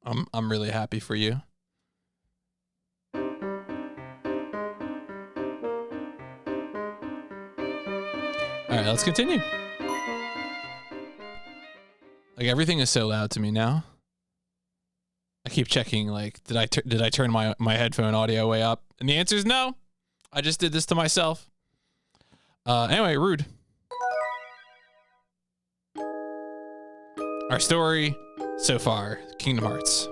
I'm really happy for you. All right, let's continue. Like, everything is so loud to me now. I keep checking, like, did I turn my headphone audio way up? And the answer is no. I just did this to myself. Anyway, rude. Our story so far, Kingdom Hearts.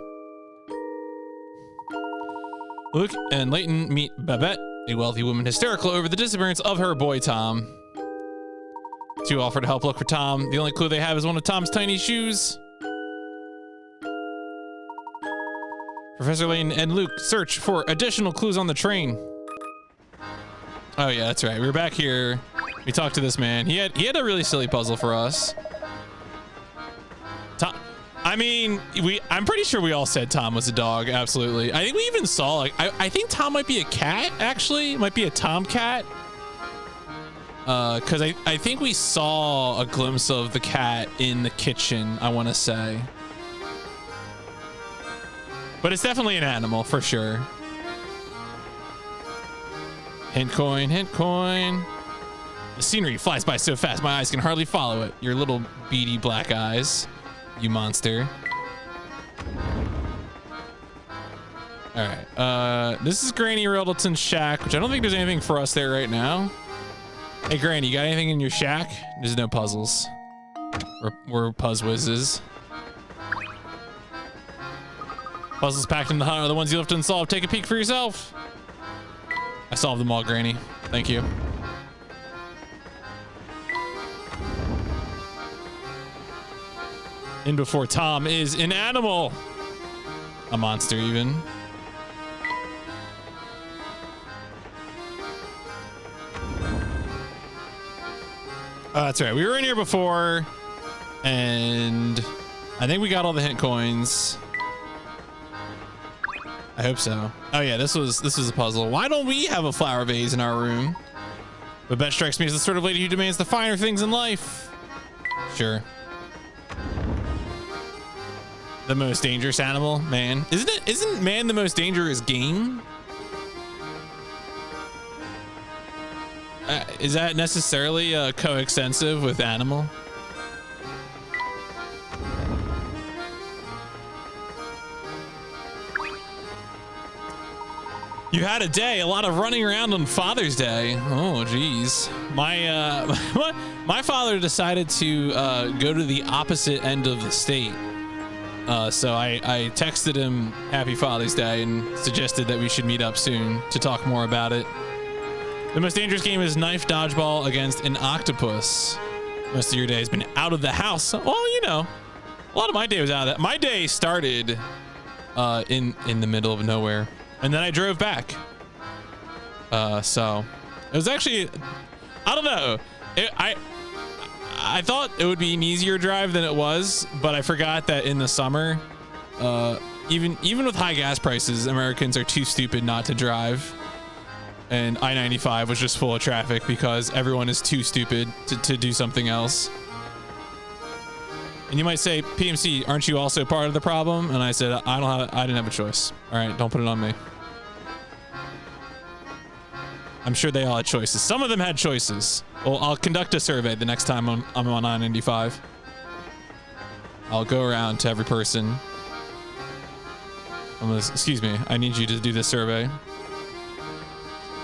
Luke and Layton meet Babette, a wealthy woman hysterical over the disappearance of her boy Tom. Two offer to help look for Tom. The only clue they have is one of Tom's tiny shoes. Professor Layton and Luke search for additional clues on the train. Oh yeah, that's right. We were back here. We talked to this man. He had a really silly puzzle for us. Tom, I mean, I'm pretty sure we all said Tom was a dog. Absolutely. I think we even saw, like, I think Tom might be a cat. Actually, it might be a tomcat. Because I think we saw a glimpse of the cat in the kitchen, I want to say. But it's definitely an animal, for sure. Hint coin, hint coin. The scenery flies by so fast, my eyes can hardly follow it. Your little beady black eyes, you monster. All right, this is Granny Riddleton's shack, which I don't think there's anything for us there right now. Hey, Granny, you got anything in your shack? There's no puzzles. We're puzz whizzes. Puzzles packed in the hut are the ones you left unsolved. Take a peek for yourself. I solved them all, Granny. Thank you. In before Tom is an animal. A monster, even. Oh, that's right. We were in here before, and I think we got all the hint coins. I hope so. Oh yeah, this was a puzzle. Why don't we have a flower vase in our room? Babette strikes me as the sort of lady who demands the finer things in life. Sure. The most dangerous animal, man. Isn't man the most dangerous game? Is that necessarily coextensive with animal? You had a lot of running around on Father's Day. Oh, geez. My father decided to go to the opposite end of the state. So I texted him Happy Father's Day and suggested that we should meet up soon to talk more about it. The most dangerous game is knife dodgeball against an octopus. Most of your day has been out of the house. Well, you know, a lot of my day was out of that. My day started in the middle of nowhere, and then I drove back. So it was actually, I don't know. I thought it would be an easier drive than it was, but I forgot that in the summer, even with high gas prices, Americans are too stupid not to drive. And I-95 was just full of traffic because everyone is too stupid to do something else. And you might say, PMC, aren't you also part of the problem? And I said, I didn't have a choice. All right, don't put it on me. I'm sure they all had choices. Some of them had choices. Well, I'll conduct a survey the next time I'm on I-95. I'll go around to every person. Excuse me, I need you to do this survey.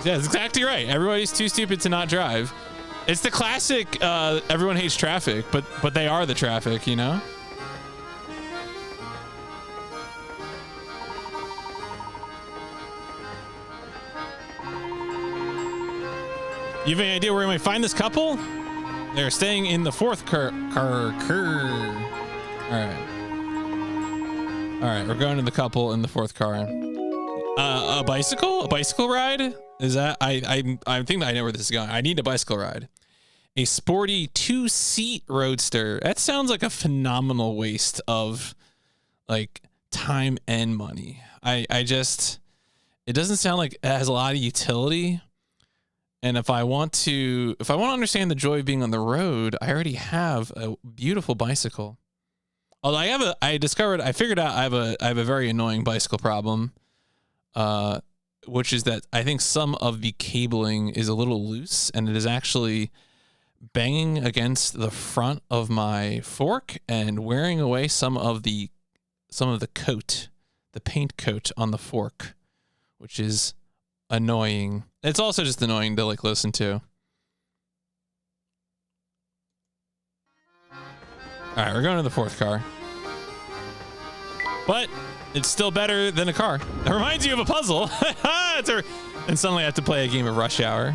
Yeah, that's exactly right. Everybody's too stupid to not drive. It's the classic, everyone hates traffic, but they are the traffic, you know? You have any idea where we might find this couple? They're staying in the fourth car. All right, we're going to the couple in the fourth car. A bicycle? A bicycle ride? Is that, I think that I know where this is going. I need a bicycle ride. A sporty 2-seat roadster. That sounds like a phenomenal waste of, like, time and money. It doesn't sound like it has a lot of utility. And if I want to understand the joy of being on the road, I already have a beautiful bicycle. Although I figured out I have a very annoying bicycle problem, which is that I think some of the cabling is a little loose and it is actually banging against the front of my fork and wearing away some of the coat, the paint coat on the fork, which is annoying. It's also just annoying to like listen to. All right, we're going to the fourth car. But it's still better than a car. It reminds you of a puzzle. And suddenly I have to play a game of Rush Hour.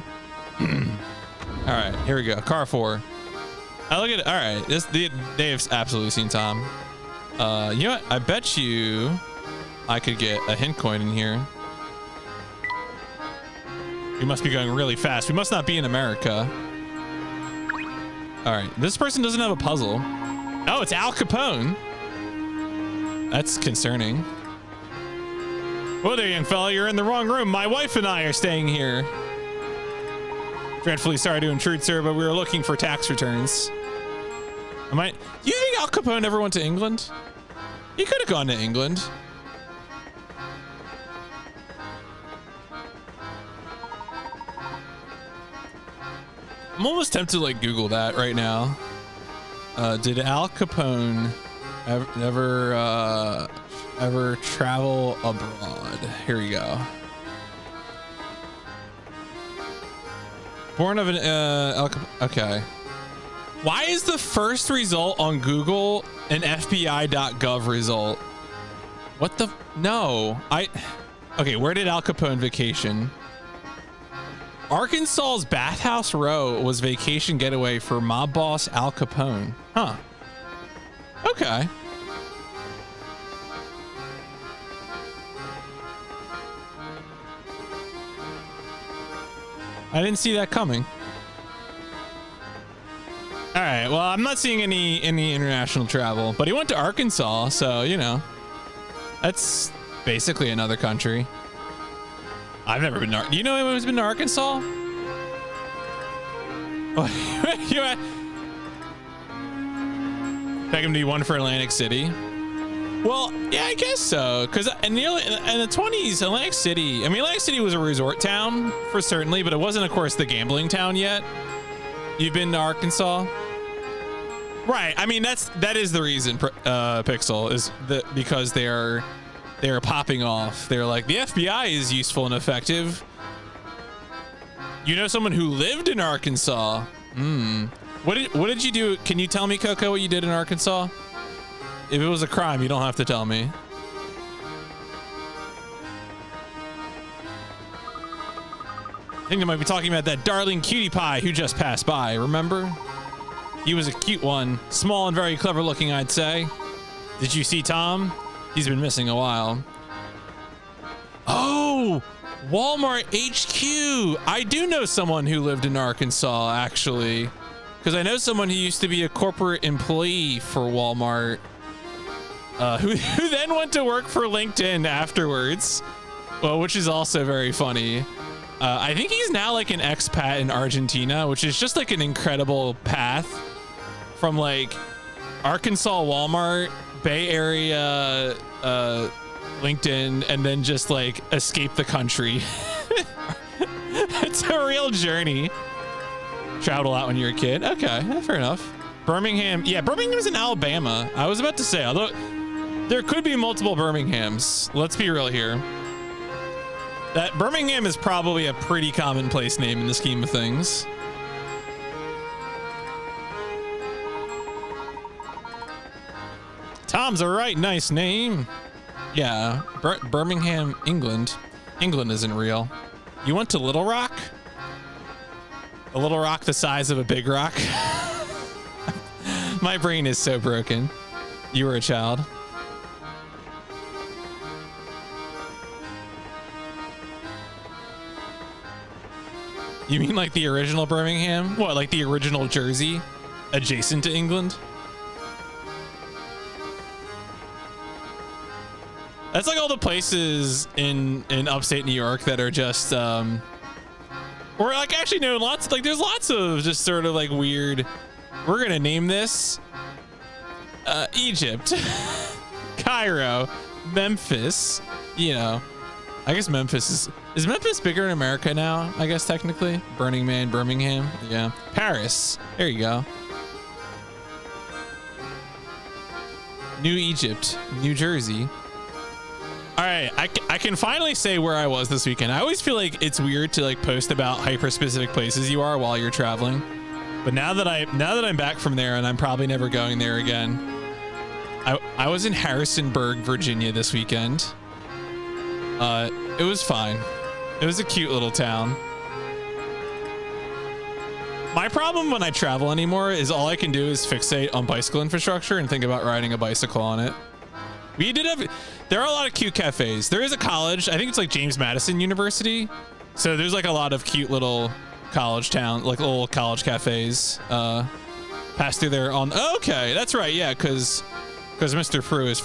All right, here we go. Car 4. Look at it. All right, they have absolutely seen Tom. You know what? I bet you I could get a hint coin in here. We must be going really fast. We must not be in America. All right, this person doesn't have a puzzle. Oh, it's Al Capone. That's concerning. Whoa there, young fella. You're in the wrong room. My wife and I are staying here. Dreadfully sorry to intrude, sir, but we were looking for tax returns. Do you think Al Capone ever went to England? He could have gone to England. I'm almost tempted to like Google that right now. Did Al Capone ever travel abroad? Here we go. Born of an Al Capone. Okay. Why is the first result on Google an FBI.gov result? What the? No. Okay, where did Al Capone vacation? Arkansas's Bathhouse Row was vacation getaway for mob boss Al Capone. Huh. Okay. I didn't see that coming. All right. Well, I'm not seeing any international travel, but he went to Arkansas, so you know, that's basically another country. I've never been to. Do you know anyone who's been to Arkansas? You expect him to be one for Atlantic City? Well, yeah, I guess so. Because in the 20s, Atlantic City. I mean, Atlantic City was a resort town for certainly, but it wasn't, of course, the gambling town yet. You've been to Arkansas, right? I mean, that is the reason. Pixel is because they are popping off. They're like, the FBI is useful and effective. You know someone who lived in Arkansas? What did you do? Can you tell me, Coco, what you did in Arkansas? If it was a crime, you don't have to tell me. I think they might be talking about that darling cutie pie who just passed by, remember? He was a cute one. Small and very clever looking, I'd say. Did you see Tom? He's been missing a while. Oh, Walmart HQ. I do know someone who lived in Arkansas, actually. Because I know someone who used to be a corporate employee for Walmart. Who then went to work for LinkedIn afterwards. Well, which is also very funny. I think he's now like an expat in Argentina, which is just like an incredible path from like Arkansas Walmart, Bay Area LinkedIn, and then just like escape the country. It's a real journey. Traveled a lot when you were a kid. Okay, fair enough. Birmingham. Yeah, Birmingham's in Alabama. I was about to say, although there could be multiple Birminghams. Let's be real here. That Birmingham is probably a pretty commonplace name in the scheme of things. Tom's a right nice name. Yeah, Birmingham, England. England isn't real. You went to Little Rock? A little rock the size of a big rock? My brain is so broken. You were a child. You mean like the original Birmingham? What, like the original Jersey adjacent to England? That's like all the places in upstate New York that are just or like actually no, there's lots of just sort of like weird, we're gonna name this Egypt, Cairo, Memphis. You know, I guess Memphis is Memphis bigger in America now? I guess technically. Burning Man, Birmingham. Yeah. Paris. There you go. New Egypt, New Jersey. All right, I can finally say where I was this weekend. I always feel like it's weird to like post about hyper specific places you are while you're traveling. But now that I'm back from there and I'm probably never going there again. I was in Harrisonburg, Virginia this weekend. It was fine. It was a cute little town. My problem when I travel anymore is all I can do is fixate on bicycle infrastructure and think about riding a bicycle on it. There are a lot of cute cafes. There is a college, I think it's like James Madison University. So there's like a lot of cute little college town, like little college cafes. Pass through there on, okay, that's right, yeah, because Mr. Frew is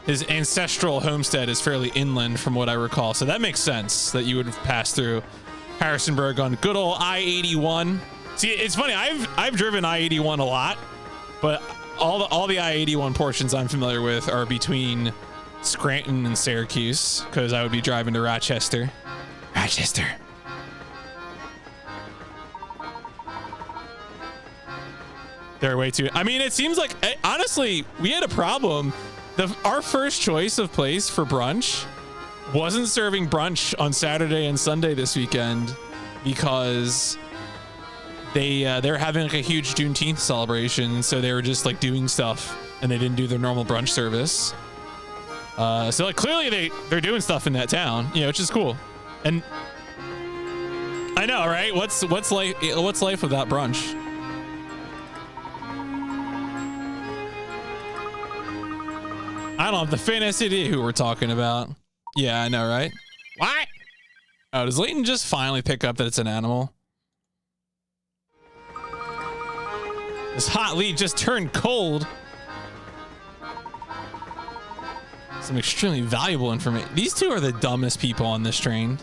his ancestral homestead is fairly inland from what I recall. So that makes sense that you would pass through Harrisonburg on good old I-81. See, it's funny, I've driven I-81 a lot, but all the I-81 portions I'm familiar with are between Scranton and Syracuse, because I would be driving to Rochester. They're way too. I mean, it seems like honestly, we had a problem. Our first choice of place for brunch wasn't serving brunch on Saturday and Sunday this weekend because they're having like a huge Juneteenth celebration, so they were just like doing stuff and they didn't do their normal brunch service. So like clearly they're doing stuff in that town, you know, which is cool. And I know, right? What's life without brunch? I don't have the faintest idea who we're talking about. Yeah, I know, right? What? Oh, does Layton just finally pick up that it's an animal? This hot lead just turned cold. Some extremely valuable information. These two are the dumbest people on this train.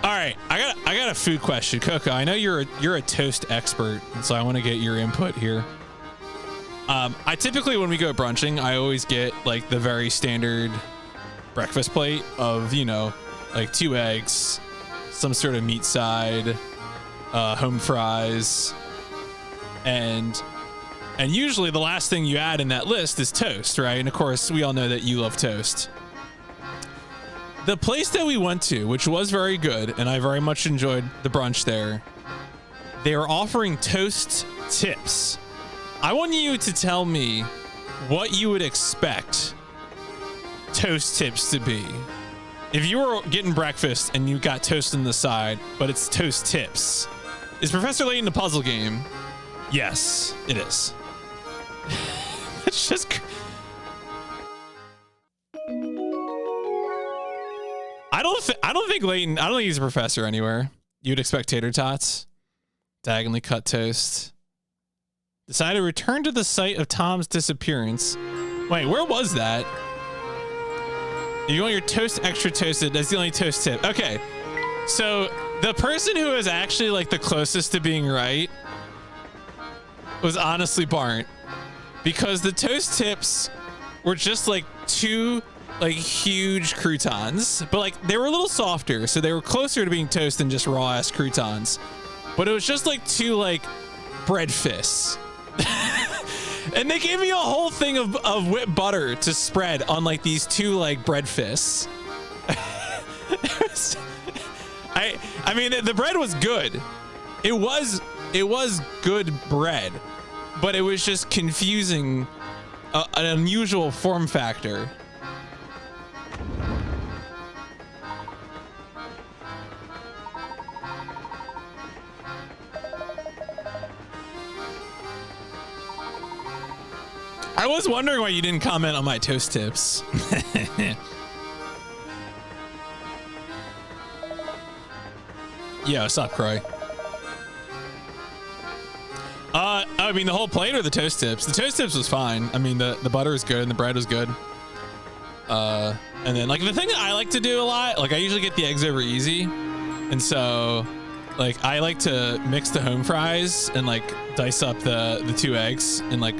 All right, I got a food question, Coco. I know you're a toast expert, and so I want to get your input here. I typically, when we go brunching, I always get like the very standard breakfast plate of, you know, like 2 eggs, some sort of meat side, home fries, and usually the last thing you add in that list is toast, right? And of course, we all know that you love toast. The place that we went to, which was very good, and I very much enjoyed the brunch there, they were offering toast tips. I want you to tell me what you would expect toast tips to be. If you were getting breakfast and you got toast on the side, but it's toast tips, is Professor Layton a puzzle game? Yes, it is. It's just... I don't think Layton, I don't think he's a professor anywhere. You'd expect tater tots. Diagonally cut toast. Decided to return to the site of Tom's disappearance. Wait, where was that? You want your toast extra toasted. That's the only toast tip. Okay. So the person who was actually like the closest to being right was honestly Bart, because the toast tips were just like 2 like huge croutons, but like they were a little softer, so they were closer to being toast than just raw ass croutons. But it was just like 2 like bread fists. And they gave me a whole thing of whipped butter to spread on like these 2 like bread fists. I mean, the bread was good. It was good bread, but it was just confusing, an unusual form factor. I was wondering why you didn't comment on my toast tips. Yeah, what's up, Croy? I mean, the whole plate or the toast tips? The toast tips was fine. I mean, the butter is good and the bread was good. And then, like, the thing that I like to do a lot, like, I usually get the eggs over easy. And so Like, I like to mix the home fries and like dice up the 2 eggs and like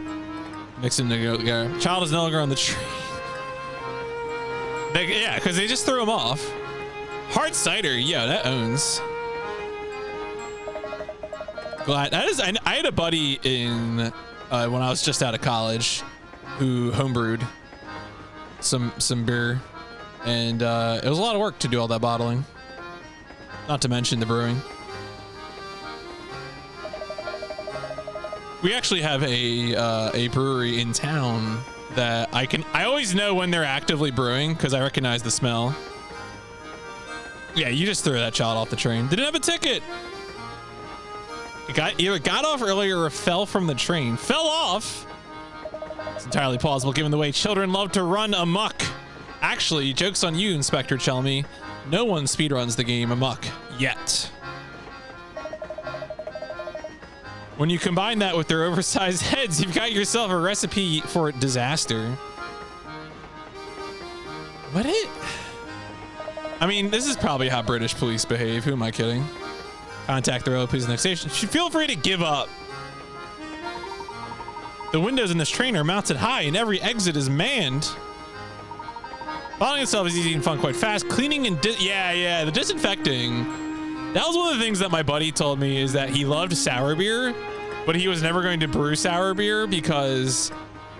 mix them together. Child is no longer on the tree. Yeah, because they just threw him off. Hard cider, yeah, that owns. Glad that is. I had a buddy in when I was just out of college who homebrewed some beer, and it was a lot of work to do all that bottling. Not to mention the brewing. We actually have a brewery in town that I always know when they're actively brewing because I recognize the smell. Yeah, you just threw that child off the train. Didn't have a ticket. It either got off earlier or fell from the train. Fell off. It's entirely plausible given the way children love to run amok. Actually, joke's on you, Inspector Chelmy. No one speedruns the game amok yet. When you combine that with their oversized heads, you've got yourself a recipe for disaster. What it? I mean, this is probably how British police behave. Who am I kidding? Contact the railway police the next station. Feel free to give up. The windows in this train are mounted high and every exit is manned. Bottling itself is easy and fun quite fast. Cleaning and the disinfecting. That was one of the things that my buddy told me is that he loved sour beer, but he was never going to brew sour beer because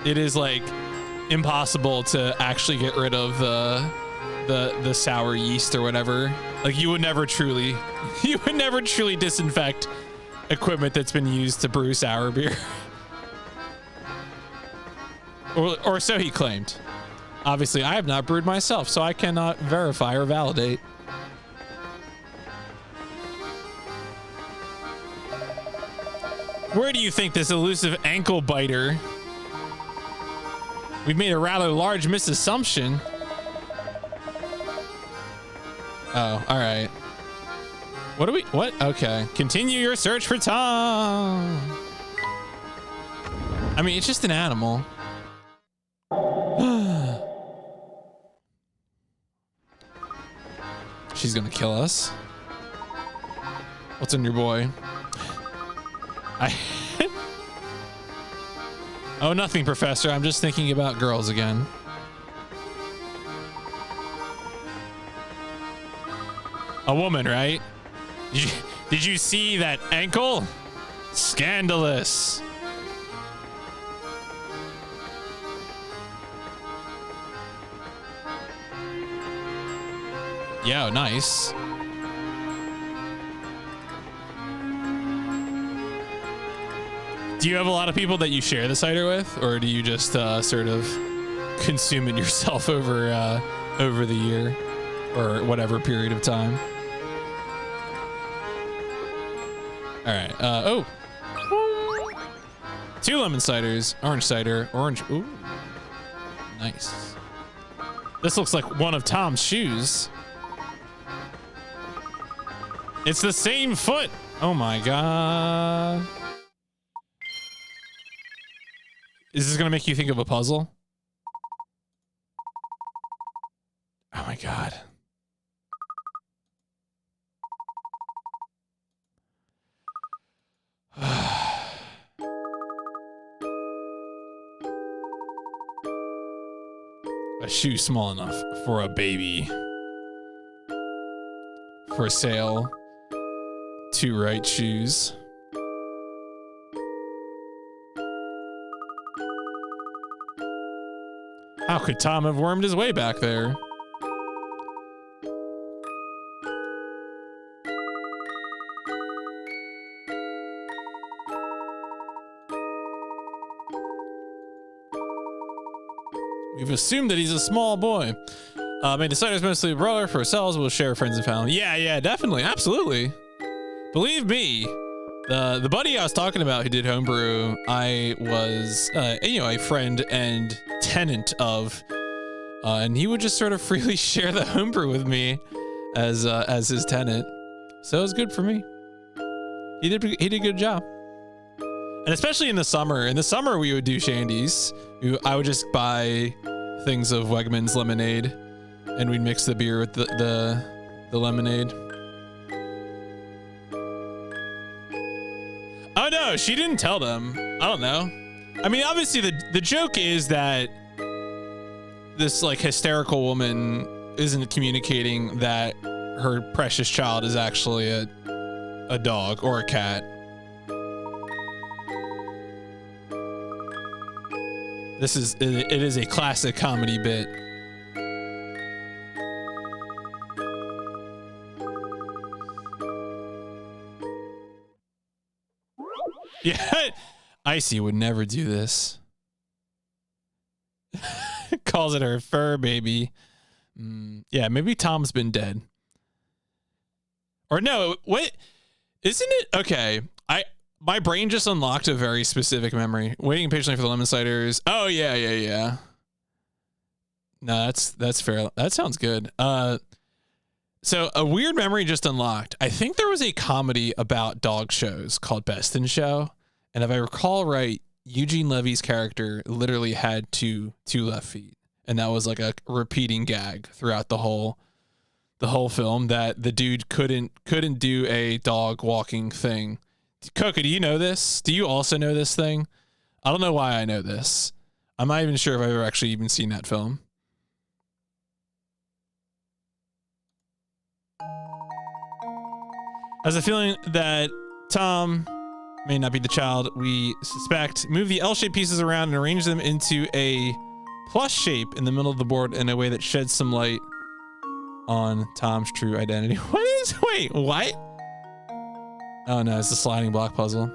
it is like impossible to actually get rid of the sour yeast or whatever. Like you would never truly disinfect equipment that's been used to brew sour beer. or so he claimed. Obviously, I have not brewed myself, so I cannot verify or validate. Where do you think this elusive ankle biter? We've made a rather large misassumption. Oh, all right. What? Okay. Continue your search for Tom. I mean, it's just an animal. She's gonna kill us. What's in your boy? Oh, nothing, Professor. I'm just thinking about girls again. A woman, right? Did you see that ankle? Scandalous. Yeah, nice. Do you have a lot of people that you share the cider with, or do you just sort of consume it yourself over the year or whatever period of time? All right. Oh, 2 lemon ciders, orange cider, orange. Ooh, nice. This looks like one of Tom's shoes. It's the same foot. Oh my God. Is this gonna make you think of a puzzle? Oh my God. A shoe small enough for a baby. For sale. 2 right shoes. How could Tom have wormed his way back there? We've assumed that he's a small boy. I mean, the cider's mostly a brother. For ourselves, we'll share friends and family. Yeah, definitely. Absolutely. Believe me, the buddy I was talking about who did homebrew, I was, a friend and tenant of, and he would just sort of freely share the homebrew with me as his tenant. So it was good for me. He did a good job. And especially in the summer. In the summer, we would do shandies. I would just buy things of Wegmans lemonade, and we'd mix the beer with the lemonade. know. She didn't tell them. I don't know. I mean, obviously the joke is that this like hysterical woman isn't communicating that her precious child is actually a dog or a cat. It is a classic comedy bit. Yeah, Icy would never do this. Calls it her fur baby. Yeah, maybe Tom's been dead. Or no, wait, isn't it? Okay, my brain just unlocked a very specific memory. Waiting patiently for the lemon ciders. Oh yeah. No, that's fair. That sounds good. So a weird memory just unlocked. I think there was a comedy about dog shows called Best in Show. And if I recall right, Eugene Levy's character literally had two left feet. And that was like a repeating gag throughout the whole film, that the dude couldn't do a dog walking thing. Coco, do you know this? Do you also know this thing? I don't know why I know this. I'm not even sure if I've ever actually even seen that film. Has a feeling that Tom may not be the child we suspect. Move the L-shaped pieces around and arrange them into a plus shape in the middle of the board in a way that sheds some light on Tom's true identity. Wait, what? Oh no, it's a sliding block puzzle.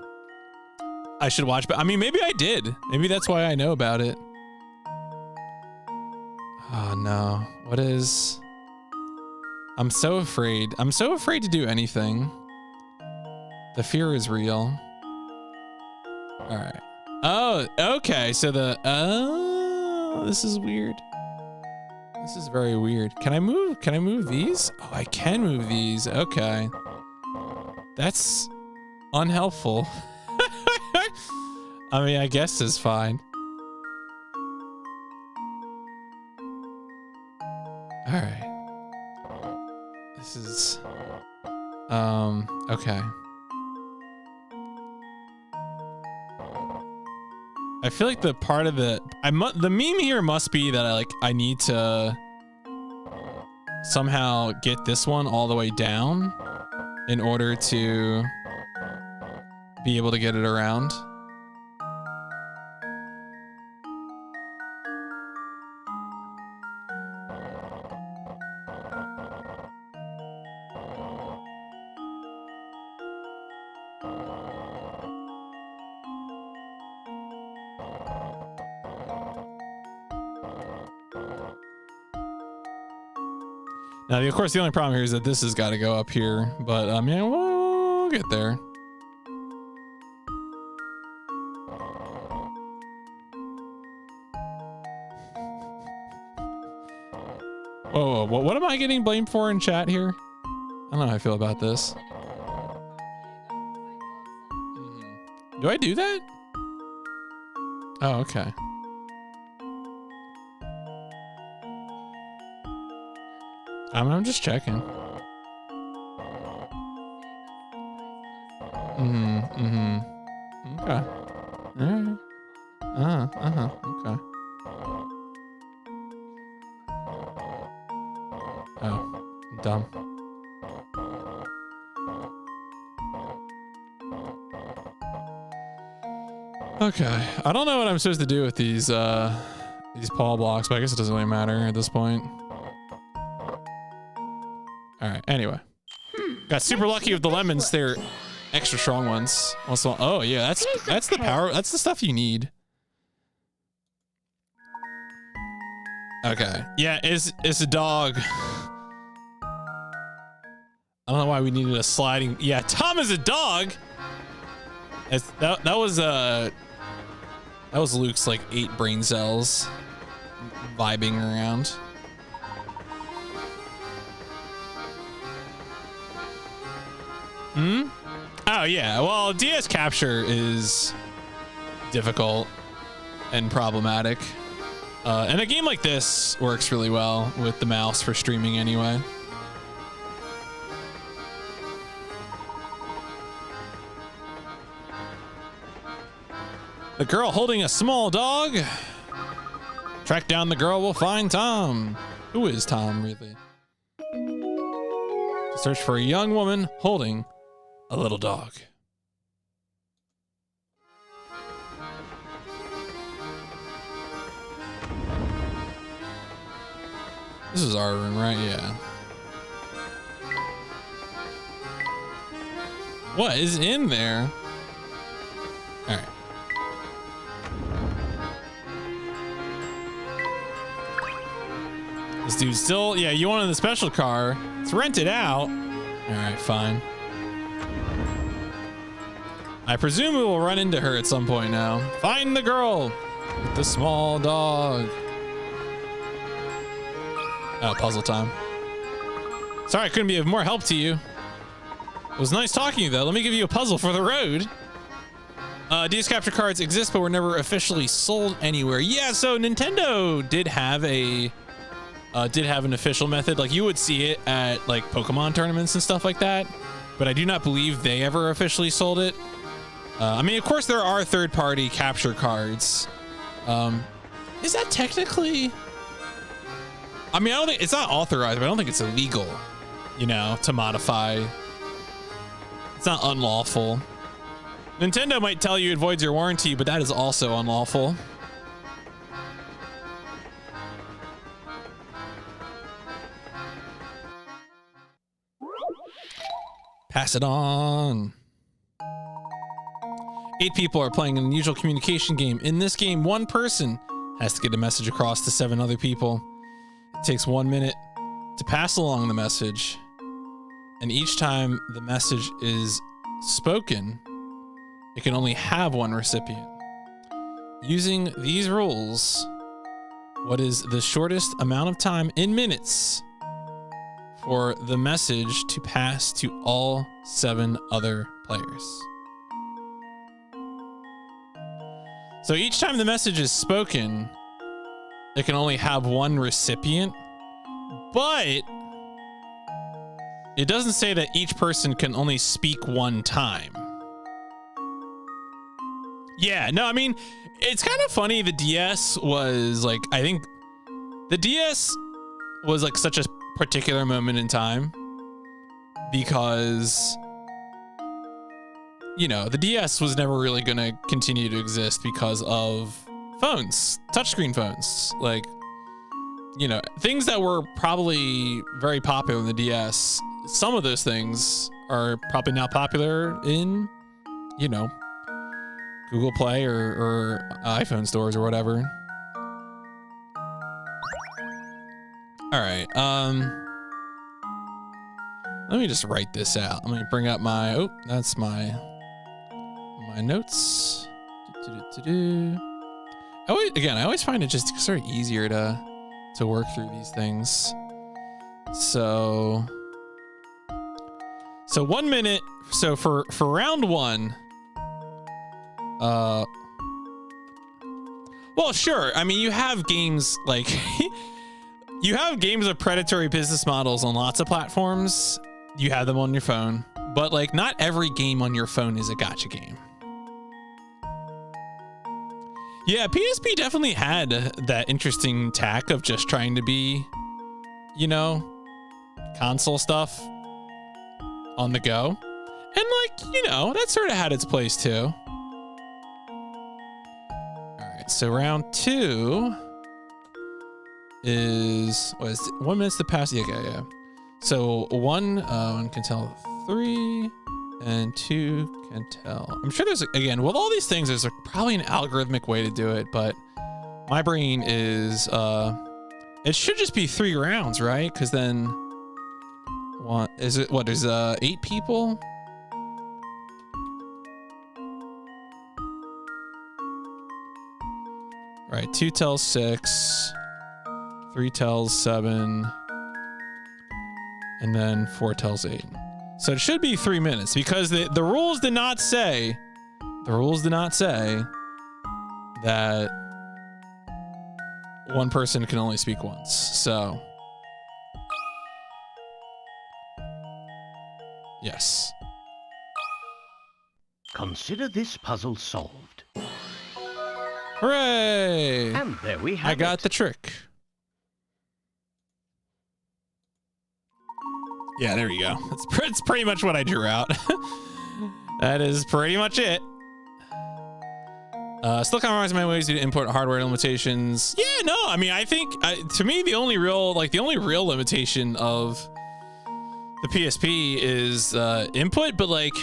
I should watch, but I mean, maybe I did. Maybe that's why I know about it. Oh no, what is... I'm so afraid. I'm so afraid to do anything. The fear is real. All right. Oh, okay. So this is weird. This is very weird. Can I move these? Oh, I can move these. Okay. That's unhelpful. I mean, I guess it's fine. All right. This is, okay. I feel like the part of the meme here must be that I need to somehow get this one all the way down in order to be able to get it around. Now, of course, the only problem here is that this has got to go up here, but yeah, we'll get there. Whoa, what am I getting blamed for in chat here? I don't know how I feel about this. Do I do that? Oh, okay. I'm just checking. Okay. Alright. Okay. Oh, I'm dumb. Okay. I don't know what I'm supposed to do with these paw blocks, but I guess it doesn't really matter at this point. All right. Anyway, got super lucky with the lemons. They're extra strong ones. Also, oh yeah, that's the power. That's the stuff you need. Okay. Yeah, it's a dog. I don't know why we needed a sliding. Yeah, Tom is a dog. That was Luke's like 8 brain cells vibing around. Oh yeah, well, DS capture is difficult and problematic. And a game like this works really well with the mouse for streaming anyway. The girl holding a small dog. Track down the girl, we'll find Tom. Who is Tom, really? Search for a young woman holding a little dog. This is our room, right? Yeah. What is in there? All right. This dude's still, yeah, you wanted the special car. It's rented out. All right, fine. I presume we will run into her at some point now. Find the girl with the small dog. Oh, puzzle time. Sorry I couldn't be of more help to you. It was nice talking to you, though. Let me give you a puzzle for the road. DS capture cards exist, but were never officially sold anywhere. Yeah, so Nintendo did have an official method. Like, you would see it at like Pokemon tournaments and stuff like that, but I do not believe they ever officially sold it. I mean, of course, there are third-party capture cards. Is that technically? I mean, I don't think it's not authorized, but I don't think it's illegal, you know, to modify. It's not unlawful. Nintendo might tell you it voids your warranty, but that is also unlawful. Pass it on. 8 people are playing an unusual communication game. In this game, one person has to get a message across to 7 other people. It takes 1 minute to pass along the message, and each time the message is spoken, it can only have one recipient. Using these rules, what is the shortest amount of time in minutes for the message to pass to all 7 other players? So each time the message is spoken, it can only have one recipient, but it doesn't say that each person can only speak one time. Yeah, no, I mean, it's kind of funny. The DS was like, I think the DS was like such a particular moment in time because, you know, the DS was never really going to continue to exist because of phones, touchscreen phones, like, you know, things that were probably very popular in the DS. Some of those things are probably not popular in, you know, Google Play or iPhone stores or whatever. All right. Let me just write this out. I'm going to bring up my, oh, that's my notes. I always find it just sort of easier to work through these things. So 1 minute. So for round 1, well, sure. I mean, you have games like you have games with predatory business models on lots of platforms. You have them on your phone, but like not every game on your phone is a gacha game. Yeah, PSP definitely had that interesting tack of just trying to be, you know, console stuff on the go. And like, you know, that sort of had its place too. All right, so round 2 is, what is it? 1 minute to pass. Yeah. So one can tell 3 and 2 can tell. I'm sure there's, again, with all these things, there's probably an algorithmic way to do it, but my brain is, it should just be 3 rounds, right? Because then, there's 8 people? Right, 2 tells 6, 3 tells 7, and then 4 tells 8. So it should be 3 minutes because the rules did not say that one person can only speak once. So yes. Consider this puzzle solved. Hooray! And there we have I got the trick. Yeah, there you go. It's pretty much what I drew out. That is pretty much it. Still compromising my ways due to import hardware limitations. Yeah, no, I mean, I think to me the only real limitation of the PSP is input. But like,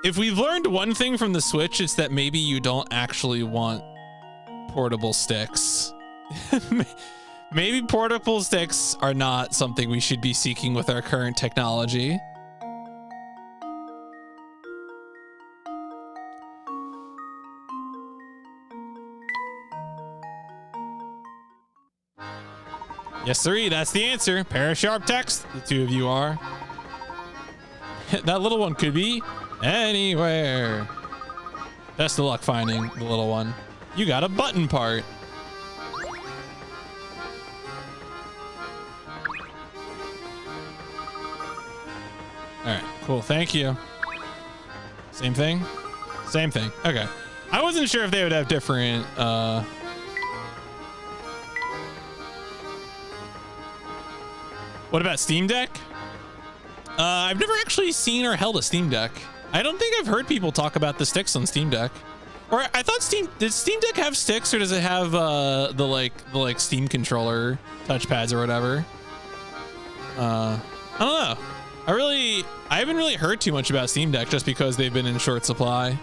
if we've learned one thing from the Switch, it's that maybe you don't actually want portable sticks. Maybe portable sticks are not something we should be seeking with our current technology. Yes, sirree, that's the answer. Pair of sharp text, the two of you are. That little one could be anywhere. Best of luck finding the little one. You got a button part. All right, cool, thank you. Same thing? Same thing, okay. I wasn't sure if they would have different, What about Steam Deck? I've never actually seen or held a Steam Deck. I don't think I've heard people talk about the sticks on Steam Deck. Or I thought did Steam Deck have sticks, or does it have the Steam controller touchpads or whatever? I don't know. I haven't really heard too much about Steam Deck just because they've been in short supply.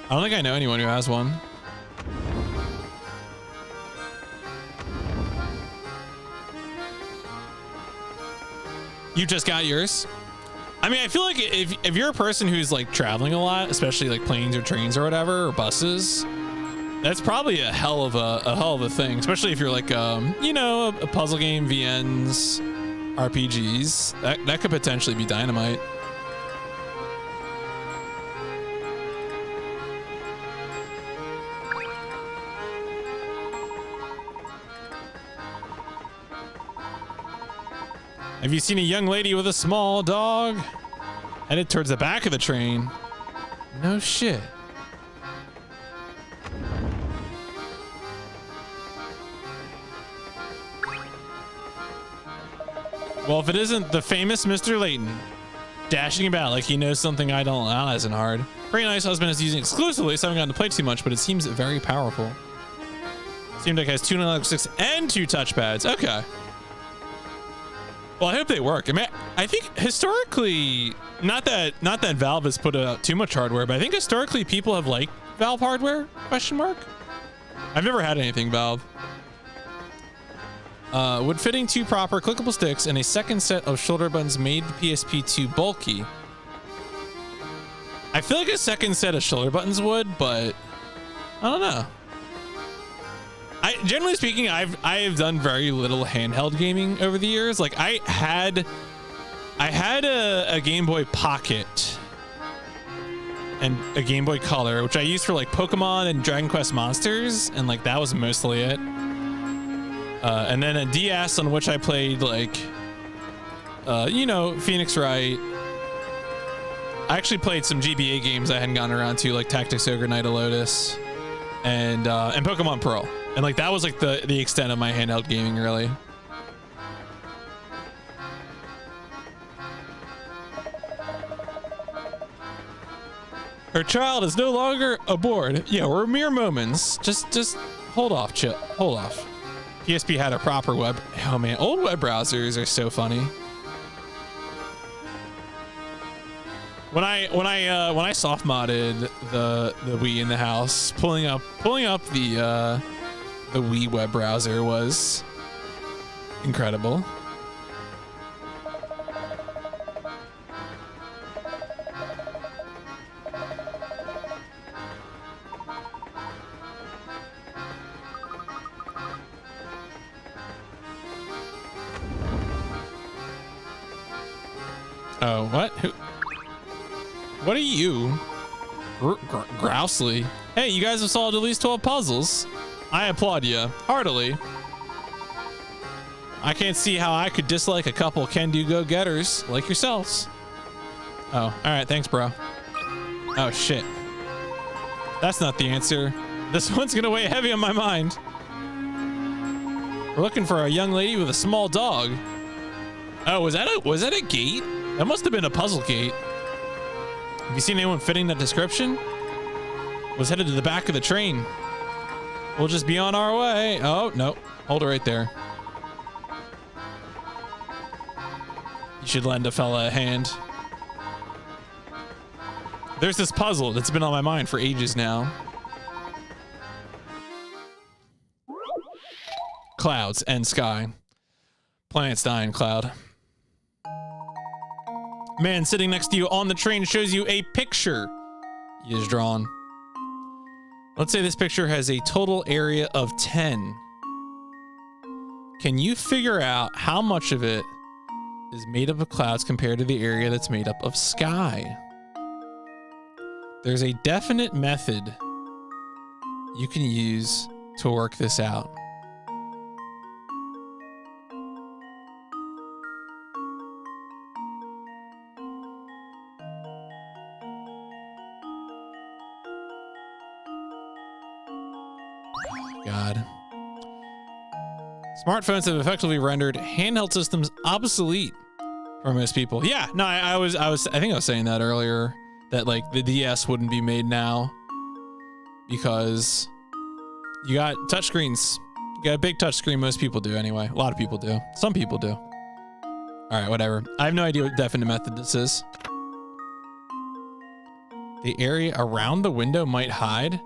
I don't think I know anyone who has one. You just got yours? I mean, I feel like if you're a person who's like traveling a lot, especially like planes or trains or whatever, or buses, that's probably a hell of a thing, especially if you're like, you know, a puzzle game, VNs, RPGs, that could potentially be dynamite. Have you seen a young lady with a small dog headed towards the back of the train? No shit. Well, if it isn't the famous Mr. Layton, dashing about like he knows something I don't, that isn't hard. Pretty nice husband is using exclusively, so I haven't gotten to play too much, but it seems very powerful. Steam Deck has 2 analog sticks and 2 touchpads. Okay. Well, I hope they work. I mean, I think historically, not that Valve has put out too much hardware, but I think historically people have liked Valve hardware, question mark. I've never had anything Valve. Would fitting 2 proper clickable sticks and a second set of shoulder buttons made the PSP too bulky? I feel like a second set of shoulder buttons would, but I don't know. Generally speaking, I have done very little handheld gaming over the years. Like I had a Game Boy Pocket and a Game Boy Color, which I used for like Pokemon and Dragon Quest Monsters, and like that was mostly it. And then a DS on which I played like, you know, Phoenix Wright. I actually played some GBA games I hadn't gotten around to, like Tactics Ogre Knight of Lotus, and Pokemon Pearl. And like that was like the extent of my handheld gaming, really. Her child is no longer aboard. Yeah, we're mere moments. Just hold off, chill. Hold off. PSP had a proper web. Oh man, old web browsers are so funny. When I soft modded the Wii in the house, pulling up the Wii web browser was incredible. Oh, what? Who? What are you? Grousely. Hey, you guys have solved at least 12 puzzles. I applaud you heartily. I can't see how I could dislike a couple can-do go-getters like yourselves. Oh, all right. Thanks, bro. Oh, shit. That's not the answer. This one's gonna weigh heavy on my mind. We're looking for a young lady with a small dog. Oh, was that a gate? That must have been a puzzle gate. Have you seen anyone fitting that description? Was headed to the back of the train. We'll just be on our way. Oh, no. Hold it right there. You should lend a fella a hand. There's this puzzle that's been on my mind for ages now. Clouds and sky. Planets dying, cloud. Man sitting next to you on the train shows you a picture he has drawn. Let's say this picture has a total area of 10. Can you figure out how much of it is made up of clouds compared to the area that's made up of sky? There's a definite method you can use to work this out. God. Smartphones have effectively rendered handheld systems obsolete for most people. Yeah, no, I think I was saying that earlier, that like the DS wouldn't be made now because you got touchscreens. You got a big touchscreen. Most people do anyway. A lot of people do. Some people do. All right, whatever. I have no idea what definite method this is. The area around the window might hide.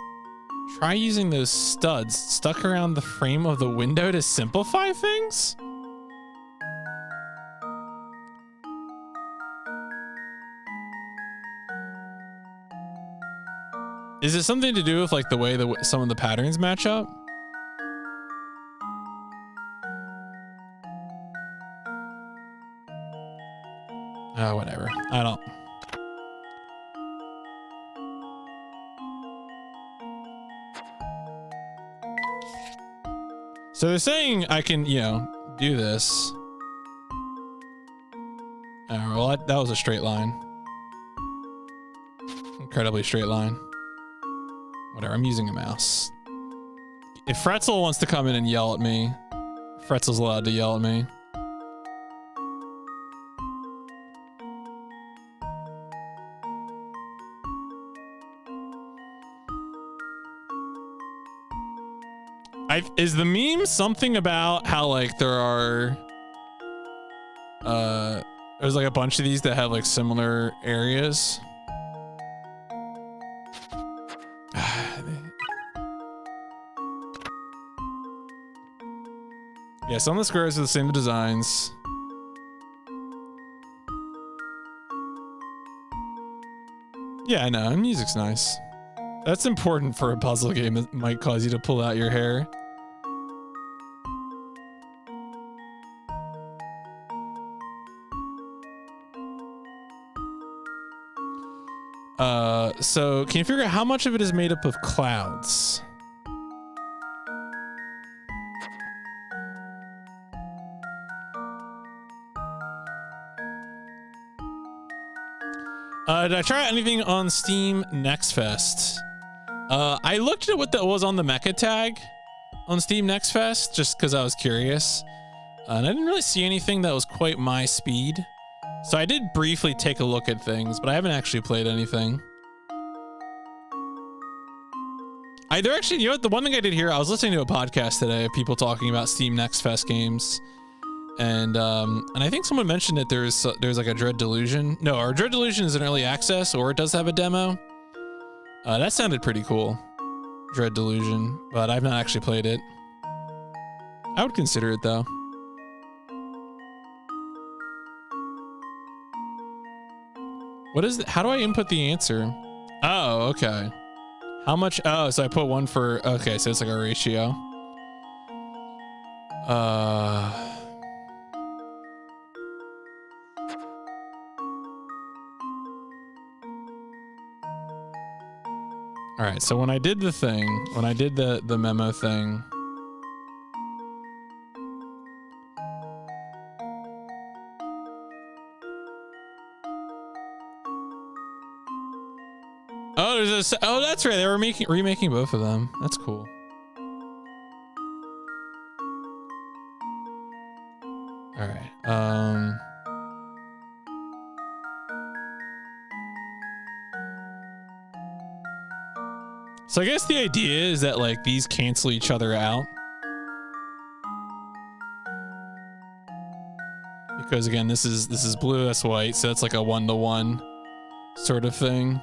Try using those studs stuck around the frame of the window to simplify things? Is it something to do with like the way some of the patterns match up? Oh, whatever. I don't. So they're saying I can, you know, do this. Oh, well, that was a straight line. Incredibly straight line. Whatever, I'm using a mouse. If Fretzel wants to come in and yell at me, Fretzel's allowed to yell at me. Is the meme something about how like there are there's like a bunch of these that have like similar areas? Yeah, some of the squares are the same designs. Yeah, I know, music's nice. That's important for a puzzle game that might cause you to pull out your hair. So can you figure out how much of it is made up of clouds? Did I try anything on Steam Next Fest? I looked at what that was on the mecha tag on Steam Next Fest just because I was curious. And I didn't really see anything that was quite my speed. So I did briefly take a look at things, but I haven't actually played anything. They're actually, you know what, the one thing I did here, I was listening to a podcast today of people talking about Steam Next Fest games. And I think someone mentioned that there's like a Dread Delusion. No, our Dread Delusion is in early access, or it does have a demo. That sounded pretty cool, Dread Delusion, but I've not actually played it. I would consider it though. What is it? How do I input the answer? Oh, okay. How much? Oh, so I put one for, okay, so it's like a ratio. All right, so when I did the thing, when I did the memo thing, oh, there's a. Oh, that's right. They were remaking both of them. That's cool. All right. So I guess the idea is that like these cancel each other out. Because again, this is blue, that's white, so that's like a 1-to-1 sort of thing.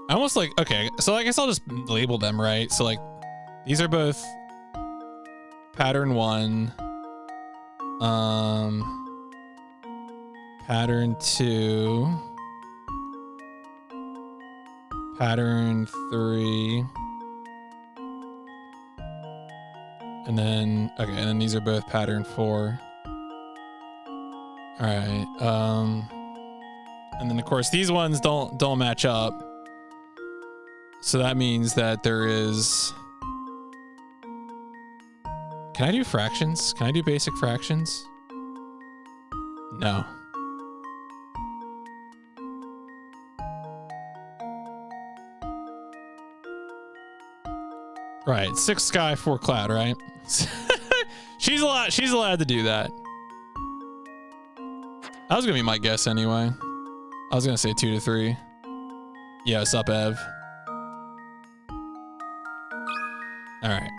I almost like, okay, so I guess I'll just label them, right? So like, these are both pattern 1, pattern 2, pattern 3, and then, okay, and then these are both pattern 4. All right, and then of course these ones don't match up. So that means that there is... Can I do fractions? Can I do basic fractions? No. Right, 6 sky, 4 cloud, right? She's allowed to do that. That was gonna be my guess anyway. I was gonna say 2 to 3. Yeah, what's up, Ev? All right.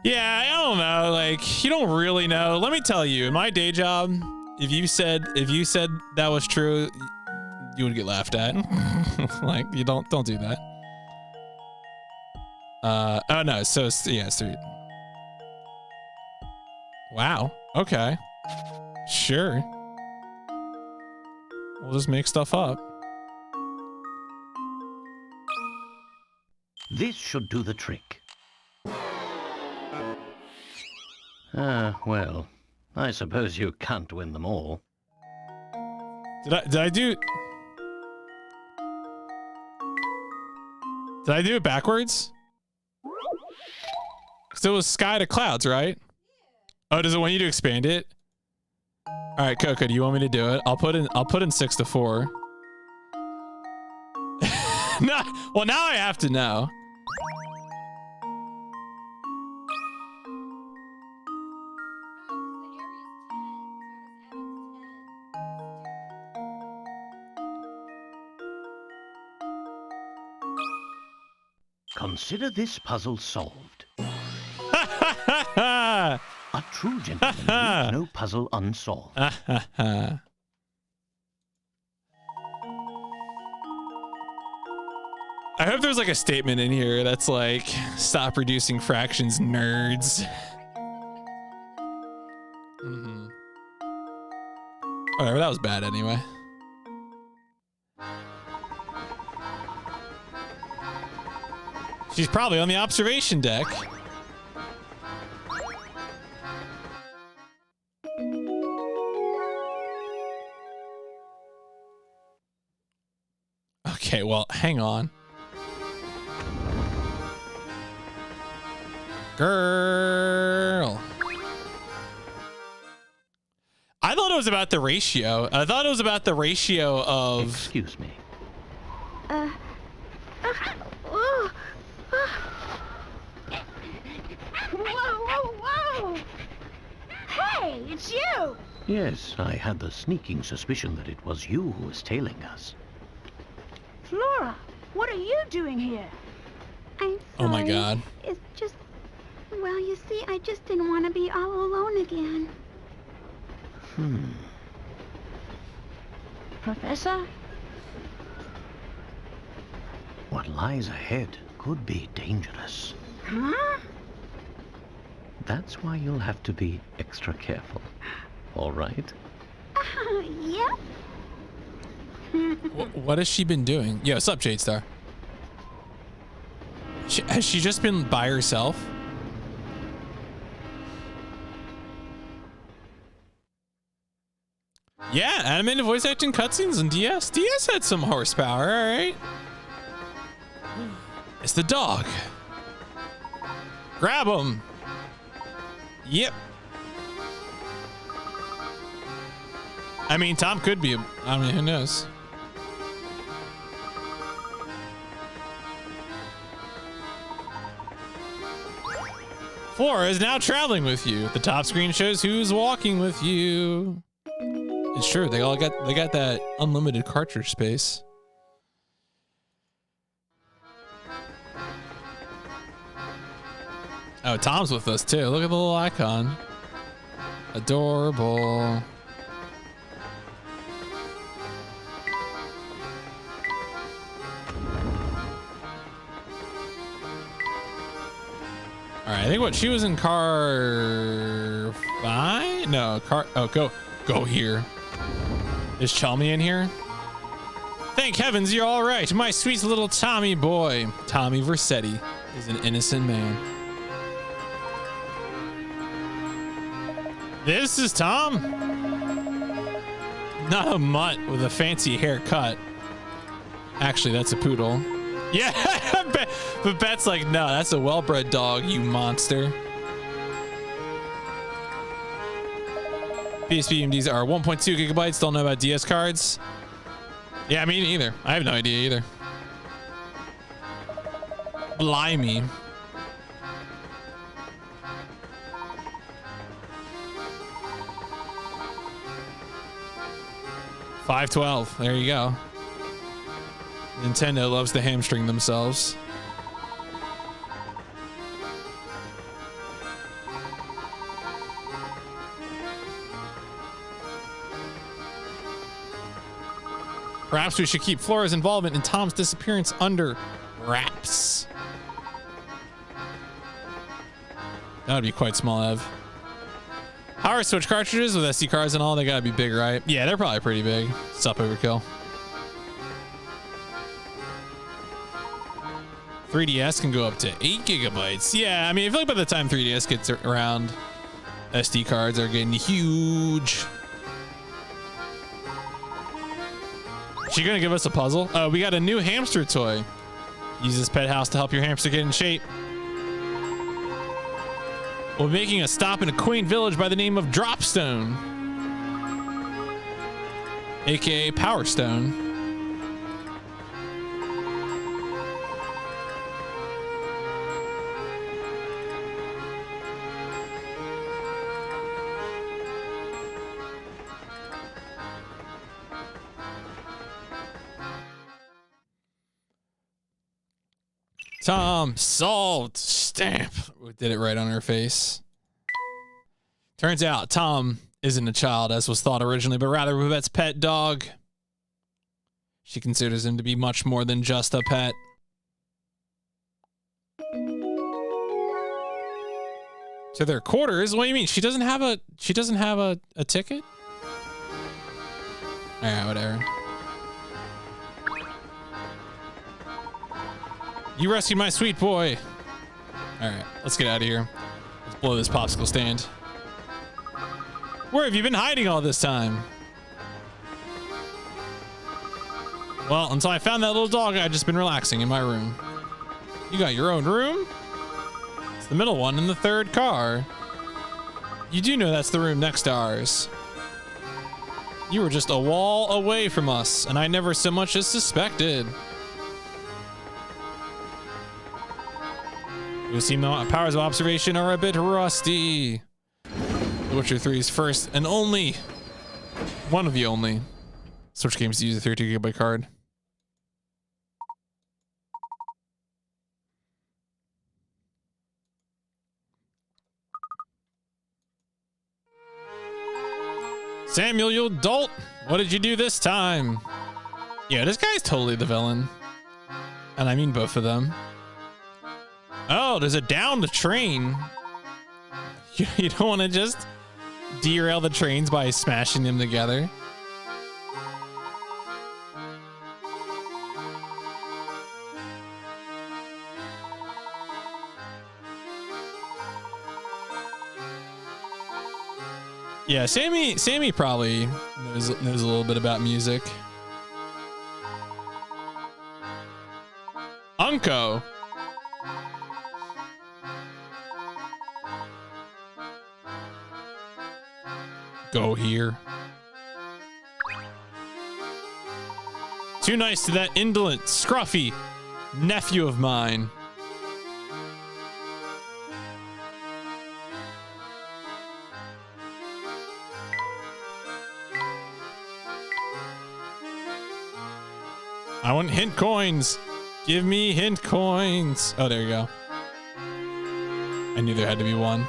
Yeah, I don't know. Like, you don't really know. Let me tell you, in my day job, if you said that was true, you would get laughed at. Like, you don't do that. Oh no. So yeah, it's 3. Wow. Okay. Sure. We'll just make stuff up. This should do the trick. Well, I suppose you can't win them all. Did I do it backwards? Because it was sky to clouds, right? Oh, does it want you to expand it? All right, Coco, do you want me to do it? I'll put in 6 to 4. No, well, now I have to know. Consider this puzzle solved. A true gentleman leaves no puzzle unsolved. I hope there's like a statement in here that's like, stop reducing fractions, nerds. Whatever, that was bad anyway. She's probably on the observation deck. Okay, well, hang on. Girl. I thought it was about the ratio. I thought it was about the ratio of... Excuse me. Whoa! Hey, it's you! Yes, I had the sneaking suspicion that it was you who was tailing us. Flora, what are you doing here? I'm sorry. Oh my god. It's just... Well, you see, I just didn't want to be all alone again. Professor? What lies ahead could be dangerous. Huh? That's why you'll have to be extra careful. All right? Yep. What has she been doing? Yo, what's up, Jadestar? Has she just been by herself? Yeah, animated voice acting cutscenes in DS. DS had some horsepower, all right. It's the dog. Grab him. Yep. I mean, Tom could be, I mean, who knows? Flora is now traveling with you. The top screen shows who's walking with you. It's true. They got that unlimited cartridge space. Oh, Tom's with us too. Look at the little icon. Adorable. All right, I think what she was in car 5? No, car. Oh, go here. Is Chalmy in here? Thank heavens you're all right. My sweet little Tommy boy. Tommy Versetti is an innocent man. This is Tom. Not a mutt with a fancy haircut. Actually, that's a poodle. Yeah, but Bet's like, no, that's a well-bred dog, you monster. PSP MDs are 1.2 gigabytes. Don't know about DS cards. Yeah, me neither. I have no idea either. Blimey. $5.12. There you go. Nintendo loves to hamstring themselves. Perhaps we should keep Flora's involvement in Tom's disappearance under wraps. That would be quite small, Ev. Power switch cartridges with SD cards and all, they gotta be big, right? Yeah, they're probably pretty big. Sup, overkill. 3DS can go up to 8 gigabytes. Yeah, I mean, I feel like by the time 3DS gets around, SD cards are getting huge. She gonna give us a puzzle? Oh, we got a new hamster toy. Use this pet house to help your hamster get in shape. We're making a stop in a quaint village by the name of Dropstone, aka Power Stone. Tom solved. Stamp. We did it right on her face. Turns out Tom isn't a child as was thought originally, but rather Babette's pet dog. She considers him to be much more than just a pet. To their quarters? What do you mean? She doesn't have a ticket? Alright, whatever. You rescued my sweet boy. All right, let's get out of here. Let's blow this popsicle stand. Where have you been hiding all this time? Well, until I found that little dog, I've just been relaxing in my room. You got your own room? It's the middle one in the third car. You do know that's the room next to ours. You were just a wall away from us, and I never so much as suspected. You seem the powers of observation are a bit rusty. The Witcher 3's first and only, one of the only, Switch games to use a 32 gigabyte card. Samuel, you dolt! What did you do this time? Yeah, this guy's totally the villain. And I mean both of them. Oh, there's a downed train. You don't want to just derail the trains by smashing them together. Yeah, Sammy probably knows a little bit about music. Unco. Go here. Too nice to that indolent, scruffy nephew of mine. I want hint coins. Give me hint coins. Oh, there you go. I knew there had to be one.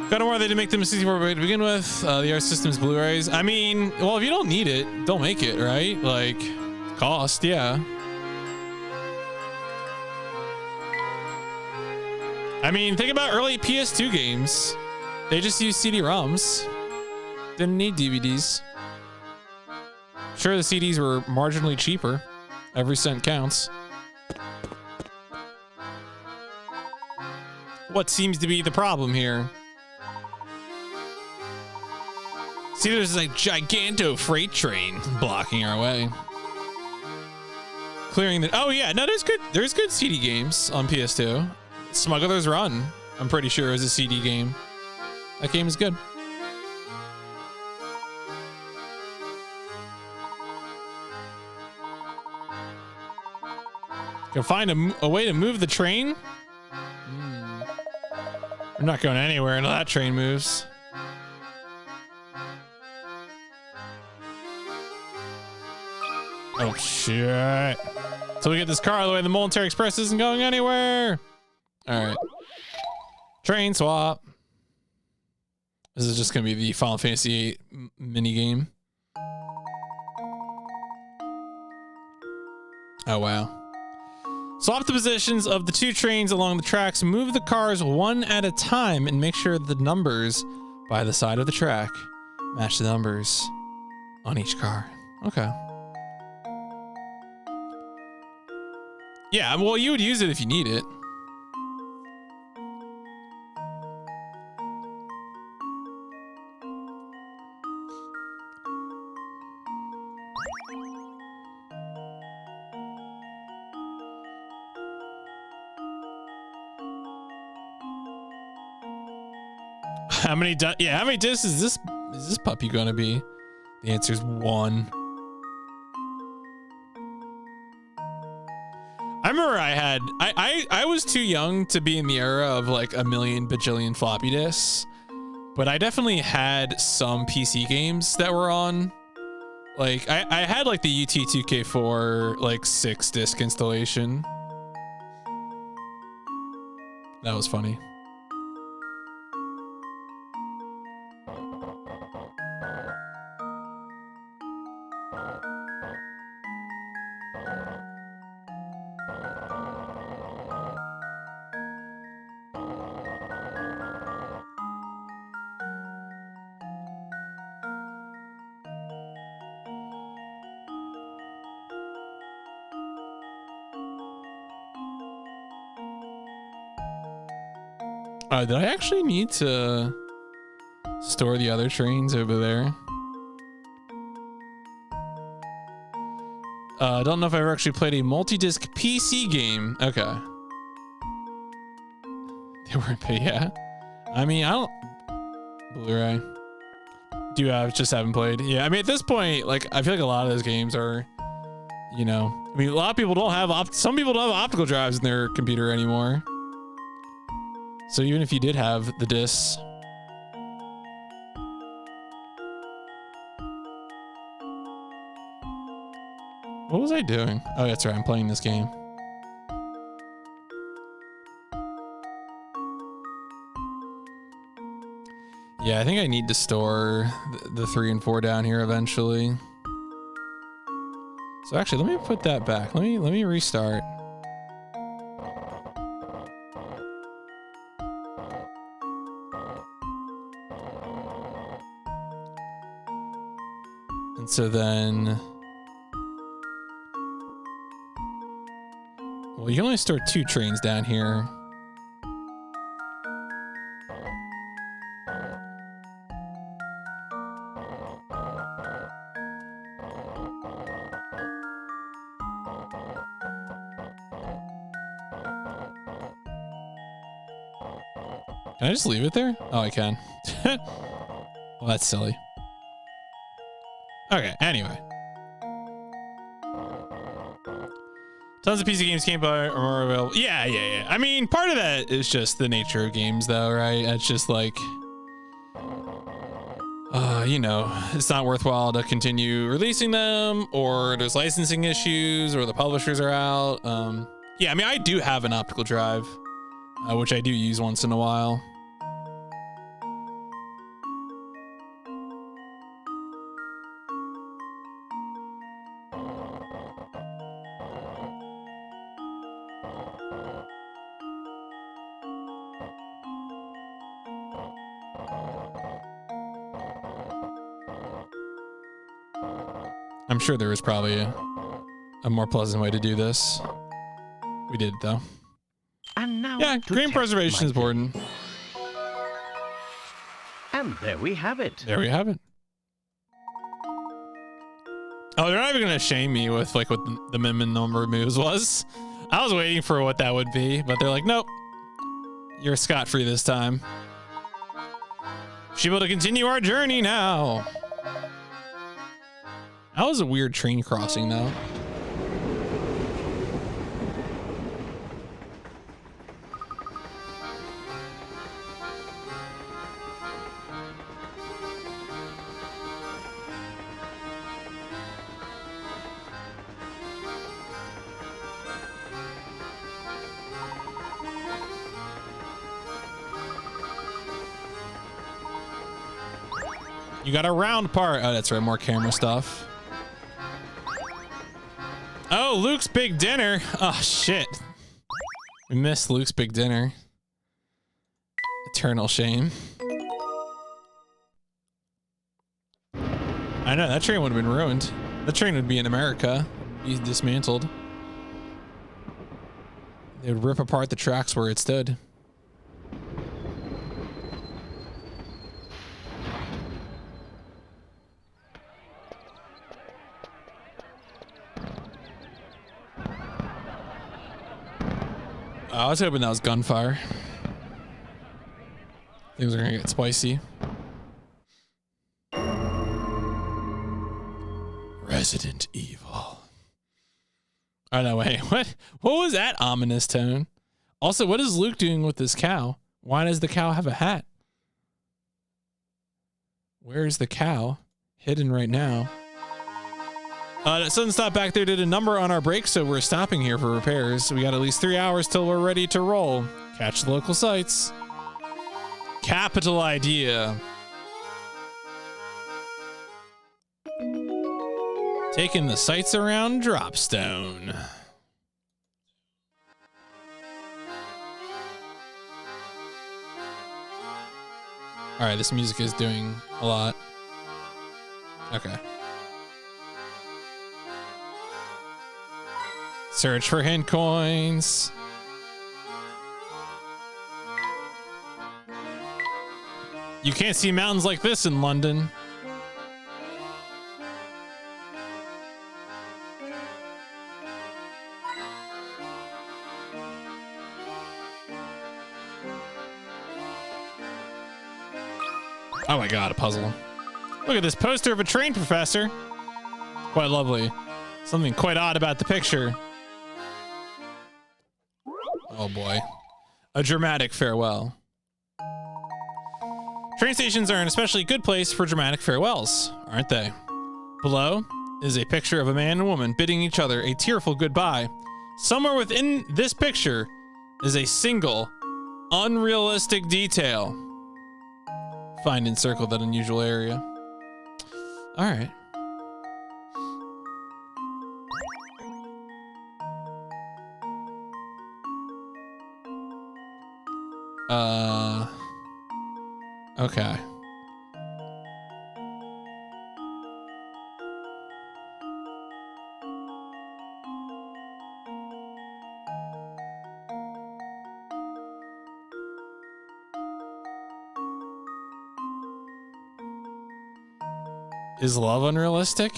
Kind of more they didn't make them 64 to begin with. The art system's Blu-rays. I mean, well, if you don't need it, don't make it, right? Like, cost, yeah. I mean, think about early PS2 games. They just used CD-ROMs. Didn't need DVDs. Sure, the CDs were marginally cheaper. Every cent counts. What seems to be the problem here? See, there's like giganto freight train blocking our way. Clearing the. Oh yeah, no, there's good CD games on PS2. Smuggler's Run, I'm pretty sure, is a CD game. That game is good. Can find a way to move the train? I'm not going anywhere until that train moves. Oh shit. So we get this car out of the way. The Military Express isn't going anywhere. All right. Train swap. This is just going to be the Final Fantasy VIII mini game. Oh, wow. Swap the positions of the two trains along the tracks. Move the cars one at a time and make sure the numbers by the side of the track match the numbers on each car. Okay. Yeah, well, you would use it if you need it. How many discs is this puppy gonna be? The answer is 1. I remember I was too young to be in the era of like a million bajillion floppy disks, but I definitely had some PC games that were on. Like I had like the UT2K4 like 6-disc installation. That was funny. Did I actually need to store the other trains over there? I don't know if I've ever actually played a multi-disc PC game. Okay. They weren't, but yeah. I mean, I don't... Blu-ray. Just haven't played. Yeah, I mean, at this point, like, I feel like a lot of those games are, you know... I mean, a lot of people don't have... Some people don't have optical drives in their computer anymore. So even if you did have the discs... What was I doing? Oh, that's right. I'm playing this game. Yeah, I think I need to store the 3 and 4 down here eventually. So actually, let me put that back. Let me restart. And so then... Well, you can only store 2 trains down here. Can I just leave it there? Oh, I can. Well, that's silly. Okay, anyway. Tons of PC games came by or more available. Yeah. I mean, part of that is just the nature of games, though, right? It's just like, you know, it's not worthwhile to continue releasing them, or there's licensing issues, or the publishers are out. Yeah, I mean, I do have an optical drive, which I do use once in a while. I'm sure there was probably a more pleasant way to do this. We did, though. And now yeah, to green test preservation my is important. And there we have it. There we have it. Oh, they're not even gonna shame me with like what the minimum number of moves was. I was waiting for what that would be, but they're like, nope. You're scot-free this time. She's able to continue our journey now. That was a weird train crossing, though. You got a round part. Oh, that's right. More camera stuff. Oh, Luke's big dinner. Oh, shit. We missed Luke's big dinner. Eternal shame. I know, that train would have been ruined. That train would be in America. Be dismantled. They would rip apart the tracks where it stood. I was hoping that was gunfire. Things are gonna get spicy. Resident Evil. Oh no, wait, what was that ominous tone? Also, what is Luke doing with this cow? Why does the cow have a hat? Where is the cow? Hidden right now. That sudden stop back there did a number on our brakes, so we're stopping here for repairs. We got at least 3 hours till we're ready to roll. Catch the local sites. Capital idea. Taking the sights around Dropstone. All right, this music is doing a lot. Okay. Search for hint coins. You can't see mountains like this in London. Oh my god, a puzzle. Look at this poster of a train professor. Quite lovely. Something quite odd about the picture. Oh boy. A dramatic farewell. Train stations are an especially good place for dramatic farewells, aren't they? Below is a picture of a man and woman bidding each other a tearful goodbye. Somewhere within this picture is a single, unrealistic detail. Find and circle that unusual area. All right. Okay. Is love unrealistic?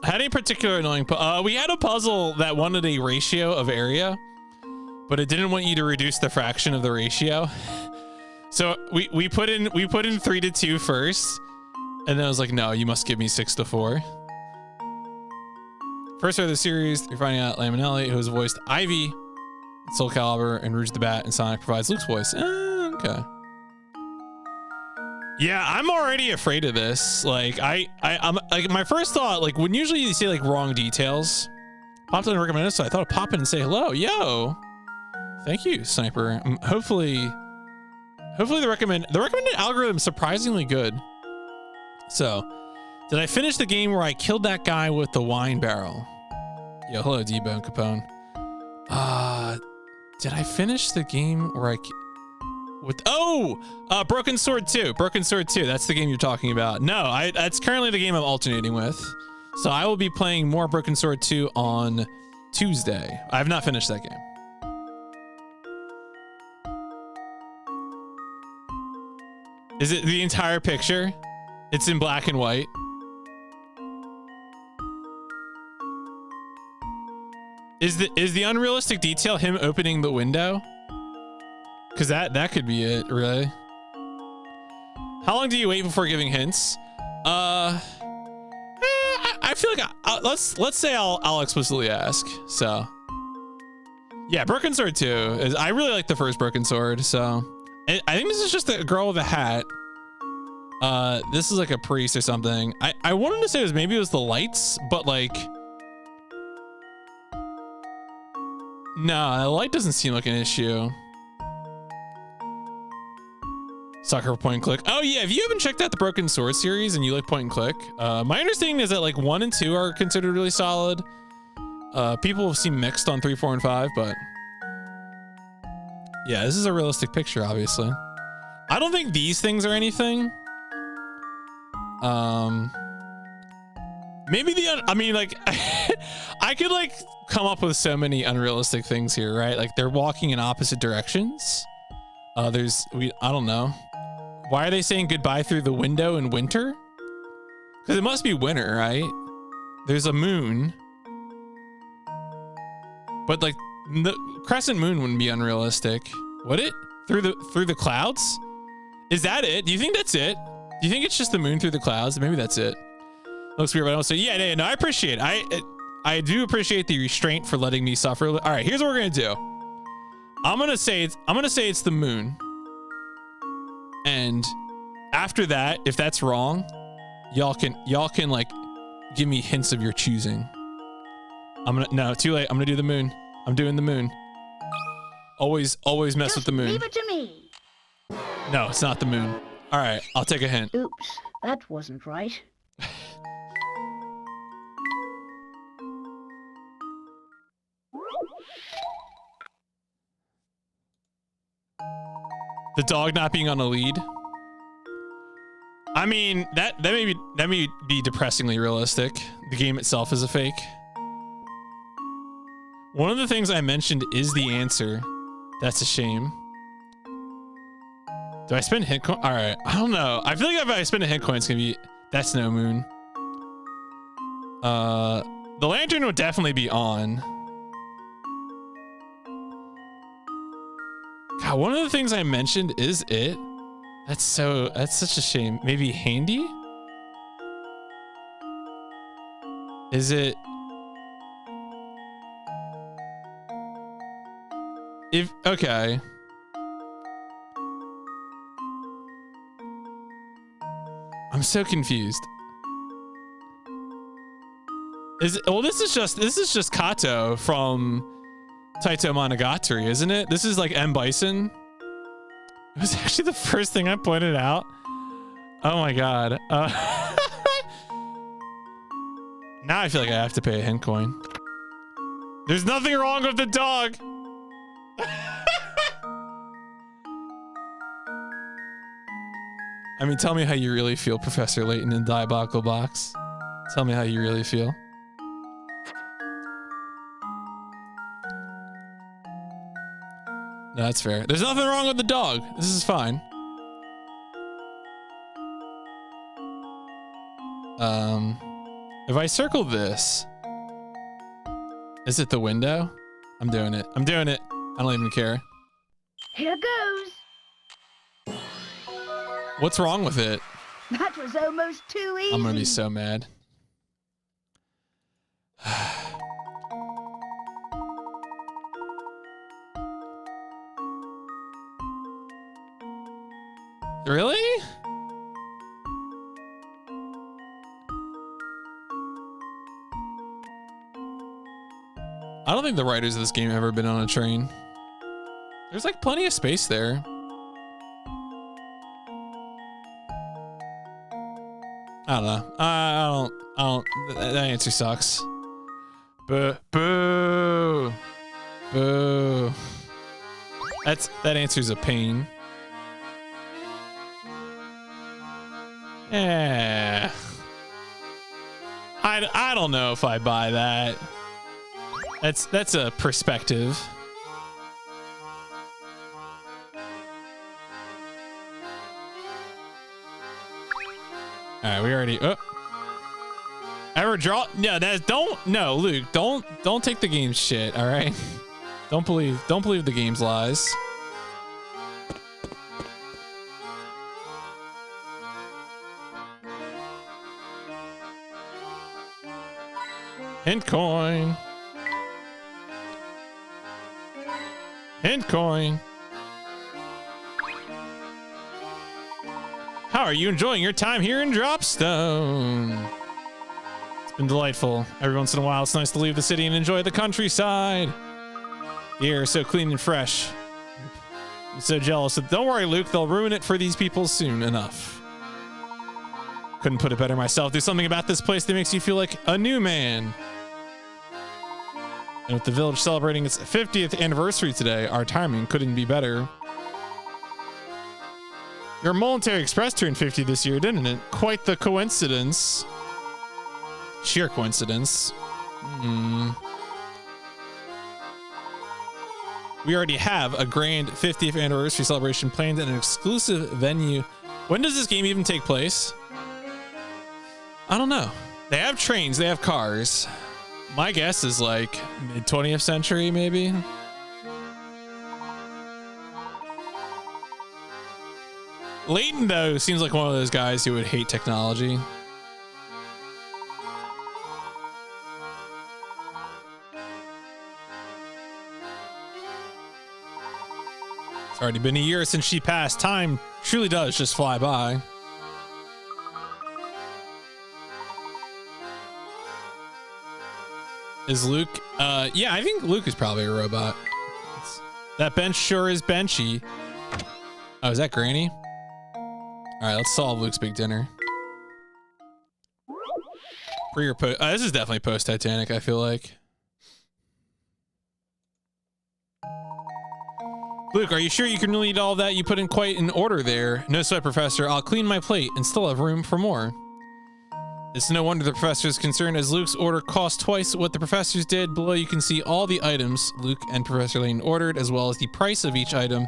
Had any particular annoying we had a puzzle that wanted a ratio of area, but it didn't want you to reduce the fraction of the ratio. So we put in 3 to 2 first, and then I was like, no, you must give me 6 to 4. First of the series, you're finding out Laminelli, who has voiced Ivy, Soul Calibur, and Rouge the Bat, and Sonic provides Luke's voice. Okay. Yeah, I'm already afraid of this. Like, I'm like, my first thought, like, when usually you say like wrong details, popped in and recommended, so I thought I'd pop in and say hello. Yo, thank you, Sniper. Hopefully the recommended algorithm is surprisingly good. So, did I finish the game where I killed that guy with the wine barrel? Yo, hello, D-Bone Capone. Did I finish the game where Broken Sword 2. Broken Sword 2. That's the game you're talking about. No, that's currently the game I'm alternating with. So I will be playing more Broken Sword 2 on Tuesday. I have not finished that game. Is it the entire picture? It's in black and white. Is the unrealistic detail him opening the window? Because that could be it, really. How long do you wait before giving hints? I feel like let's say I'll explicitly ask. So yeah, Broken Sword 2 is, I really like the first Broken Sword. So I think this is just a girl with a hat. This is like a priest or something. I wanted to say maybe it was the lights, but like, no, the light doesn't seem like an issue. Sucker for point and click. Oh yeah, if you haven't checked out the Broken Sword series and you like point and click, my understanding is that like 1 and 2 are considered really solid. People seem mixed on 3, 4, and 5, but yeah, this is a realistic picture, obviously. I don't think these things are anything. Maybe I mean, like, I could like come up with so many unrealistic things here, right? Like they're walking in opposite directions. I don't know. Why are they saying goodbye through the window in winter? Because it must be winter, right? There's a moon. But like the crescent moon wouldn't be unrealistic, would it? Through the clouds? Is that it? Do you think that's it? Do you think it's just the moon through the clouds? Maybe that's it. Looks weird, but I don't say, yeah, no, I appreciate it. I do appreciate the restraint for letting me suffer. All right, here's what we're gonna do. I'm gonna say it's the moon. And after that, if that's wrong, y'all can like give me hints of your choosing. No, too late. I'm gonna do the moon. I'm doing the moon. Always mess with the moon. Leave it to me. No, it's not the moon. All right, I'll take a hint. Oops, that wasn't right. The dog not being on a lead. I mean, that may be depressingly realistic. The game itself is a fake. One of the things I mentioned is the answer. That's a shame. Do I spend hit coin? All right, I don't know. I feel like if I spend a hit coin, it's gonna be, that's no moon. The lantern would definitely be on. God, one of the things I mentioned is it. That's such a shame. Maybe handy? Is it? Okay. I'm so confused. Well, this is just Kato from Taito Monogatari, isn't it? This is like M. Bison. It was actually the first thing I pointed out. Oh my god. Now I feel like I have to pay a hint coin. There's nothing wrong with the dog. I mean, tell me how you really feel, Professor Layton in Diabolical Box. Tell me how you really feel. No, that's fair. There's nothing wrong with the dog. This is fine. If I circle this, is it the window? I'm doing it. I don't even care. Here goes. What's wrong with it? That was almost too easy. I'm gonna be so mad. Really? I don't think the writers of this game have ever been on a train. There's like plenty of space there. I don't know. I don't. That answer sucks. Boo. Boo. Boo. That answer's a pain. Yeah. I don't know if I buy that. That's a perspective. All right, we already. Oh. Ever draw? Yeah, no, Luke. Don't take the game's shit. All right. Don't believe the game's lies. Hint coin. Hint coin. How are you enjoying your time here in Dropstone? It's been delightful. Every once in a while, it's nice to leave the city and enjoy the countryside. The air is so clean and fresh. I'm so jealous. Don't worry, Luke. They'll ruin it for these people soon enough. Couldn't put it better myself. There's something about this place that makes you feel like a new man. And with the village celebrating its 50th anniversary today, our timing couldn't be better. Your Military Express turned 50 this year, didn't it? Quite the coincidence. Sheer coincidence. We already have a grand 50th anniversary celebration planned at an exclusive venue. When does this game even take place? I don't know. They have trains, they have cars. My guess is like mid 20th century, maybe. Layton, though, seems like one of those guys who would hate technology. It's already been a year since she passed. Time truly does just fly by. Is Luke? Yeah, I think Luke is probably a robot. That bench sure is benchy. Oh, is that Granny? All right, let's solve Luke's big dinner. Pre or post? This is definitely post-Titanic, I feel like. Luke, are you sure you can really eat all that? You put in quite an order there. No sweat, Professor. I'll clean my plate and still have room for more. It's no wonder the professor is concerned, as Luke's order cost twice what the professors did. Below you can see all the items Luke and Professor Layton ordered, as well as the price of each item.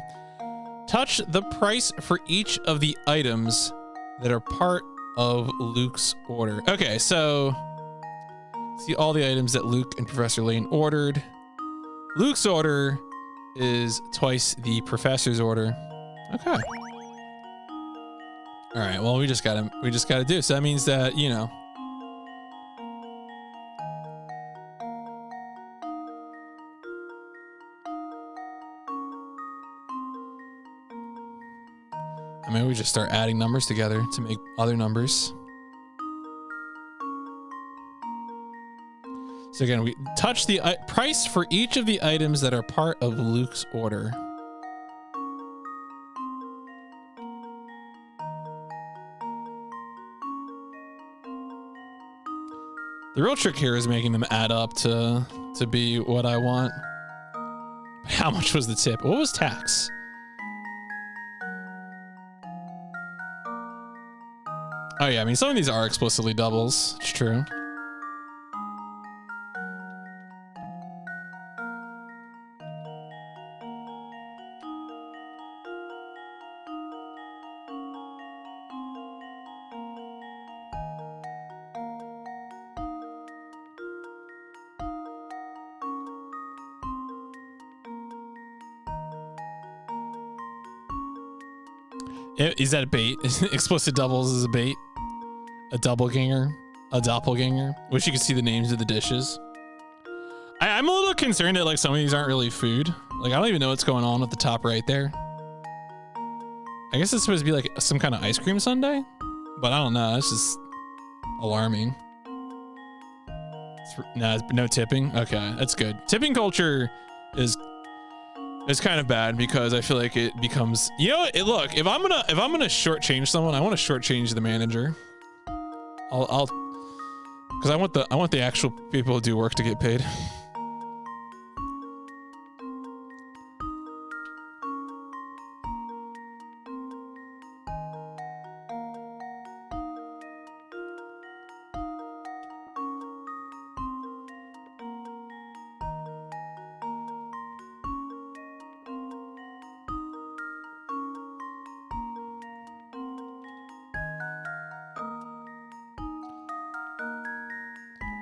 Touch the price for each of the items that are part of Luke's order. Okay, so see all the items that Luke and Professor Layton ordered. Luke's order is twice the professor's order. Okay. All right, well, we just gotta do. So that means that, you know. I mean, we just start adding numbers together to make other numbers. So again, we touch the price for each of the items that are part of Luke's order. The real trick here is making them add up to be what I want. How much was the tip? What was tax? Oh yeah, I mean, some of these are explicitly doubles. It's true. Is that a bait? Explicit doubles is a bait. A doppelganger. A doppelganger. Wish you could see the names of the dishes. I'm a little concerned that like some of these aren't really food. Like I don't even know what's going on at the top right there. I guess it's supposed to be like some kind of ice cream sundae, but I don't know. It's just alarming. No tipping. Okay, that's good. Tipping culture is kind of bad because I feel like it becomes, you know, look, if I'm gonna shortchange someone, I want to shortchange the manager. Because I want the actual people who do work to get paid.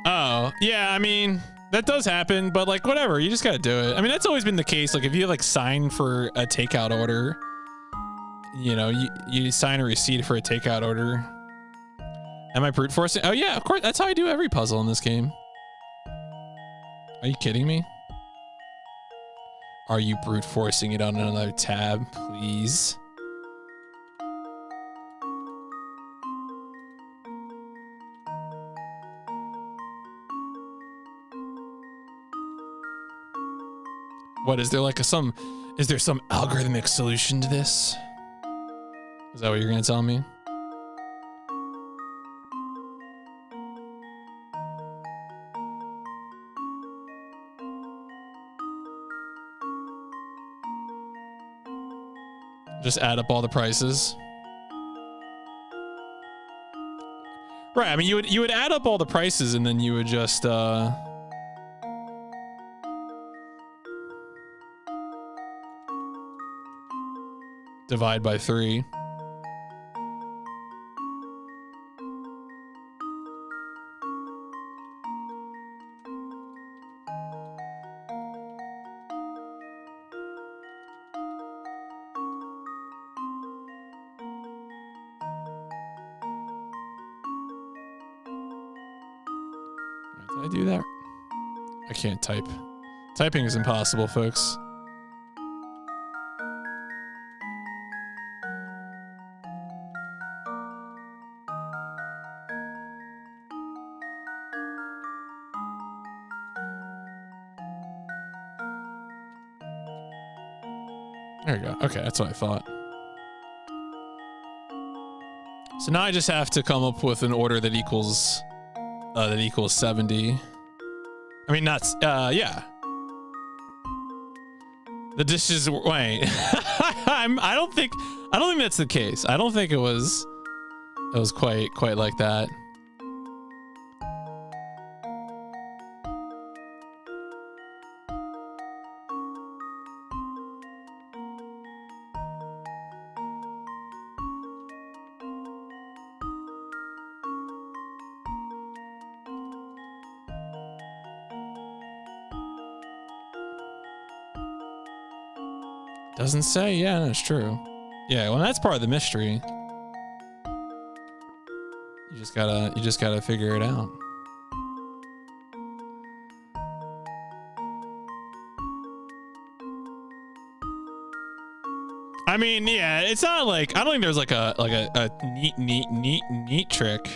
Oh, yeah, I mean, that does happen, but like, whatever, you just gotta do it. I mean, that's always been the case. Like, if you like sign for a takeout order, you know, you sign a receipt for a takeout order. Am I brute forcing? Oh yeah, of course. That's how I do every puzzle in this game. Are you kidding me? Are you brute forcing it on another tab, please? What is there like is there some algorithmic solution to this? Is that what you're gonna tell me? Just add up all the prices. Right, I mean you would add up all the prices and then you would just divide by 3. Did I do that? I can't type. Typing is impossible, folks. There we go. Okay, that's what I thought. So now I just have to come up with an order that equals 70. I mean, not yeah. The dishes. Wait, I don't think that's the case. I don't think it was quite like that. Doesn't say. Yeah, that's true. Yeah, well, that's part of the mystery. You just gotta figure it out. I mean, yeah, it's not like, I don't think there's like a neat trick.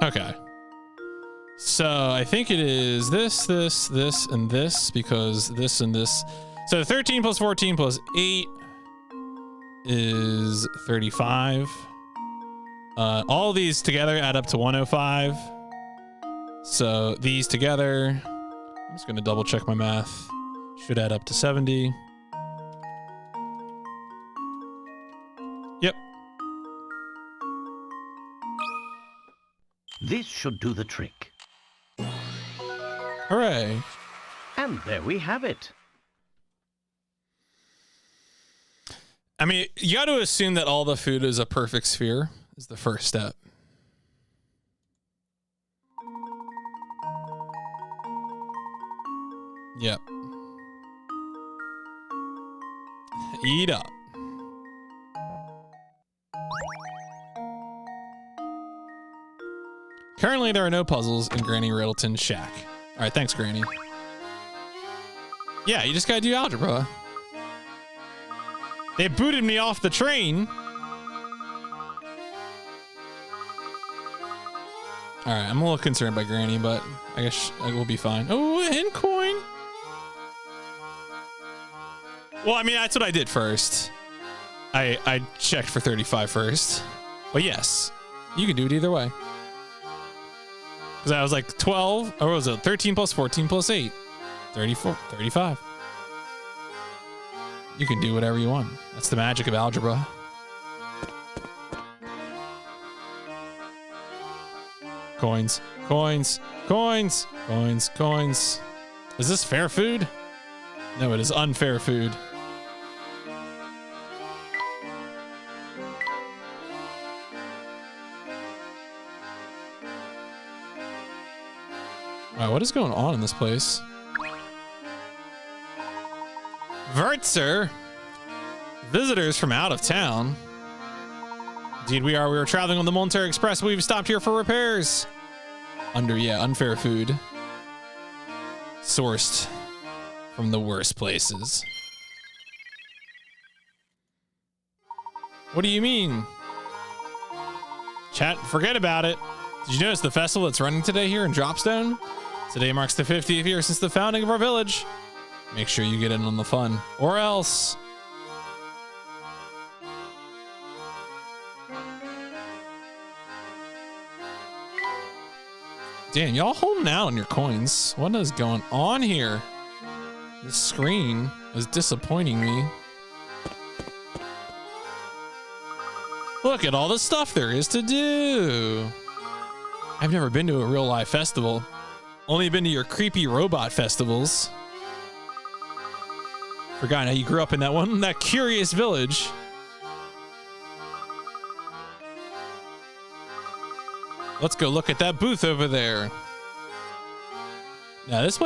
Okay. So I think it is this, and this, because this and this. So 13 plus 14 plus 8 is 35. All of these together add up to 105. So these together, I'm just going to double check my math. Should add up to 70. Yep. This should do the trick. Hooray. And there we have it. I mean, you got to assume that all the food is a perfect sphere is the first step. Yep. Eat up. Currently, there are no puzzles in Granny Riddleton's shack. All right, thanks, Granny. Yeah, you just gotta do algebra. They booted me off the train. All right, I'm a little concerned by Granny, but I guess I will be fine. Oh, and coin. Well, I mean, that's what I did first. I checked for 35 first. But yes, you can do it either way. Because I was like 12, or what was it? 13 plus 14 plus 8. 34, 35. You can do whatever you want. That's the magic of algebra. Coins, coins, coins, coins, coins. Is this fair food? No, it is unfair food. Wow, what is going on in this place? Wertzer, visitors from out of town. Indeed, we are. We were traveling on the Monterey Express. We've stopped here for repairs. Unfair food. Sourced from the worst places. What do you mean? Chat, forget about it. Did you notice the festival that's running today here in Dropstone? Today marks the 50th year since the founding of our village. Make sure you get in on the fun, or else. Dan, y'all holding out on your coins. What is going on here? This screen is disappointing me. Look at all the stuff there is to do. I've never been to a real live festival. Only been to your creepy robot festivals. Forgot how you grew up in that curious village. Let's go look at that booth over there. Now this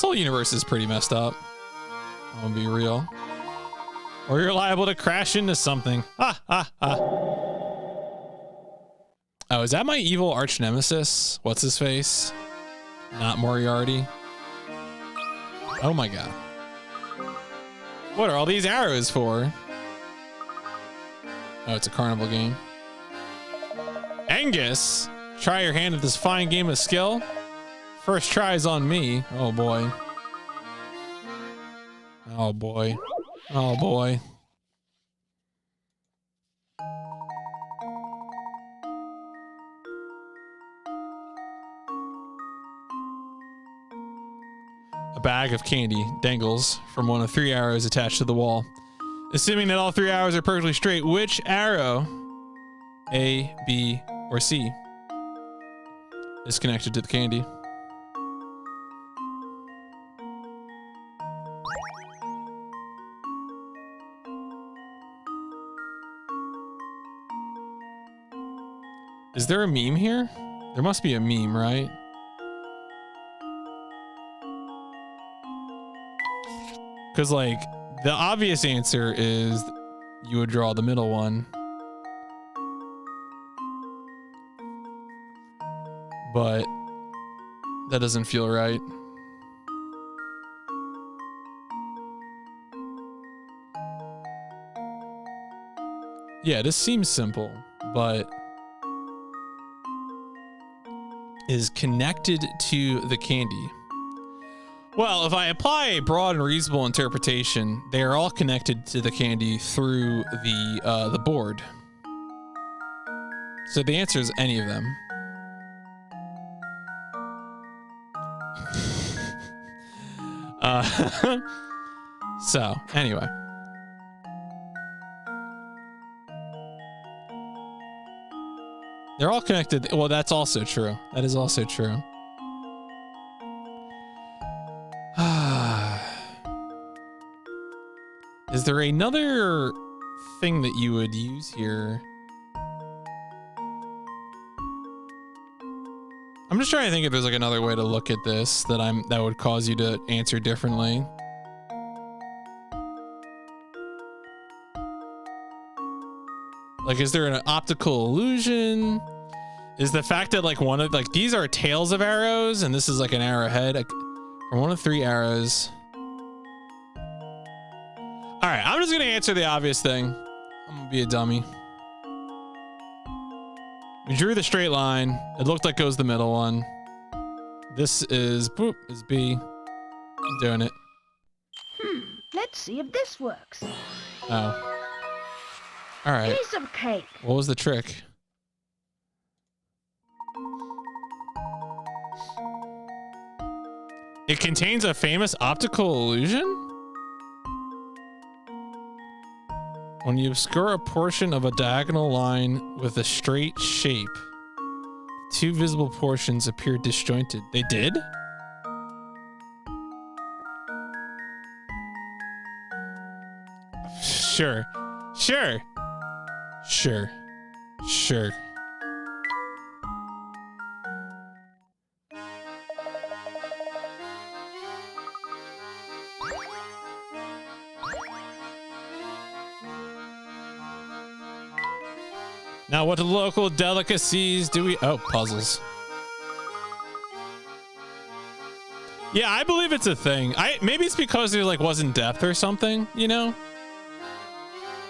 whole universe is pretty messed up. I'm gonna be real. Or you're liable to crash into something. Ha ha ha. Oh, is that my evil arch nemesis? What's his face? Not Moriarty. Oh my god. What are all these arrows for? Oh, it's a carnival game. Angus, try your hand at this fine game of skill. First try's on me. Oh boy. Oh boy. Oh boy. A bag of candy dangles from one of 3 arrows attached to the wall. Assuming that all 3 arrows are perfectly straight, which arrow, A, B, or C, is connected to the candy? Is there a meme here? There must be a meme, right? Because, like, the obvious answer is you would draw the middle one. But that doesn't feel right. Yeah, this seems simple, but is connected to the candy. Well, if I apply a broad and reasonable interpretation, they are all connected to the candy through the board. So the answer is any of them. So, anyway. They're all connected. Well, that's also true. That is also true. Is there another thing that you would use here? I'm just trying to think if there's like another way to look at this that would cause you to answer differently. Like, is there an optical illusion? Is the fact that like one of like these are tails of arrows and this is like an arrowhead from one of 3 arrows? All right, I'm just gonna answer the obvious thing. I'm gonna be a dummy. We drew the straight line. It looked like it was the middle one. This is boop is B. I'm doing it. Let's see if this works. Oh. All right. Piece of cake. What was the trick? It contains a famous optical illusion? When you obscure a portion of a diagonal line with a straight shape, 2 visible portions appear disjointed. They did? Sure. Sure. Sure. Sure. Now, what local delicacies do we... Oh, puzzles. Yeah, I believe it's a thing. Maybe it's because there like wasn't depth or something, you know?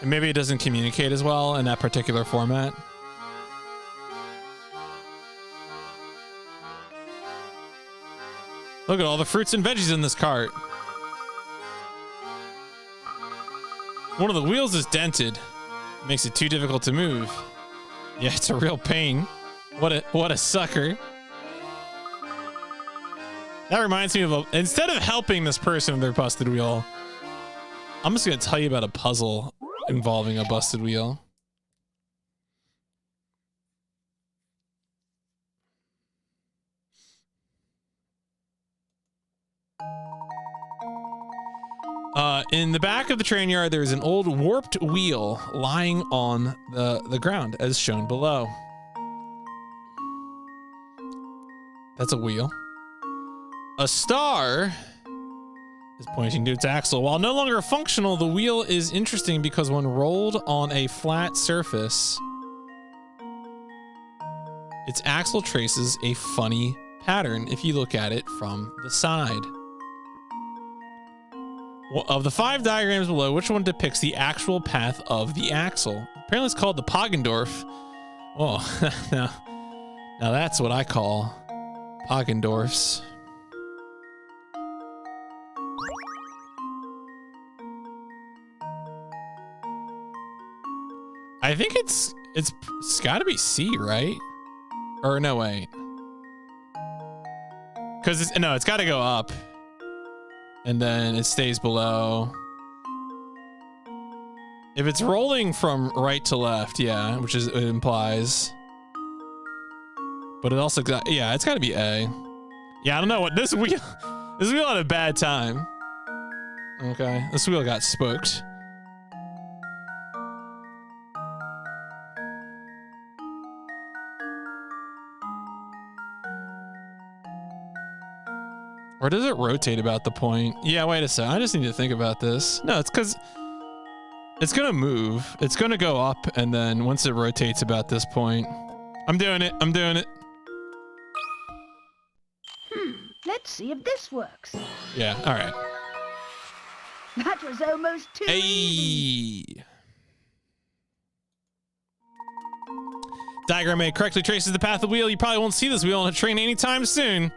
And maybe it doesn't communicate as well in that particular format. Look at all the fruits and veggies in this cart. One of the wheels is dented. Makes it too difficult to move. Yeah, it's a real pain. What a sucker. That reminds me of instead of helping this person with their busted wheel, I'm just gonna tell you about a puzzle involving a busted wheel. In the back of the train yard, there is an old warped wheel lying on the ground, as shown below. That's a wheel. A star is pointing to its axle. While no longer functional, the wheel is interesting because when rolled on a flat surface, its axle traces a funny pattern if you look at it from the side. Of the 5 diagrams below, which one depicts the actual path of the axle? Apparently it's called the Poggendorf. Oh, now that's what I call Poggendorfs. I think it's got to be C, right? Or no, wait. Because it's got to go up. And then it stays below. If it's rolling from right to left, yeah, which is it implies. But it also got, yeah, it's got to be A. Yeah, I don't know what this wheel had a bad time. Okay, this wheel got spooked. Or does it rotate about the point? Yeah, wait a second. I just need to think about this. No, it's because it's going to move. It's going to go up, and then once it rotates about this point... I'm doing it. I'm doing it. Let's see if this works. Yeah, all right. That was almost too easy. Hey! Diagram A correctly traces the path of the wheel. You probably won't see this wheel on a train anytime soon.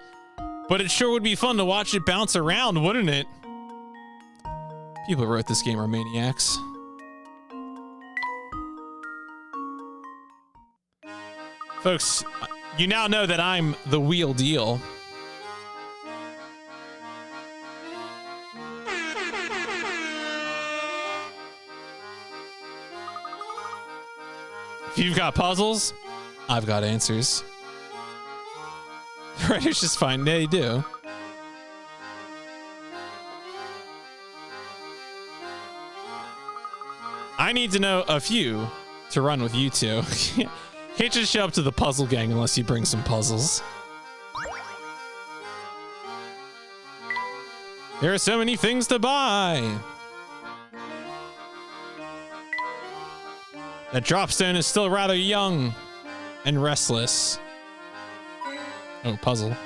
But it sure would be fun to watch it bounce around, wouldn't it? People who wrote this game are maniacs. Folks, you now know that I'm the wheel deal. you've got puzzles, I've got answers. Writers just fine. They do. I need to know a few to run with you two. Can't just show up to the puzzle gang unless you bring some puzzles. There are so many things to buy. That dropstone is still rather young and restless. Oh, puzzle.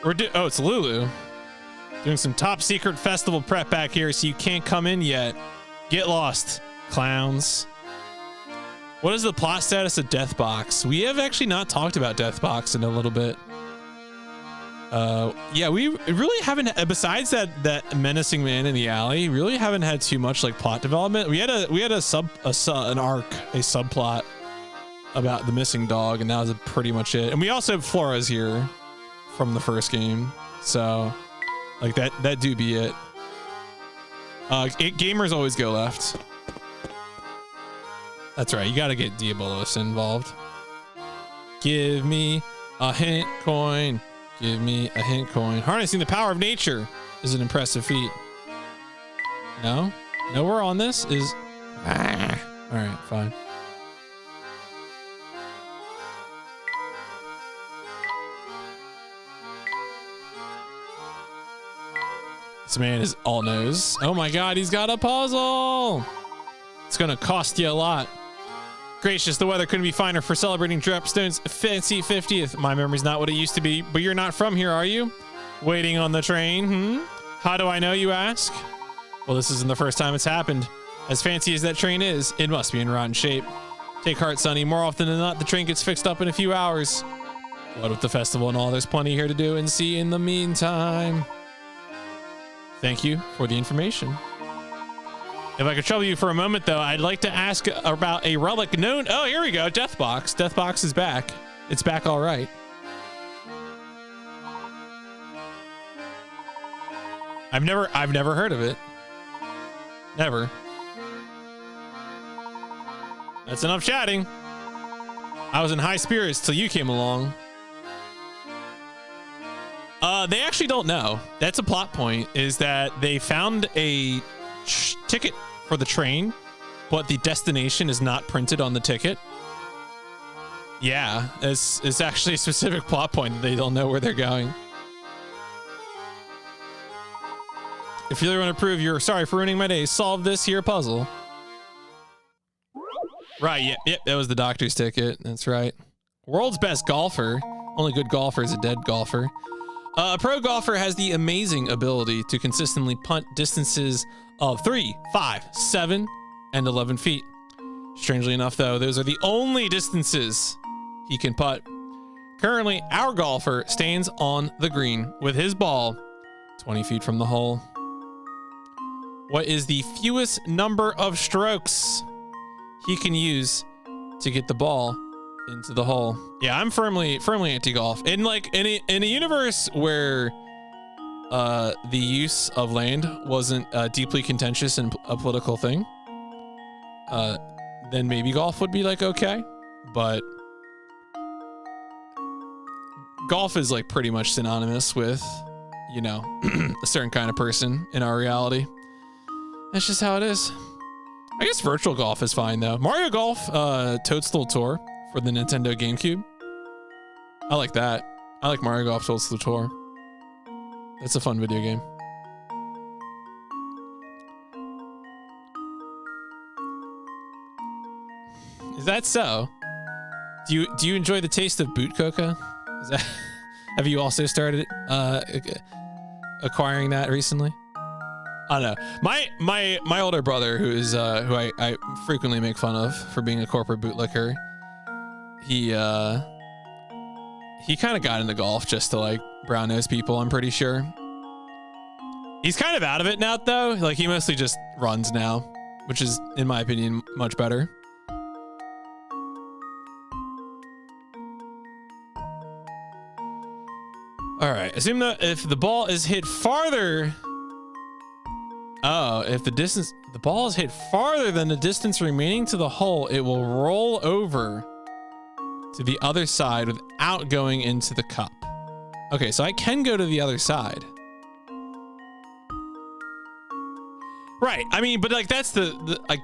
Oh, it's Lulu. Doing some top secret festival prep back here, so you can't come in yet. Get lost, clowns. What is the plot status of Deathbox? We have actually not talked about Deathbox in a little bit. Yeah, we really haven't, besides that menacing man in the alley, really haven't had too much like plot development. We had an subplot about the missing dog, and that was pretty much it. And we also have Flora's here from the first game, so like that do be it. Gamers always go left. That's right, you gotta get Diabolical involved. Give me a hint coin. Give me a hint coin. Harnessing the power of nature is an impressive feat. No? Nowhere on this is... Ah. All right, fine. This man is all nose. Oh my god, he's got a puzzle! It's gonna cost you a lot. Gracious, the weather couldn't be finer for celebrating Dropstone's fancy 50th. My memory's not what it used to be, but you're not from here, are you? Waiting on the train, How do I know, you ask? Well, this isn't the first time it's happened. As fancy as that train is, it must be in rotten shape. Take heart, Sonny. More often than not, the train gets fixed up in a few hours. What with the festival and all, there's plenty here to do and see in the meantime. Thank you for the information. If I could trouble you for a moment, though, I'd like to ask about a relic known... Oh, here we go. Deathbox. Deathbox is back. It's back all right. I've never heard of it. Never. That's enough chatting. I was in high spirits till you came along. They actually don't know. That's a plot point, is that they found a ticket for the train, but the destination is not printed on the ticket. Yeah, it's actually a specific plot point. They don't know where they're going. If you really want to prove you're sorry for ruining my day, solve this here puzzle. Right, yep, that was the doctor's ticket. That's right. World's best golfer. Only good golfer is a dead golfer. A pro golfer has the amazing ability to consistently punt distances of 3, 5, 7, and 11 feet. Strangely enough, though, those are the only distances he can putt. Currently, our golfer stands on the green with his ball 20 feet from the hole. What is the fewest number of strokes he can use to get the ball into the hole? Yeah, I'm firmly anti-golf. In a universe where the use of land wasn't deeply contentious and a political thing, then maybe golf would be like okay, but golf is like pretty much synonymous with, you know, a certain kind of person in our reality. That's just how it is. I guess virtual golf is fine though. Mario Golf Toadstool Tour for the Nintendo GameCube. I like that. I like Mario Golf Toadstool Tour. That's a fun video game. Is that so? Do you enjoy the taste of boot coca? Is that, have you also started acquiring that recently? I don't know. My older brother, who I frequently make fun of for being a corporate bootlicker, he kind of got into golf just to like brown nose people, I'm pretty sure. He's kind of out of it now though. Like he mostly just runs now, which is in my opinion much better. All right, assume that if the ball is hit farther Oh, if the ball is hit farther than the distance remaining to the hole, it will roll over to the other side without going into the cup. Okay, so I can go to the other side. Right. I mean, but like that's the like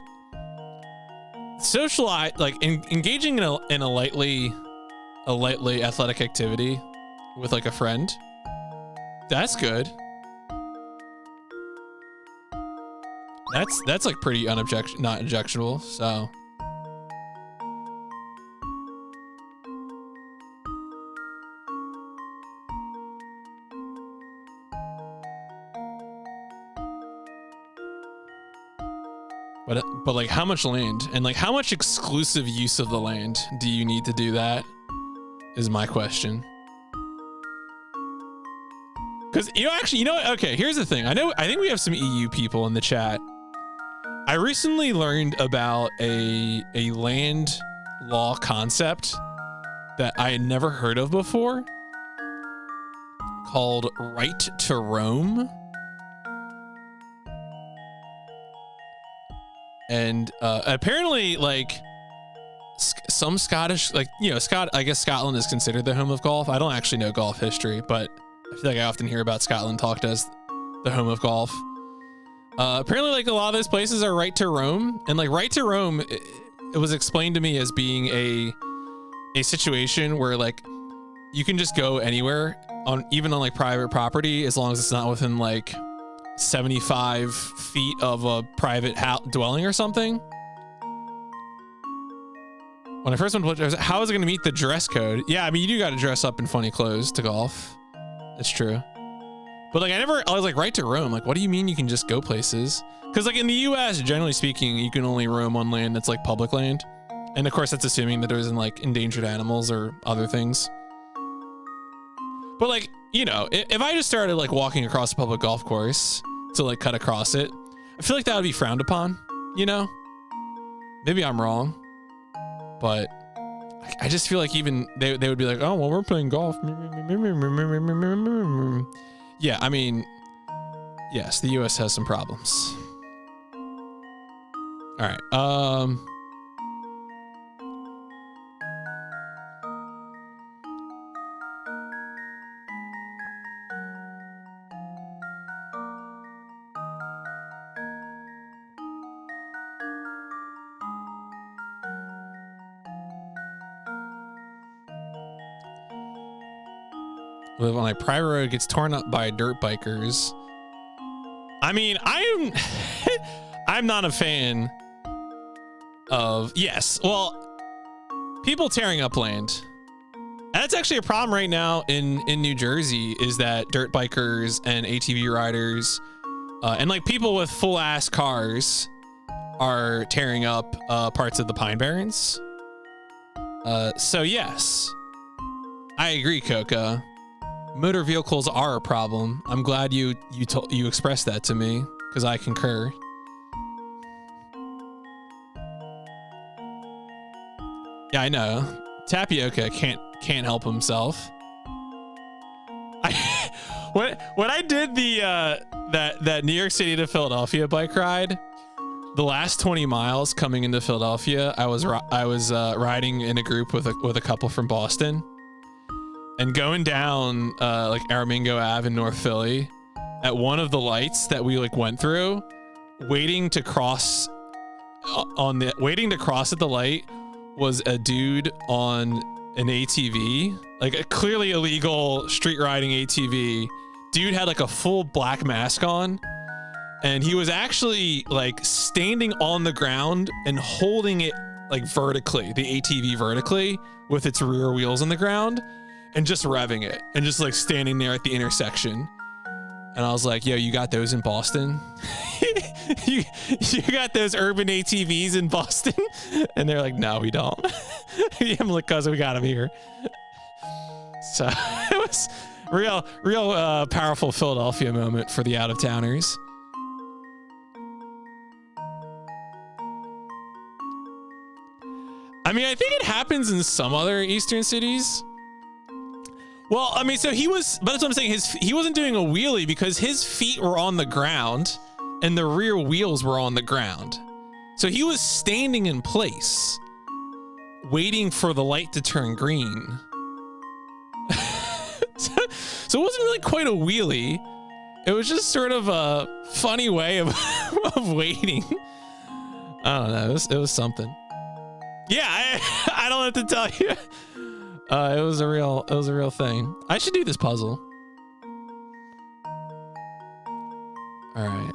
socialize, like engaging in a lightly athletic activity with like a friend. That's good. That's like pretty not objectionable. So. But like how much land and like how much exclusive use of the land do you need to do that is my question. Because okay, here's the thing. I think we have some EU people in the chat. I recently learned about a land law concept that I had never heard of before called right to roam. And apparently, like some Scottish, like I guess Scotland is considered the home of golf. I don't actually know golf history, but I feel like I often hear about Scotland talked as the home of golf. Apparently, like a lot of those places are right to roam, and like right to roam, it was explained to me as being a situation where like you can just go anywhere even on like private property as long as it's not within like 75 feet of a private dwelling or something. When I first went to how is it going to meet the dress code? Yeah, I mean, you do got to dress up in funny clothes to golf. That's true. But like, I was like, right to roam. Like, what do you mean you can just go places? Because like in the US, generally speaking, you can only roam on land that's like public land. And of course, that's assuming that there isn't like endangered animals or other things. But like, if I just started like walking across a public golf course to like cut across it, I feel like that would be frowned upon, Maybe I'm wrong, but I just feel like even they would be like, oh, well, we're playing golf. Yeah, I mean, yes, the US has some problems. All right. When my private road gets torn up by dirt bikers. I mean, I'm not a fan of, yes, well, people tearing up land. That's actually a problem right now in New Jersey, is that dirt bikers and ATV riders and like people with full ass cars are tearing up parts of the Pine Barrens. So yes, I agree, Coca. Motor vehicles are a problem. I'm glad you expressed that to me, because I concur. Yeah, I know. Tapioca can't help himself. When I did the that New York City to Philadelphia bike ride, the last 20 miles coming into Philadelphia, I was riding in a group with a couple from Boston. And going down like Aramingo Ave in North Philly, at one of the lights that we like went through, waiting to cross at the light was a dude on an ATV, like a clearly illegal street riding ATV. Dude had like a full black mask on, and he was actually like standing on the ground and holding it like vertically, the ATV vertically with its rear wheels on the ground. And just revving it and just like standing there at the intersection. And I was like, yo, you got those in Boston? you got those urban ATVs in Boston? And they're like, no, we don't. I'm like, cause we got them here. So it was real powerful Philadelphia moment for the out of towners. I mean, I think it happens in some other Eastern cities. Well, I mean, so but that's what I'm saying. He wasn't doing a wheelie because his feet were on the ground and the rear wheels were on the ground. So he was standing in place, waiting for the light to turn green. So it wasn't really quite a wheelie. It was just sort of a funny way of, of waiting. I don't know. It was something. Yeah, I don't have to tell you. It was a real thing. I should do this puzzle. All right.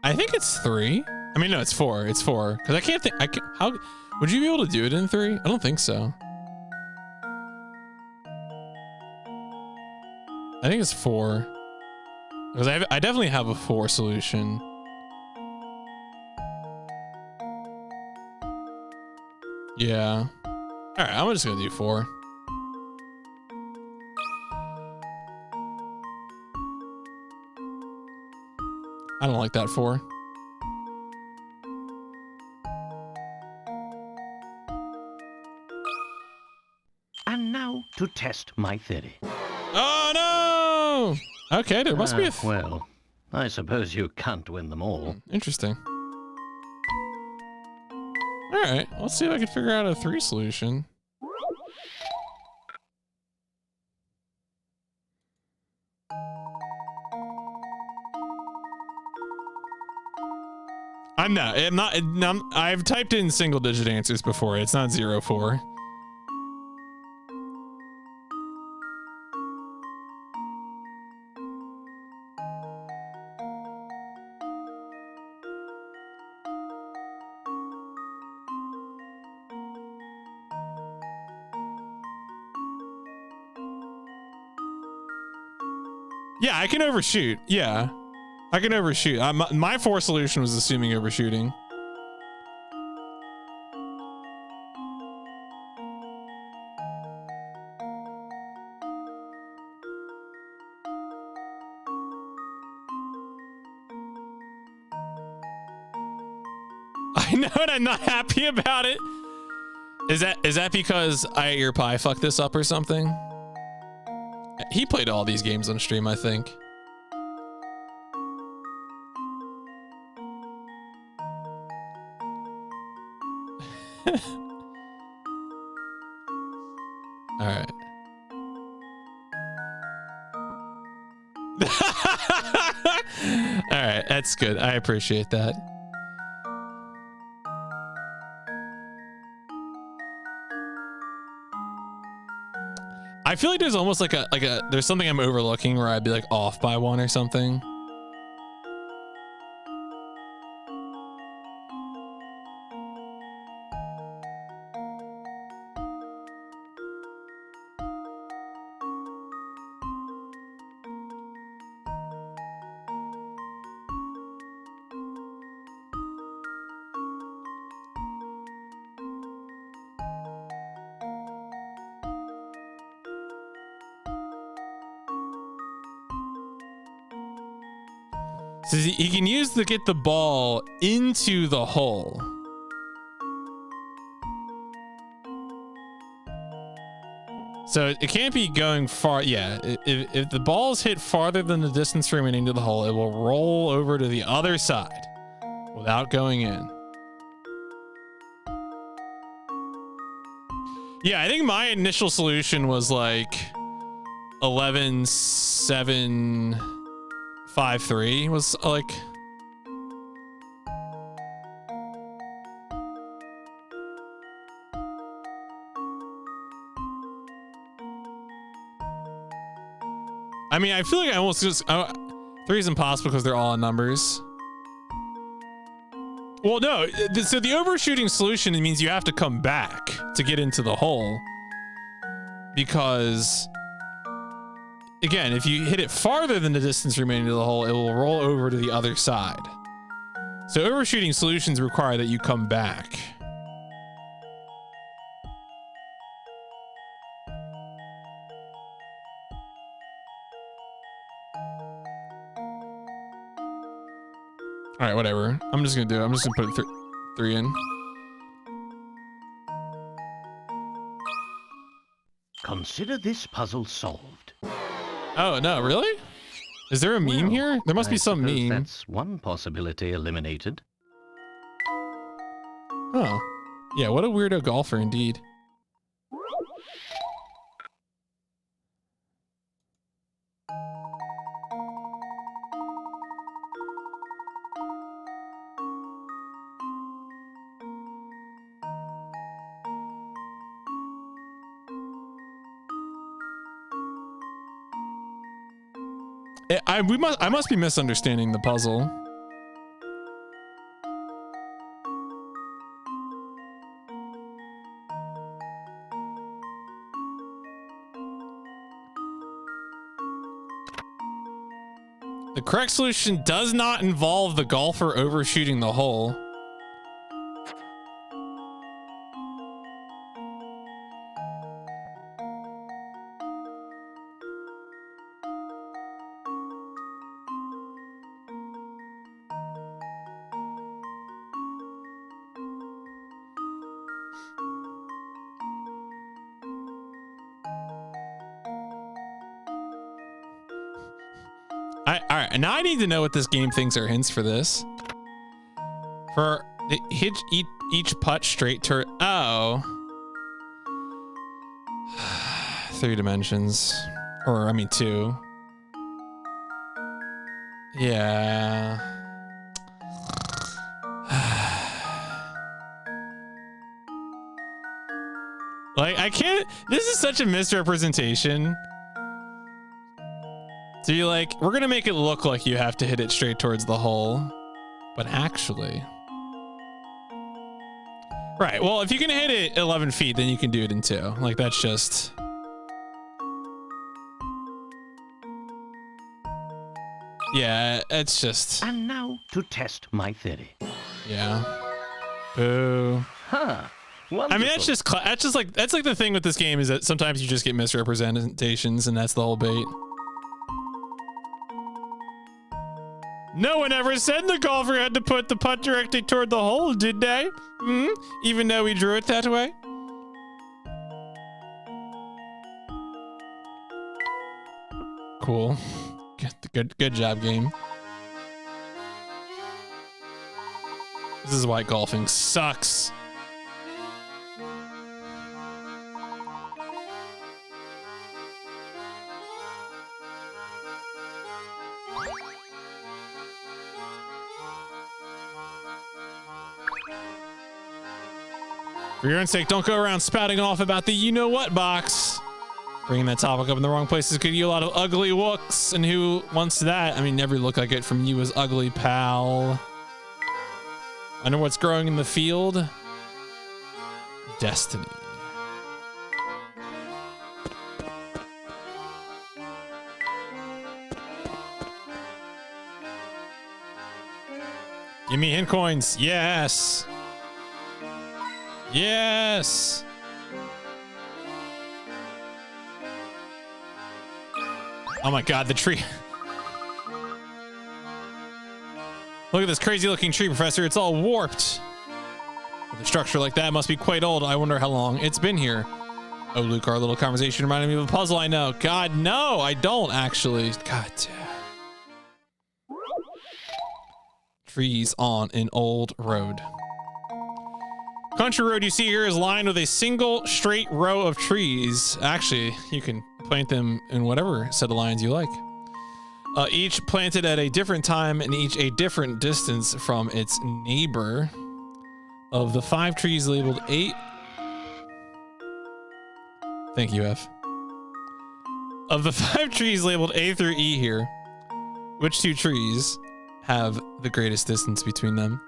I think it's 3. I mean, no, it's 4. It's 4. Because I can't think. How would you be able to do it in 3? I don't think so. I think it's 4. Because I definitely have a 4 solution. Yeah. All right, I'm just gonna do 4. I don't like that 4. And now to test my theory. Oh no! Okay, there must be a. Well, I suppose you can't win them all. Interesting. All right, let's see if I can figure out a 3 solution. I'm not. I've typed in single digit answers before. It's not 0, 4. Yeah, I can overshoot. Yeah, I can overshoot. My 4 solution was assuming overshooting. I know, and I'm not happy about it. Is that because I ate your pie fucked this up or something? He played all these games on stream, I think. All right. All right, that's good. I appreciate that. I feel like there's almost like a there's something I'm overlooking where I'd be like off by 1 or something. So he can use to get the ball into the hole. So it can't be going far. Yeah, if the ball is hit farther than the distance remaining to the hole, it will roll over to the other side without going in. Yeah, I think my initial solution was like 11, 7, 5, 3 was like. I mean, I feel like I almost just 3 is impossible because they're all in numbers. Well, no. So the overshooting solution, it means you have to come back to get into the hole, because again, if you hit it farther than the distance remaining to the hole, it will roll over to the other side. So overshooting solutions require that you come back. All right, whatever. I'm just gonna do it. I'm just gonna put three in. Consider this puzzle solved. Oh no, really? Is there a meme Well, here? There must be I some suppose meme. That's one possibility eliminated. Huh. Yeah, what a weirdo golfer indeed. I must be misunderstanding the puzzle. The correct solution does not involve the golfer overshooting the hole. All right, now I need to know what this game thinks are hints for this. For the hit each putt straight to oh, 3 dimensions, or I mean 2. Yeah. Like I can't. This is such a misrepresentation. So you're like, we're gonna make it look like you have to hit it straight towards the hole, but actually, right? Well, if you can hit it 11 feet, then you can do it in 2. Like that's just. Yeah, it's just. And now to test my theory. Yeah. Boo. Huh. Wonderful. I mean, that's like the thing with this game is that sometimes you just get misrepresentations, and that's the whole bait. No one ever said the golfer had to put the putt directly toward the hole, did they? Hmm? Even though we drew it that way? Cool. Good job, game. This is why golfing sucks. For your own sake, don't go around spouting off about the you-know-what box. Bringing that topic up in the wrong places could you a lot of ugly looks, and who wants that? I mean, every look I get from you is ugly, pal. I know what's growing in the field. Destiny. Give me hint coins. Yes. Yes. Oh my God, the tree. Look at this crazy looking tree, Professor. It's all warped. With a structure like that must be quite old. I wonder how long it's been here. Oh, Luke, our little conversation reminded me of a puzzle I know. God, no, I don't actually. God damn. Trees on an old road. Country road you see here is lined with a single straight row of trees. Actually, you can plant them in whatever set of lines you like. Each planted at a different time and each a different distance from its neighbor. Of the 5 trees labeled 8. Thank you, F. Of the 5 trees labeled A through E here, which 2 trees have the greatest distance between them?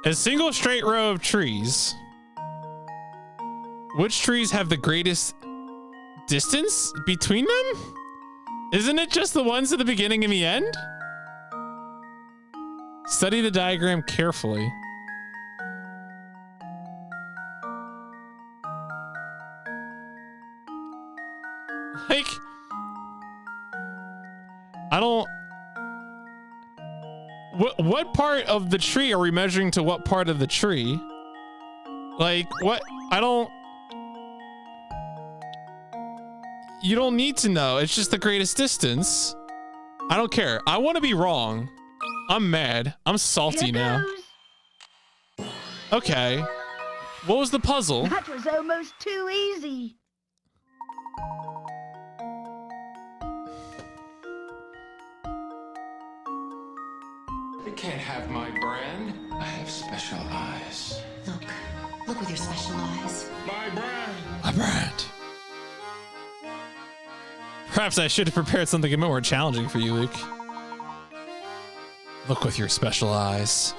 A single straight row of trees. Which trees have the greatest distance between them? Isn't it just the ones at the beginning and the end? Study the diagram carefully. Like, I don't... What part of the tree are we measuring to what part of the tree? Like, what? I don't... You don't need to know. It's just the greatest distance. I don't care. I want to be wrong. I'm mad. I'm salty now. Okay. What was the puzzle? That was almost too easy. You can't have my brand. I have special eyes. Look with your special eyes. My brand. My brand. Perhaps I should have prepared something a bit more challenging for you, Luke. Look with your special eyes.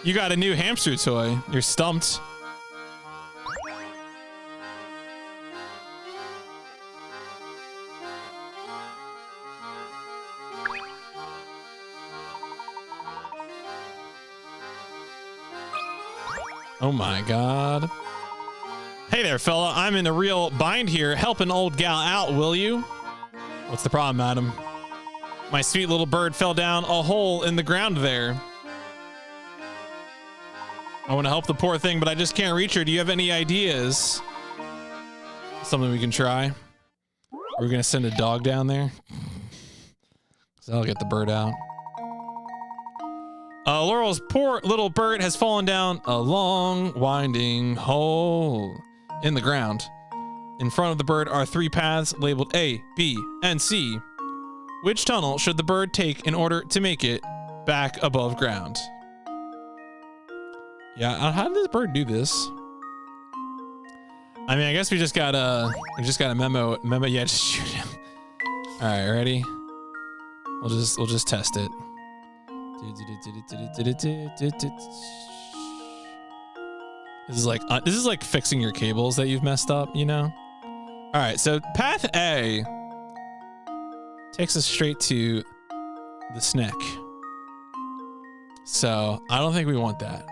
You got a new hamster toy. You're stumped. Oh my god. Hey there, fella. I'm in a real bind here. Help an old gal out, will you? What's the problem, madam? My sweet little bird fell down a hole in the ground there. I want to help the poor thing, but I just can't reach her. Do you have any ideas? Something we can try? We're going to send a dog down there. So I'll get the bird out. Laurel's poor little bird has fallen down a long, winding hole in the ground. In front of the bird are 3 paths labeled A, B, and C. Which tunnel should the bird take in order to make it back above ground? Yeah, how did this bird do this? I mean, I guess we just got a memo. Yeah, just shoot him. All right, ready? We'll just test it. This is like fixing your cables that you've messed up, you know? All right, so path A takes us straight to the snack. So I don't think we want that.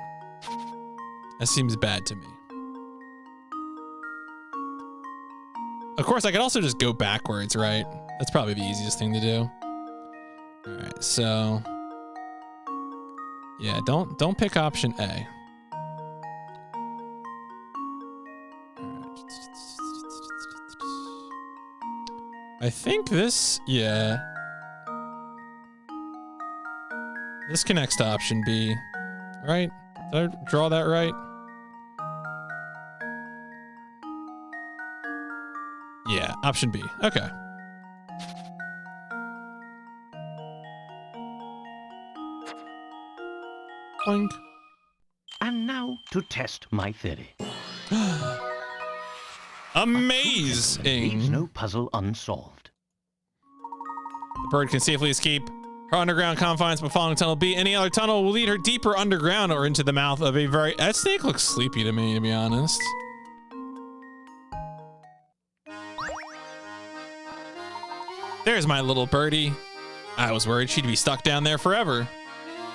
That seems bad to me. Of course, I could also just go backwards, right? That's probably the easiest thing to do. All right, so yeah, don't pick option A. I think this, yeah. This connects to option B, right? Did I draw that right? Yeah, option B. Okay. Boink. And now to test my theory. Amazing. Leaves no puzzle unsolved. The bird can safely escape her underground confines by following tunnel B. Any other tunnel will lead her deeper underground or into the mouth of a very... That snake looks sleepy to me, to be honest. There's my little birdie. I was worried she'd be stuck down there forever.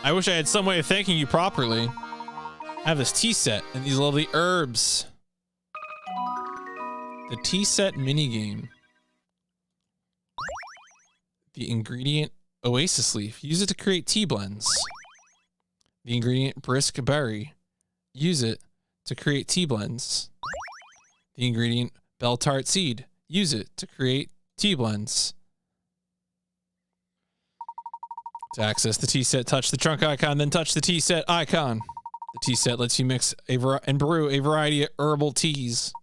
I wish I had some way of thanking you properly. I have this tea set and these lovely herbs. The tea set minigame. The ingredient oasis leaf. Use it to create tea blends. The ingredient brisk berry. Use it to create tea blends. The ingredient bell tart seed. Use it to create tea blends. To access the tea set, touch the trunk icon, then touch the tea set icon. The tea set lets you mix and brew a variety of herbal teas.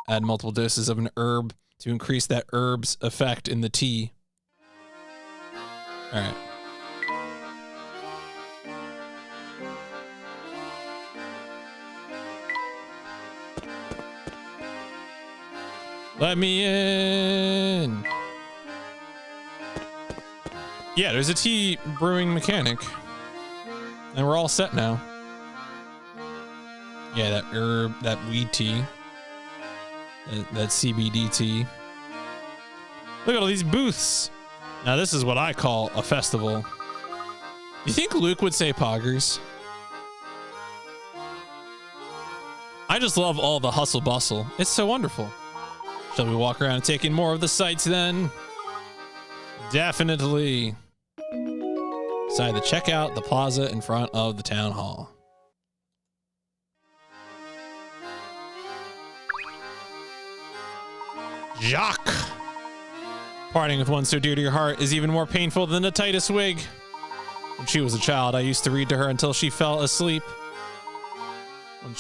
Add multiple doses of an herb to increase that herb's effect in the tea. All right. Let me in. Yeah, there's a tea brewing mechanic. And we're all set now. Yeah, that herb, that weed tea. That CBD tea. Look at all these booths. Now this is what I call a festival. You think Luke would say poggers? I just love all the hustle bustle. It's so wonderful. Shall we walk around and take in more of the sights then? Definitely. Decide to check out the plaza in front of the town hall. Jacques! Parting with one so dear to your heart is even more painful than the tightest wig. When she was a child, I used to read to her until she fell asleep. When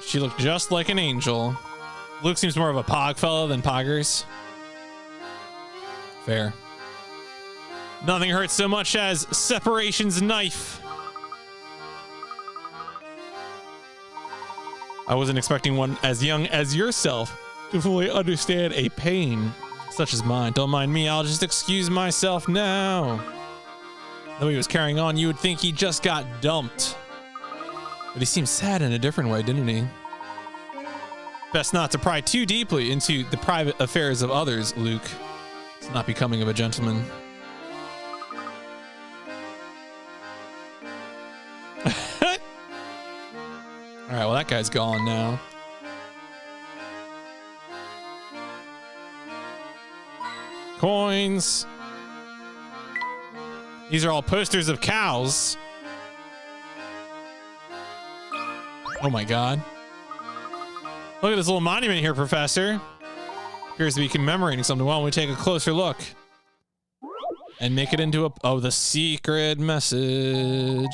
she looked just like an angel. Luke seems more of a pog fellow than poggers. Fair. Nothing hurts so much as separation's knife. I wasn't expecting one as young as yourself to fully understand a pain such as mine. Don't mind me, I'll just excuse myself now. Though he was carrying on, you would think he just got dumped. But he seemed sad in a different way, didn't he? Best not to pry too deeply into the private affairs of others, Luke. It's not becoming of a gentleman. Alright, well that guy's gone now. Coins. These are all posters of cows. Oh my god. Look at this little monument here, Professor. Appears to be commemorating something. Why don't we take a closer look? And make it into a... Oh, the secret message.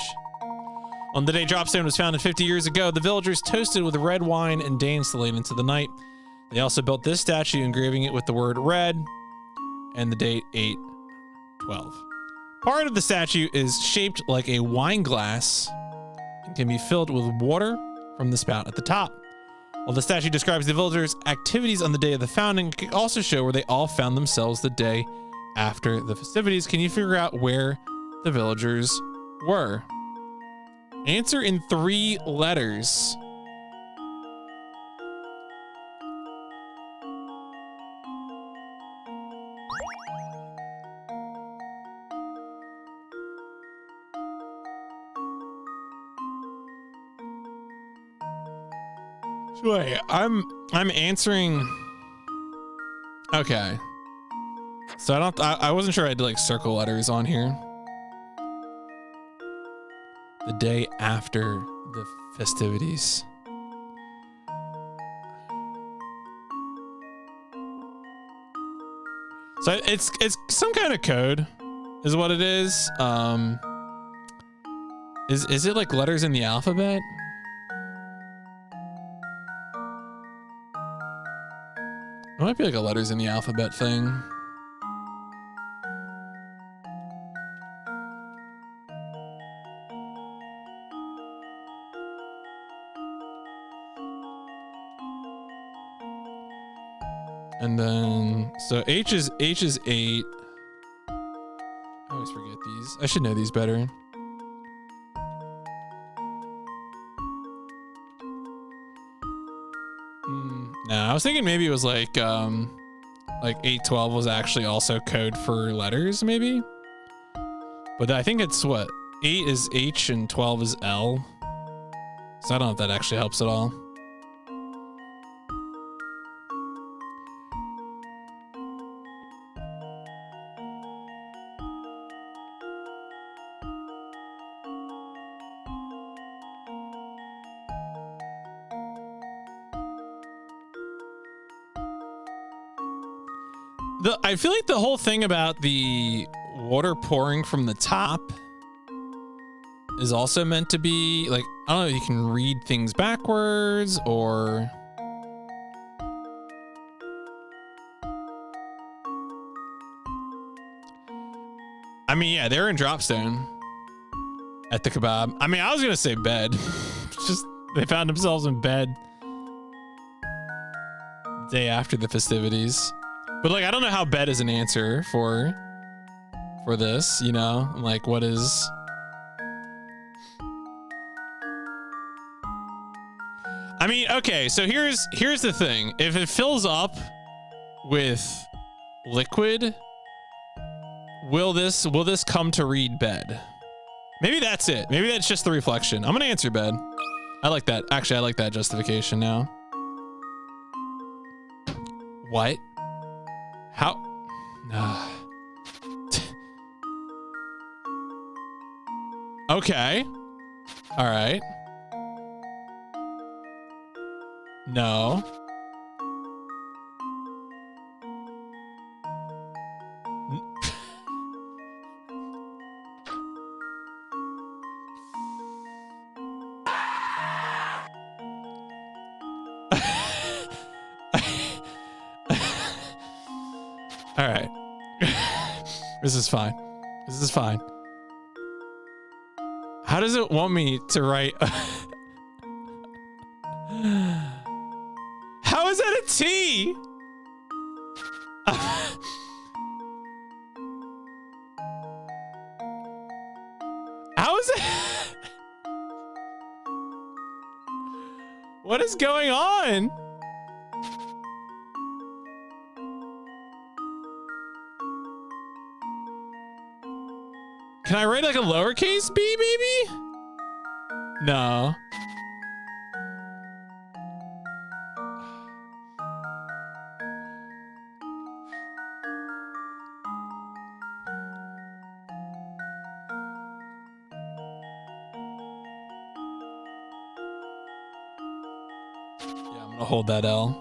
On the day Dropstone was founded 50 years ago, the villagers toasted with red wine and danced late into the night. They also built this statue, engraving it with the word red and the date 8/12. Part of the statue is shaped like a wine glass and can be filled with water from the spout at the top. While the statue describes the villagers' activities on the day of the founding, it can also show where they all found themselves the day after the festivities. Can you figure out where the villagers were? Answer in 3 letters. So wait, I'm answering. Okay. So I wasn't sure I had to like circle letters on here. The day after the festivities. So it's some kind of code is what it is. Is it like letters in the alphabet? It might be like a letters in the alphabet thing. And then, so H is 8. I always forget these. I should know these better. No, I was thinking maybe it was like 8/12 was actually also code for letters, maybe. But I think it's what 8 is H and 12 is L. So I don't know if that actually helps at all. I feel like the whole thing about the water pouring from the top is also meant to be like, I don't know if you can read things backwards or... I mean, yeah, they're in Dropstone at the kebab. I mean, I was going to say bed. Just, they found themselves in bed the day after the festivities. But like, I don't know how bed is an answer for for this, you know? Like, what is... I mean, okay, so here's the thing. If it fills up with liquid, will this come to read bed? Maybe that's it. Maybe that's just the reflection. I'm gonna answer bed. I like that. Actually, I like that justification now. What? How? Okay. All right. No. All right. This is fine. This is fine. How does it want me to write? How is that a T? How is it? What is going on? Can I write like a lowercase b, maybe? No. Yeah, I'm gonna hold that L.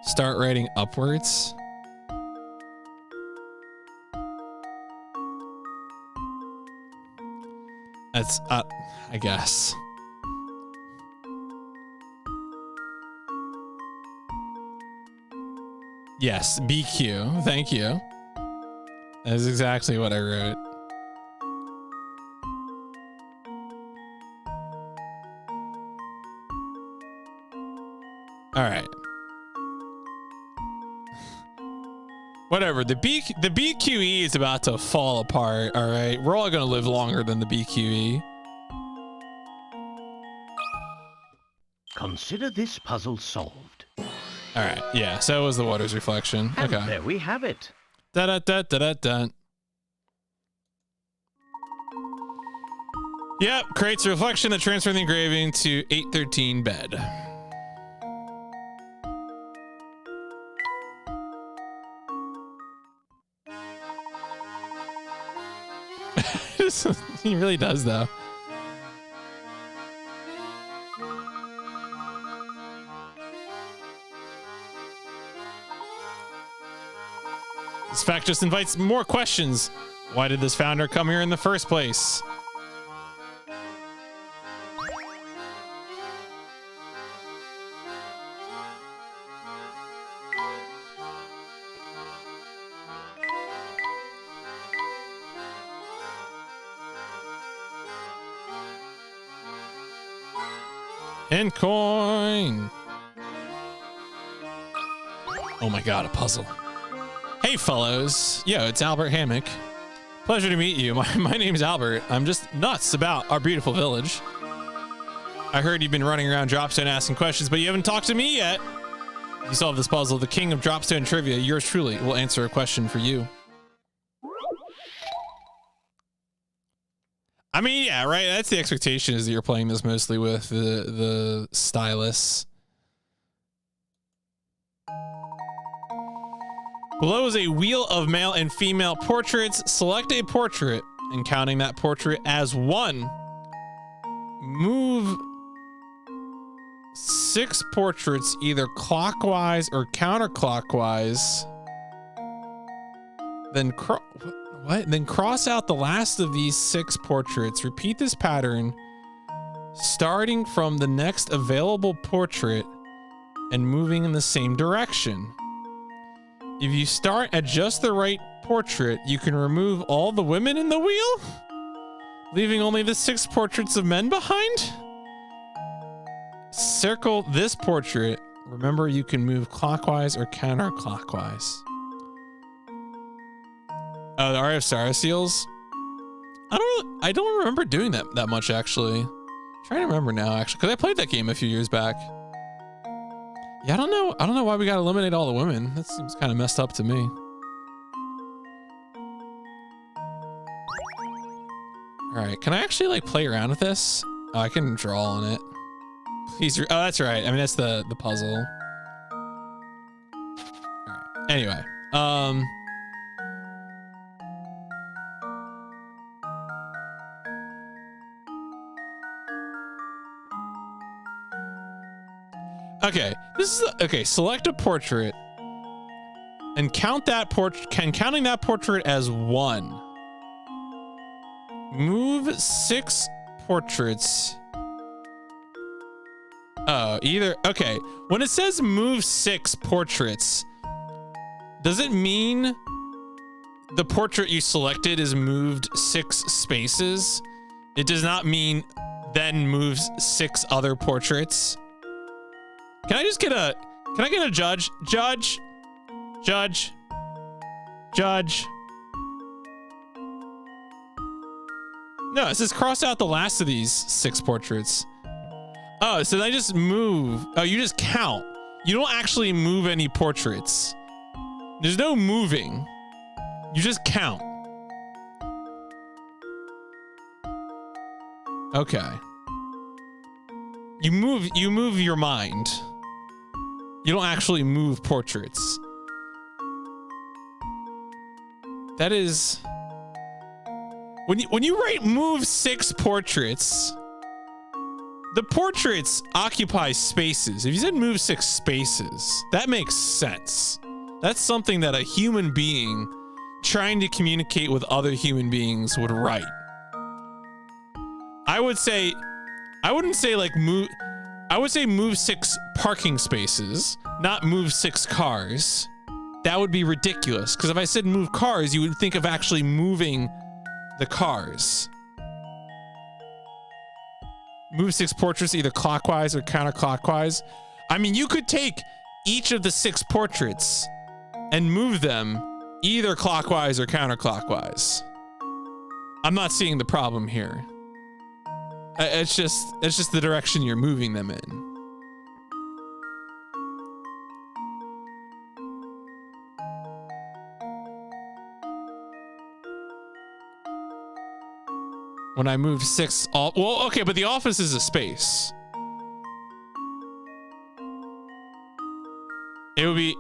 Start writing upwards. That's, I guess. Yes, BQ. Thank you. That is exactly what I wrote. All right. Whatever. The BQE is about to fall apart. All right. We're all going to live longer than the BQE. Consider this puzzle solved. All right. Yeah. So it was the water's reflection. And okay. there we have it. Da da da da da da. Yep. Creates a reflection that transfers the engraving to 813 bed. He really does, though. This fact just invites more questions. Why did this founder come here in the first place? And coin. Oh my god, a puzzle. Hey fellows. Yo, it's Albert Hammock. Pleasure to meet you. My name's Albert. I'm just nuts about our beautiful village. I heard you've been running around Dropstone asking questions, but you haven't talked to me yet. If you solve this puzzle, the king of Dropstone trivia, yours truly, will answer a question for you. I mean, yeah, right. That's the expectation, is that you're playing this mostly with the stylus. Below is a wheel of male and female portraits. Select a portrait and counting that portrait as one. Move 6 portraits either clockwise or counterclockwise. Then Then cross out the last of these 6 portraits. Repeat this pattern starting from the next available portrait and moving in the same direction. If you start at just the right portrait, you can remove all the women in the wheel, leaving only the 6 portraits of men behind. Circle this portrait. Remember, you can move clockwise or counterclockwise. Oh, the RF Star Seals. I don't remember doing that much actually. I'm trying to remember now actually, because I played that game a few years back. Yeah, I don't know why we gotta eliminate all the women. That seems kind of messed up to me. All right, can I actually like play around with this? Oh, I can draw on it. Please. Oh, that's right. I mean, that's the puzzle. All right. Anyway, okay. This is okay. Select a portrait and count that counting that portrait as 1. Move 6 portraits. Oh, either. Okay. When it says move 6 portraits, does it mean the portrait you selected is moved 6 spaces? It does not mean then moves 6 other portraits. Can I get a judge? Judge. No, it says cross out the last of these 6 portraits. Oh, so they just move. Oh, you just count. You don't actually move any portraits. There's no moving. You just count. Okay. You move your mind. You don't actually move portraits. That is when you write move 6 portraits, the portraits occupy spaces. If you said move 6 spaces, that makes sense. That's something that a human being trying to communicate with other human beings would write. I wouldn't say like move. I would say move 6 parking spaces, not move 6 cars. That would be ridiculous. Because if I said move cars, you would think of actually moving the cars. Move 6 portraits either clockwise or counterclockwise. I mean, you could take each of the 6 portraits and move them either clockwise or counterclockwise. I'm not seeing the problem here. It's just the direction you're moving them in. When I move 6, well, okay, but the office is a space. It would be,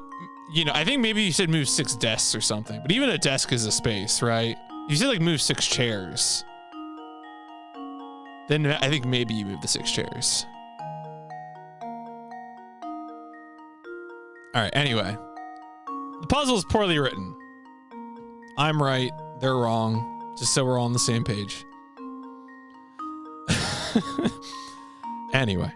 I think maybe you said move 6 desks or something, but even a desk is a space, right? You said like move 6 chairs. Then I think maybe you move the 6 chairs. All right, anyway. The puzzle is poorly written. I'm right, they're wrong, just so we're all on the same page. Anyway.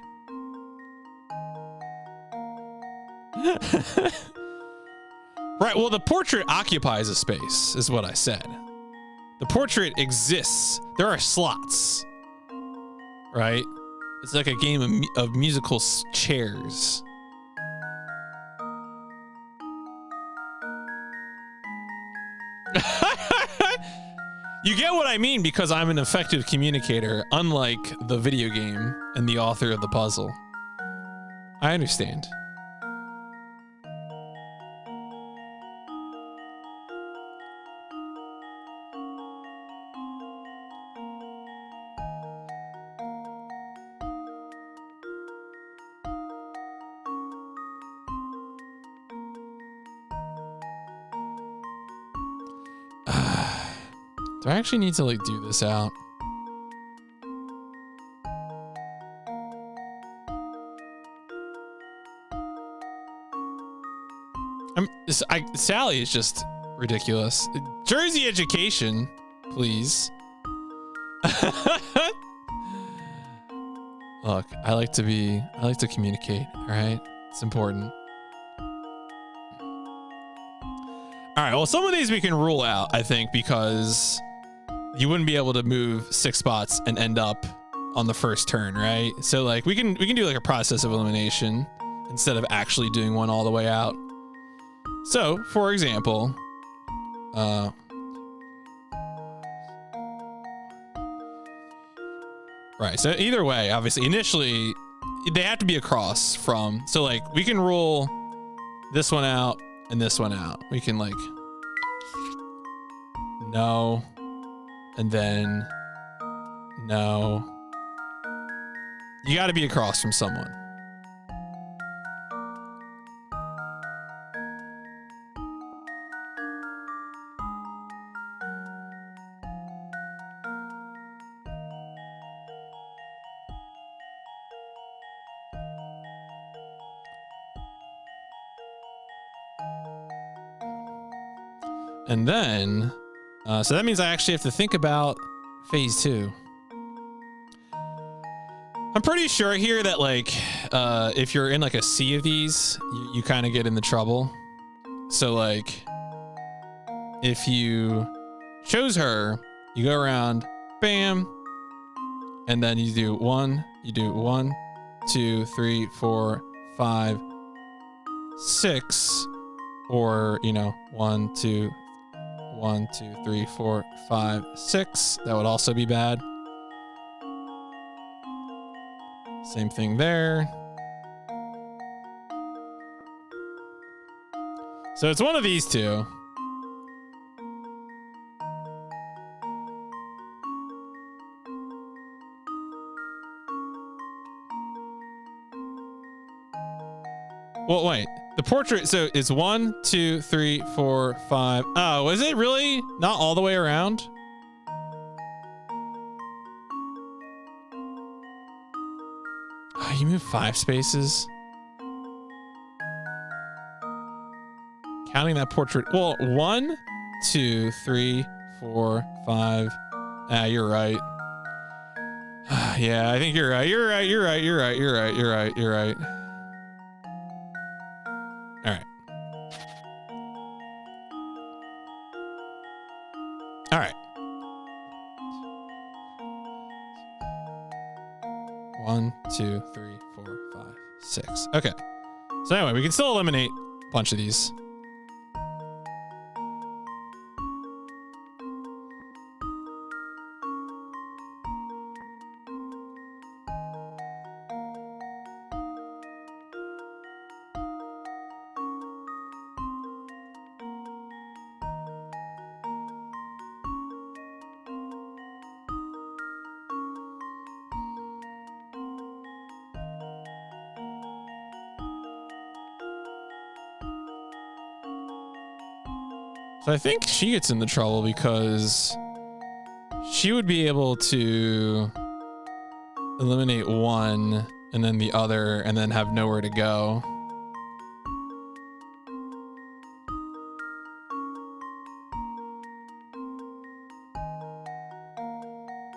Right, well, the portrait occupies a space, is what I said. The portrait exists. There are slots. Right? It's like a game of musical chairs. You get what I mean because I'm an effective communicator, unlike the video game and the author of the puzzle. I understand. Do I actually need to like do this out? Sally is just ridiculous. Jersey education, please. Look, I like to communicate, all right? It's important. All right, well, some of these we can rule out, I think, because you wouldn't be able to move 6 spots and end up on the first turn, right? So like we can do like a process of elimination instead of actually doing one all the way out. So, for example, Right. So either way, obviously, initially they have to be across from. So like we can rule this one out and this one out. We can like no, and then no. You got to be across from someone. And then, so that means I actually have to think about phase 2. I'm pretty sure here that like, if you're in like a sea of these, you kind of get into trouble. So like, if you chose her, you go around, bam, and then you do 1, 2, 3, 4, 5, 6, or, you know, 1, 2, 3, 4, 5, 6. That would also be bad. Same thing there. So it's one of these two. Well, wait. The portrait, so it's 1, 2, 3, 4, 5. Oh, is it really not all the way around? Oh, you move 5 spaces. Counting that portrait. Well, 1, 2, 3, 4, 5. Ah, you're right. Yeah, I think you're right. You're right. You're right. All right. All right. 1, 2, 3, 4, 5, 6. Okay. So anyway, we can still eliminate a bunch of these. So I think she gets into trouble because she would be able to eliminate one and then the other and then have nowhere to go.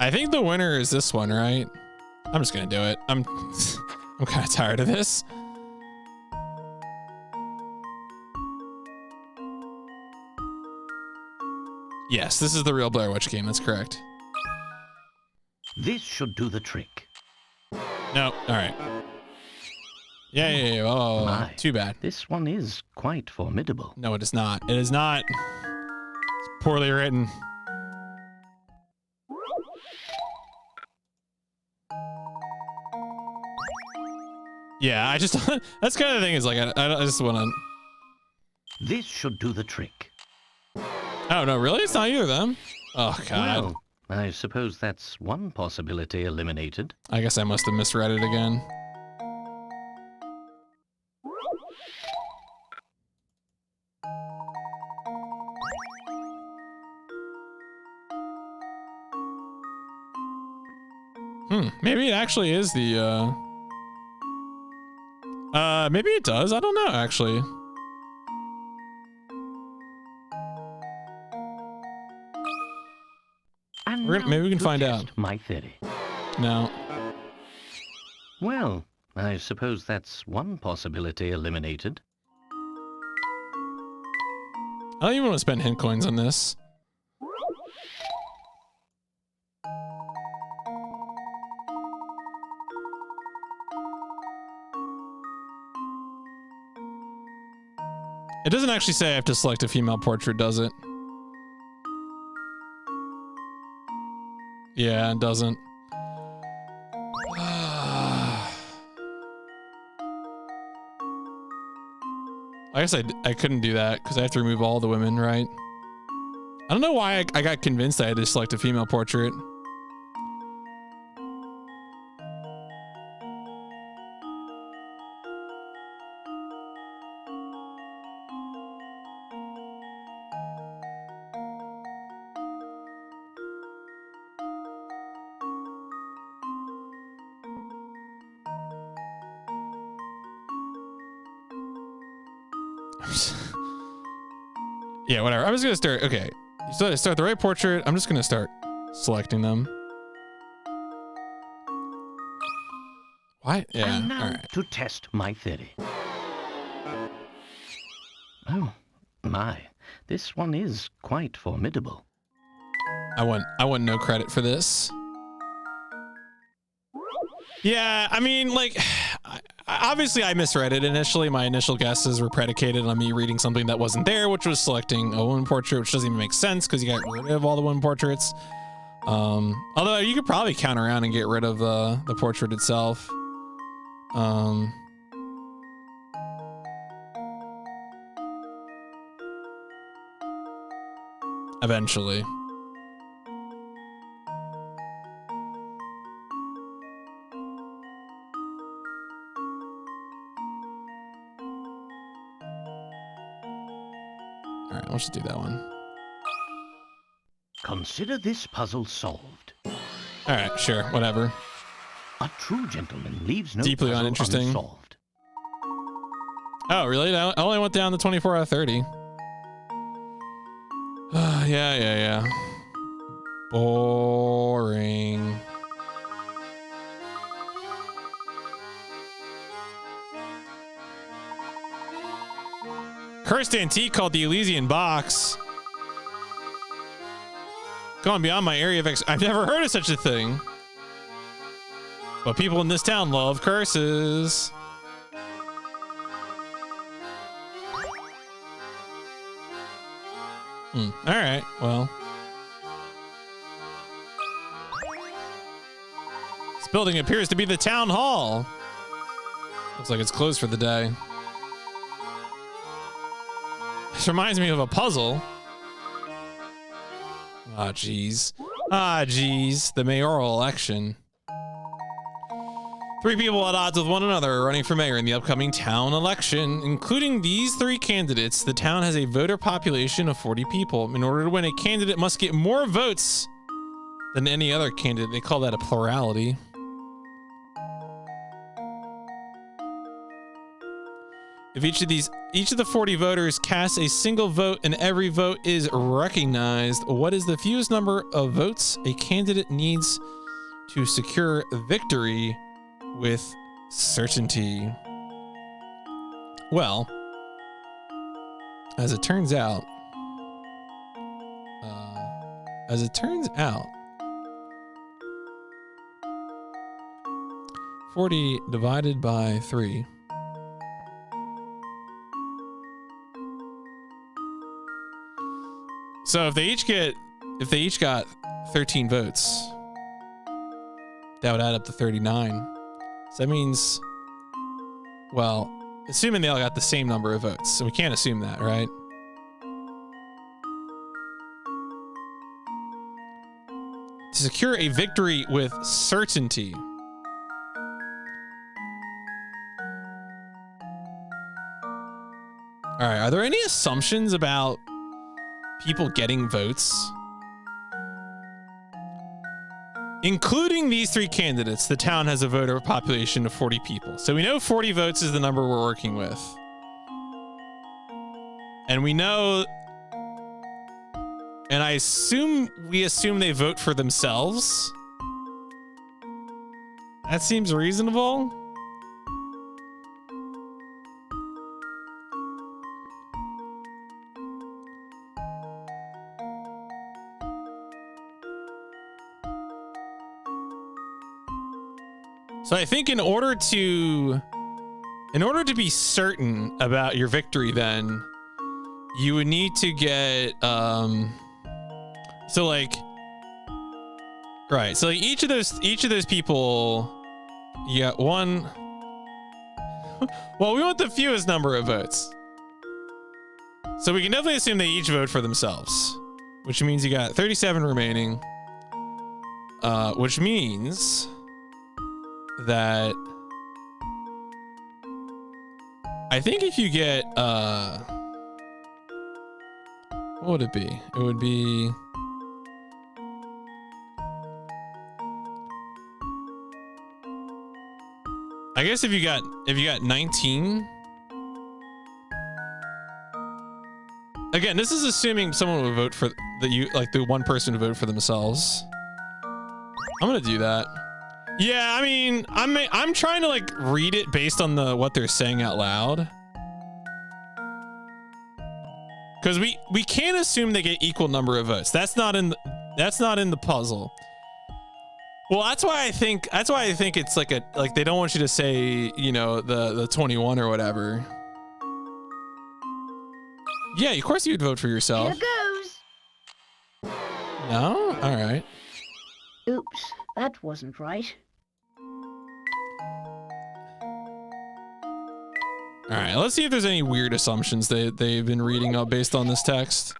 I think the winner is this one, right? I'm just gonna do it. I'm kind of tired of this. Yes, this is the real Blair Witch game. That's correct. This should do the trick. No. All right. Yeah. Oh, My, too bad. This one is quite formidable. No, it is not. It is not. It's poorly written. Yeah, I just that's kind of the thing is like I just want to. This should do the trick. Oh no, really? It's not either of them. Oh god. Well, I suppose that's one possibility eliminated. I guess I must have misread it again. Maybe it actually is the maybe it does. I don't know actually. Maybe we can find out. My theory. No. Well, I suppose that's one possibility eliminated. I don't even want to spend hint coins on this. It doesn't actually say I have to select a female portrait, does it? Yeah, it doesn't. guess I couldn't do that because I have to remove all the women, right? I don't know why I got convinced I had to select a female portrait. Yeah, whatever. I'm just gonna start. Okay, so start the right portrait. I'm just gonna start selecting them. Why? Yeah. And now All right. to test my theory. Oh, my. This one is quite formidable. I want no credit for this. Yeah, I mean, like, obviously I misread it initially. My initial guesses were predicated on me reading something that wasn't there, which was selecting a woman portrait, which doesn't even make sense because you got rid of all the woman portraits. Although you could probably count around and get rid of the portrait itself. Eventually. All right, let's just do that one. Consider this puzzle solved. All right, sure, whatever. A true gentleman leaves no Deeply puzzle uninteresting. unsolved. Oh, really? I only went down to 24 out of 30. Yeah. Boring. Cursed antique called the Elysian Box. Going beyond my area of I've never heard of such a thing. But people in this town love curses. All right, well. This building appears to be the town hall. Looks like it's closed for the day. This reminds me of a puzzle. Ah, jeez. The mayoral election. 3 people at odds with one another are running for mayor in the upcoming town election. Including these 3 candidates, the town has a voter population of 40 people. In order to win, a candidate must get more votes than any other candidate. They call that a plurality. If each of the 40 voters casts a single vote and every vote is recognized, what is the fewest number of votes a candidate needs to secure victory with certainty? Well, as it turns out, 40 divided by 3. So if they each got 13 votes, that would add up to 39. So that means, well, assuming they all got the same number of votes. So we can't assume that, right? To secure a victory with certainty. All right, are there any assumptions about people getting votes? Including these 3 candidates, the town has a voter population of 40 people. So we know 40 votes is the number we're working with. And we know, and we assume they vote for themselves. That seems reasonable. So I think in order to be certain about your victory, then you would need to get so like each of those people, you got one. Well, we want the fewest number of votes. So we can definitely assume they each vote for themselves, which means you got 37 remaining, which means that I think if you get, what would it be? It would be, I guess if you got 19. Again, this is assuming someone would vote for the one person would vote for themselves. I'm gonna do that. Yeah, I mean, I'm trying to like read it based on what they're saying out loud. Because we can't assume they get equal number of votes. That's not in the puzzle. Well, that's why I think it's like they don't want you to say, you know, the 21 or whatever. Yeah, of course you'd vote for yourself. Here goes. No? All right. Oops, that wasn't right. All right, let's see if there's any weird assumptions they've been reading up based on this text.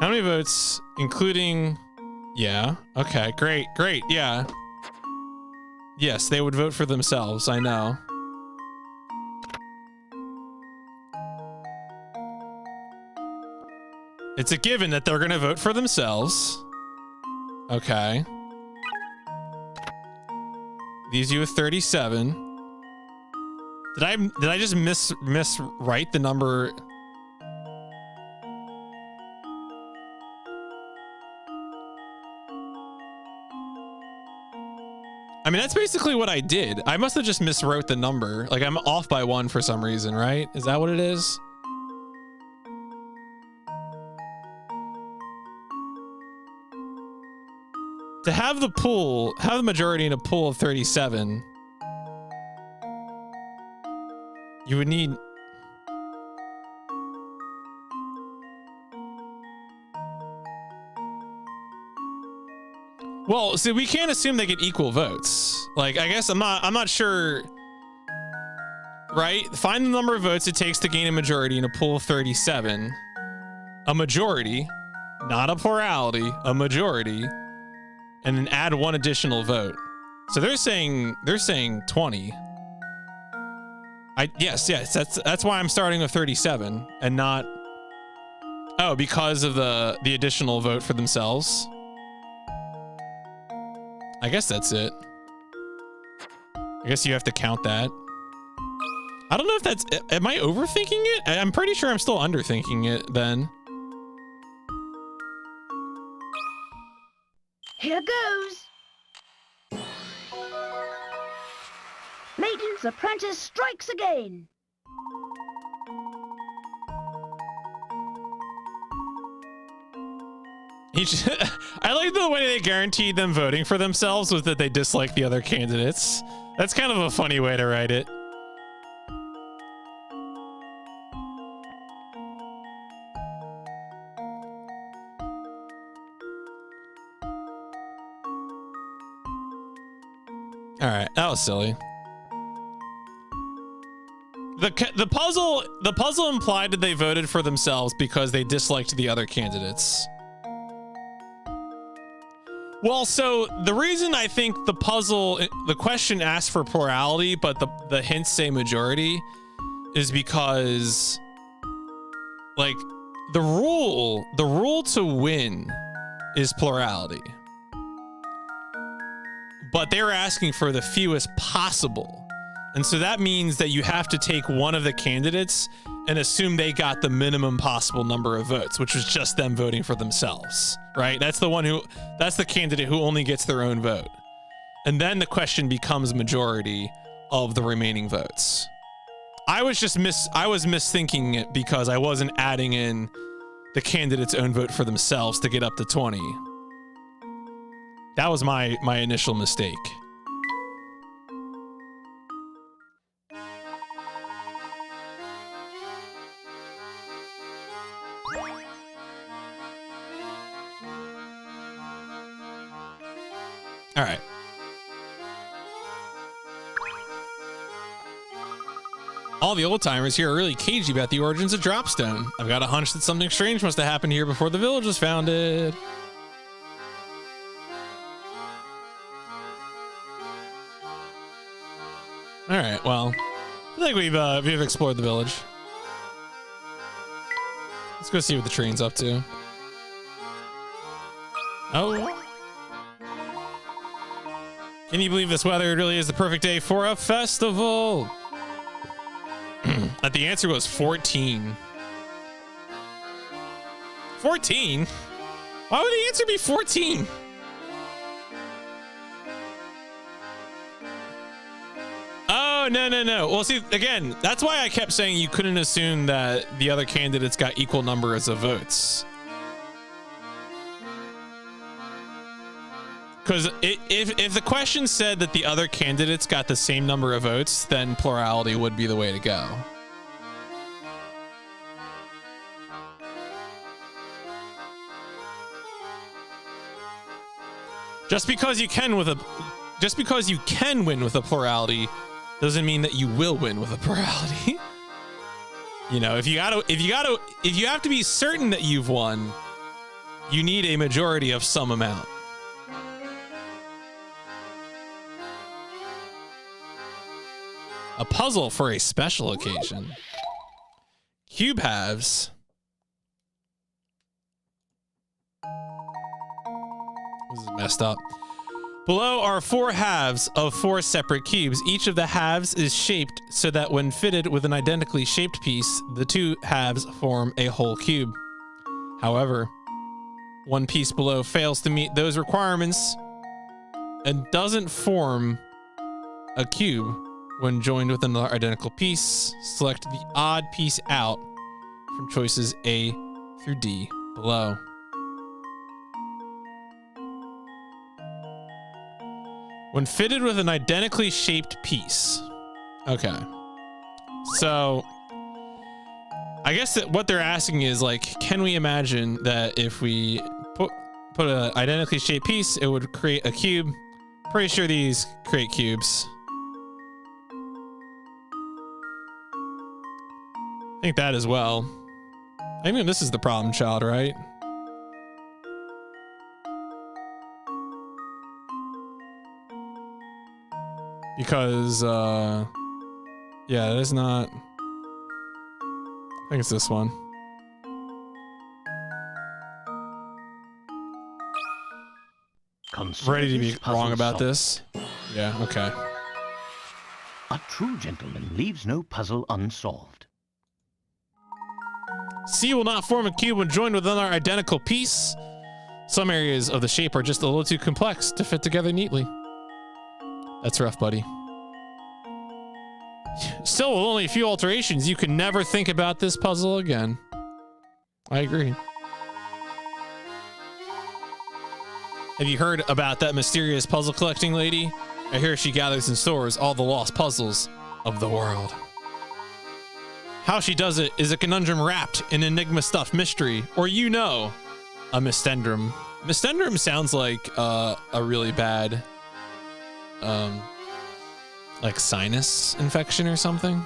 How many votes, including... Yeah, okay, great, yeah. Yes, they would vote for themselves, I know. It's a given that they're gonna vote for themselves. Okay. Leaves you with 37. Did I just miswrite the number? I mean, that's basically what I did. I must have just miswrote the number. Like, I'm off by 1 for some reason, right? Is that what it is? To have the majority in a pool of 37, you would need... Well, see, we can't assume they get equal votes. Like, I guess I'm not sure, right? Find the number of votes it takes to gain a majority in a pool of 37. A majority, not a plurality, a majority, and then add 1 additional vote. So they're saying 20. Yes, that's why I'm starting with 37 and not, oh, because of the additional vote for themselves. I guess that's it. I guess you have to count that. I don't know if that's... Am I overthinking it? I'm pretty sure I'm still underthinking it then. Here goes. Layton's apprentice strikes again. I like the way they guaranteed them voting for themselves was that they dislike the other candidates. That's kind of a funny way to write it. All right, that was silly. The puzzle implied that they voted for themselves because they disliked the other candidates. Well, so the reason I think the question asks for plurality, but the hints say majority, is because, like, the rule to win is plurality. But they were asking for the fewest possible. And so that means that you have to take one of the candidates and assume they got the minimum possible number of votes, which was just them voting for themselves, right? That's the candidate who only gets their own vote. And then the question becomes majority of the remaining votes. I was misthinking it because I wasn't adding in the candidate's own vote for themselves to get up to 20. That was my initial mistake. All right. All the old timers here are really cagey about the origins of Dropstone. I've got a hunch that something strange must have happened here before the village was founded. All right, well, I think we've explored the village. Let's go see what the train's up to. Oh. Can you believe this weather? It really is the perfect day for a festival. The answer was 14. 14? Why would the answer be 14? Oh, no. Well, see, again, that's why I kept saying you couldn't assume that the other candidates got equal numbers of votes. Because if the question said that the other candidates got the same number of votes, then plurality would be the way to go. Just because you can win with a plurality doesn't mean that you will win with a plurality. You know, if you have to be certain that you've won, you need a majority of some amount. A puzzle for a special occasion. Cube halves. This is messed up. Below are 4 halves of 4 separate cubes. Each of the halves is shaped so that when fitted with an identically shaped piece, the 2 halves form a whole cube. However, one piece below fails to meet those requirements and doesn't form a cube when joined with another identical piece. Select the odd piece out from choices A through D below. When fitted with an identically shaped piece. Okay. So I guess that what they're asking is, like, can we imagine that if we put an identically shaped piece, it would create a cube? Pretty sure these create cubes. I think that as well. I mean, this is the problem child, right? Because, yeah, it is not. I think it's this one. Ready to be wrong about this? Yeah, okay. A true gentleman leaves no puzzle unsolved. C will not form a cube when joined with another identical piece. Some areas of the shape are just a little too complex to fit together neatly. That's rough, buddy. Still, with only a few alterations, you can never think about this puzzle again. I agree. Have you heard about that mysterious puzzle collecting lady? I hear she gathers and stores all the lost puzzles of the world. How she does it is a conundrum wrapped in enigma-stuffed mystery, or, you know, a mystendrum. Mystendrum sounds like a really bad like sinus infection or something.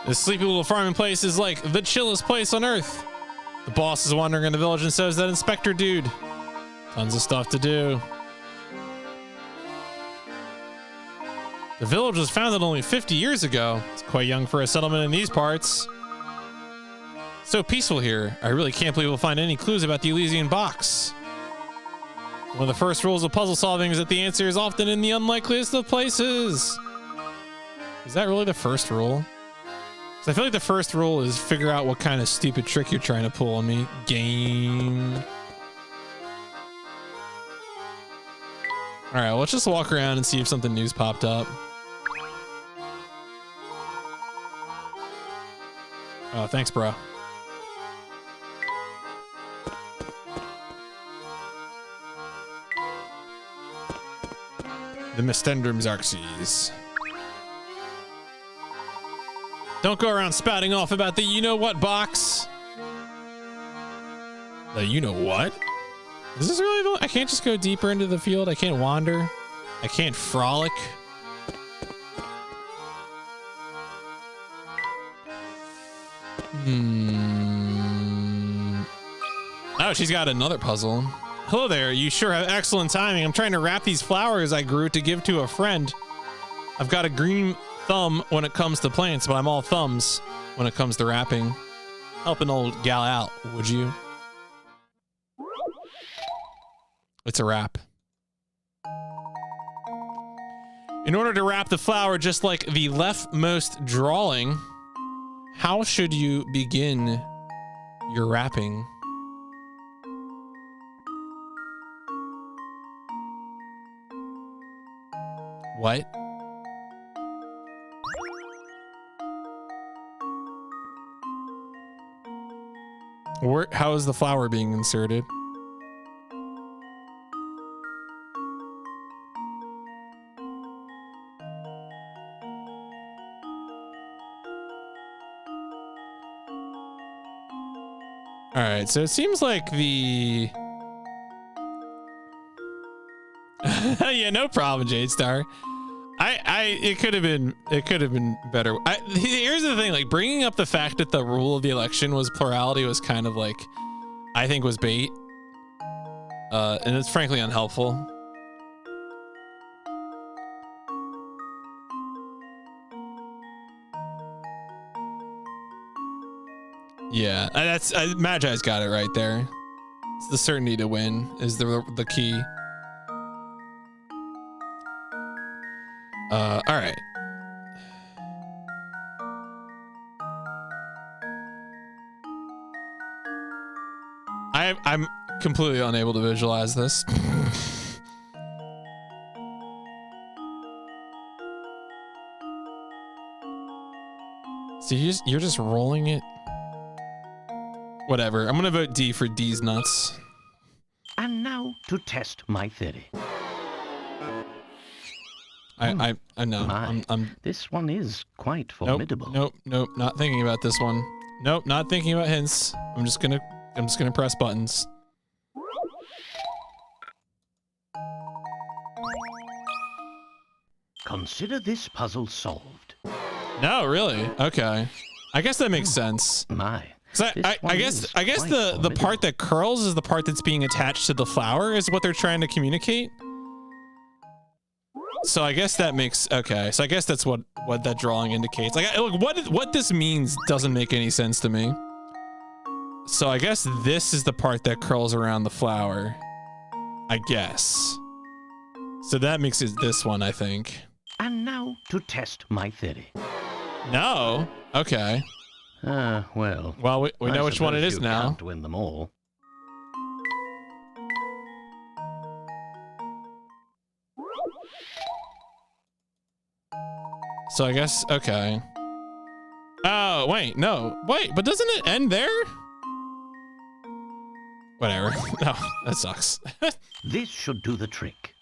This sleepy little farming place is like the chillest place on earth. The boss is wandering in the village and so is that inspector dude. Tons of stuff to do. The village was founded only 50 years ago. It's quite young for a settlement in these parts. So peaceful here. I really can't believe we'll find any clues about the Elysian box. One of the first rules of puzzle solving is that the answer is often in the unlikeliest of places. Is that really the first rule? So I feel like the first rule is figure out what kind of stupid trick you're trying to pull on me. Game. All right, let's just walk around and see if something new's popped up. Oh, thanks, bro. The the Mystendrum Xerxes. Don't go around spouting off about the you-know-what box. The you-know-what? Is this really the... I can't just go deeper into the field? I can't wander? I can't frolic? Oh, she's got another puzzle. Hello there, you sure have excellent timing. I'm trying to wrap these flowers I grew to give to a friend. I've got a green thumb when it comes to plants, but I'm all thumbs when it comes to wrapping. Help an old gal out, would you? It's a wrap. In order to wrap the flower just like the leftmost drawing, how should you begin your wrapping? What? How is the flower being inserted? All right, so it seems like the... yeah, no problem, Jade Star. It could have been better. Here's the thing, like bringing up the fact that the rule of the election was plurality was kind of like, I think was bait. And it's frankly unhelpful. Yeah, Magi's got it right there. It's the certainty to win is the key. All right. I'm completely unable to visualize this. So you're just rolling it. Whatever. I'm gonna vote D for D's nuts. And now to test my theory. I know. This one is quite formidable. Nope, not thinking about this one. Nope, not thinking about hints. I'm just gonna press buttons. Consider this puzzle solved. No, really? Okay. I guess that makes sense. My. I guess the part that curls is the part that's being attached to the flower is what they're trying to communicate. So I guess that makes okay. So I guess that's what that drawing indicates. Like, look, what this means doesn't make any sense to me. So I guess this is the part that curls around the flower. I guess. So that makes it this one, I think. And now to test my theory. No. Okay. Well. Well, we know which one it is now. Can't win them all. So I guess, okay. Oh, wait, no. Wait, but doesn't it end there? Whatever. No, that sucks. This should do the trick.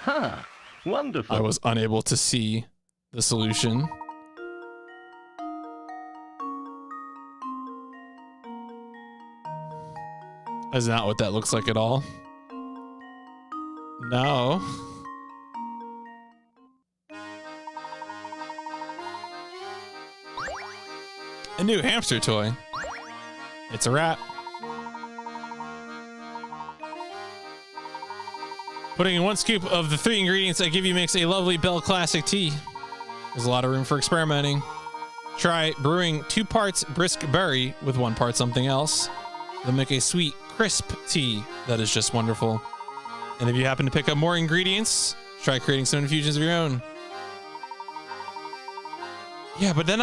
Huh. Wonderful. I was unable to see the solution. That's not what that looks like at all. No. A new hamster toy. It's a wrap. Putting in 1 scoop of the 3 ingredients I give you makes a lovely Bell Classic tea. There's a lot of room for experimenting. Try brewing 2 parts brisk berry with 1 part something else. They'll make a sweet, crisp tea that is just wonderful. And if you happen to pick up more ingredients, try creating some infusions of your own. Yeah, but then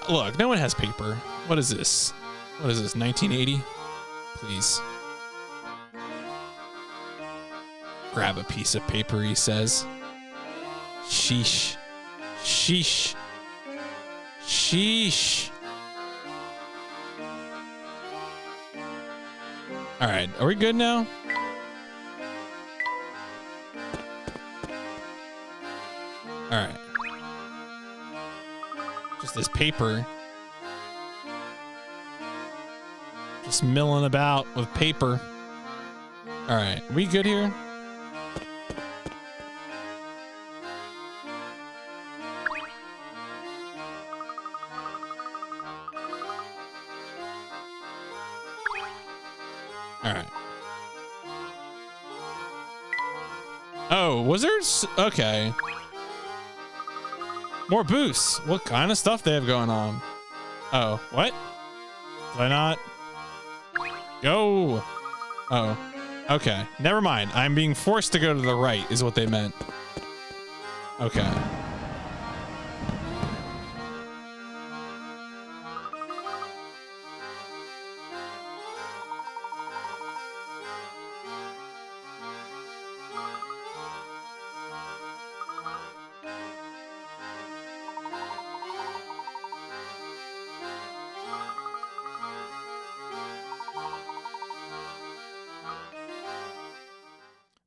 look, no one has paper. What is this? What is this, 1980? Please. Grab a piece of paper, he says. Sheesh. Sheesh. Sheesh. All right, are we good now? All right. Just this paper. Just milling about with paper. All right. We good here? All right. Oh, was there? Okay. More boosts. What kind of stuff they have going on? Oh, what? Did I not? Go. Oh, okay. Never mind. I'm being forced to go to the right is what they meant. Okay.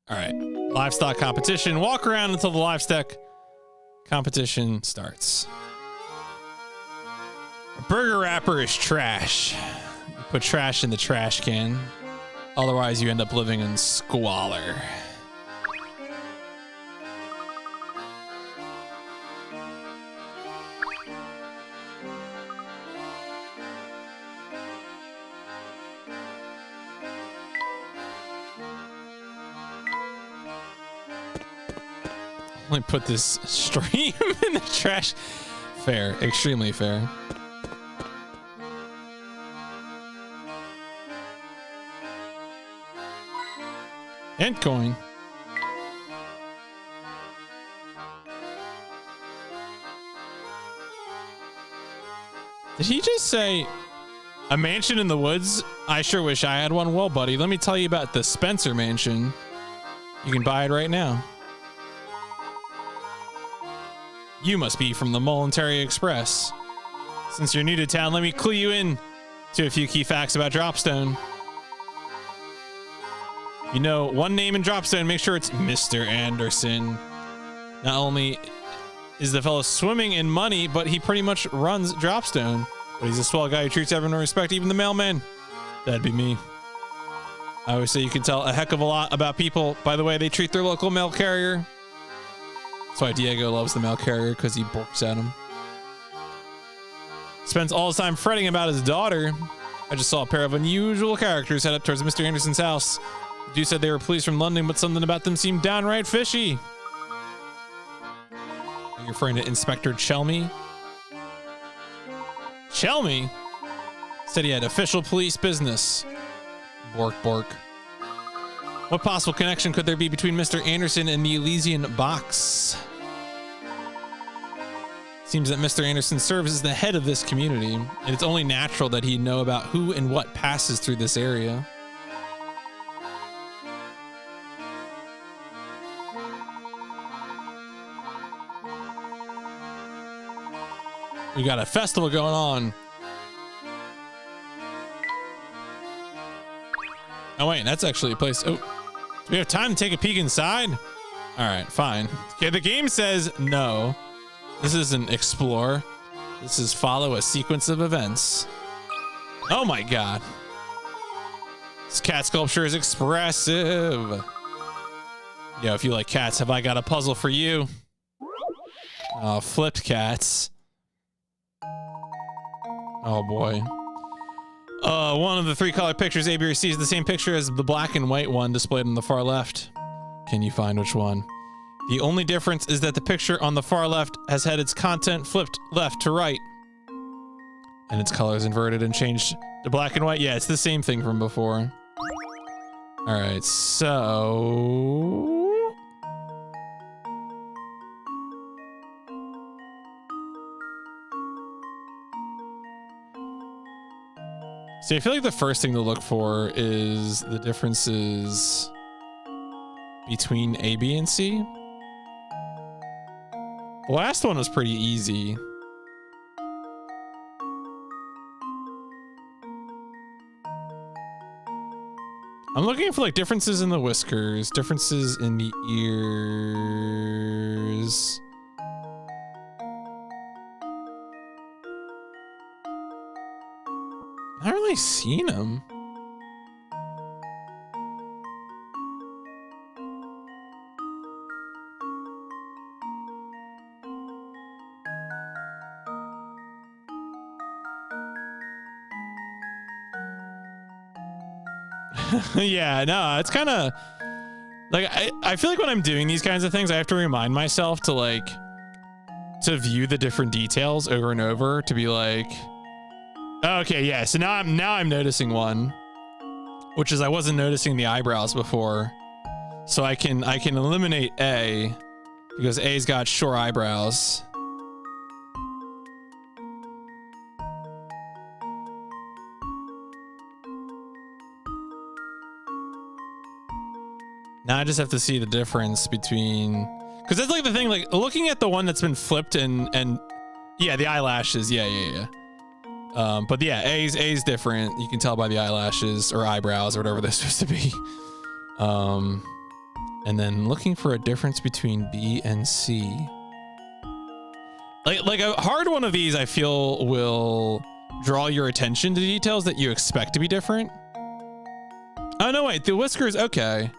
All right, livestock competition. Walk around until the livestock competition starts. A burger wrapper is trash. You put trash in the trash can. Otherwise, you end up living in squalor. Only put this stream in the trash. Fair, extremely fair. Ant coin. Did he just say a mansion in the woods? I sure wish I had one. Well, buddy, let me tell you about the Spencer Mansion. You can buy it right now. You must be from the Momentary Express. Since you're new to town, let me clue you in to a few key facts about Dropstone. You know, one name in Dropstone, make sure it's Mr. Anderson. Not only is the fellow swimming in money, but he pretty much runs Dropstone. But he's a swell guy who treats everyone with respect, even the mailman. That'd be me. I always say you can tell a heck of a lot about people by the way they treat their local mail carrier. That's why Diego loves the mail carrier, because he borks at him. Spends all his time fretting about his daughter. I just saw a pair of unusual characters head up towards Mr. Anderson's house. The dude said they were police from London, but something about them seemed downright fishy. Are you referring to Inspector Chelmy? Chelmy? Said he had official police business. Bork, bork. What possible connection could there be between Mr. Anderson and the Elysian box? Seems that Mr. Anderson serves as the head of this community, and it's only natural that he'd know about who and what passes through this area. We got a festival going on. Oh wait, that's actually a place. Oh, do we have time to take a peek inside? All right, fine. Okay, the game says no. This isn't explore. This is follow a sequence of events. Oh my god. This cat sculpture is expressive. Yo, if you like cats, have I got a puzzle for you? Oh, flipped cats. Oh boy. One of the three color pictures A, B, or C is the same picture as the black and white one displayed on the far left. Can you find which one? The only difference is that the picture on the far left has had its content flipped left to right. And its color is inverted and changed to black and white. Yeah, it's the same thing from before. All right, so... See, I feel like the first thing to look for is the differences between A, B, and C. The last one was pretty easy. I'm looking for like differences in the whiskers, differences in the ears. definitely seen him. Yeah, no, it's kind of like I feel like when I'm doing these kinds of things, I have to remind myself to like to view the different details over and over to be like, okay, yeah. So now I'm noticing one, which is I wasn't noticing the eyebrows before, so I can eliminate A because A's got short eyebrows. Now I just have to see the difference between, because that's like the thing, like looking at the one that's been flipped and yeah, the eyelashes, yeah. But yeah, A's different. You can tell by the eyelashes or eyebrows or whatever they're supposed to be. And then looking for a difference between B and C. Like a hard one of these, I feel will draw your attention to details that you expect to be different. Oh no, wait, the whiskers, okay.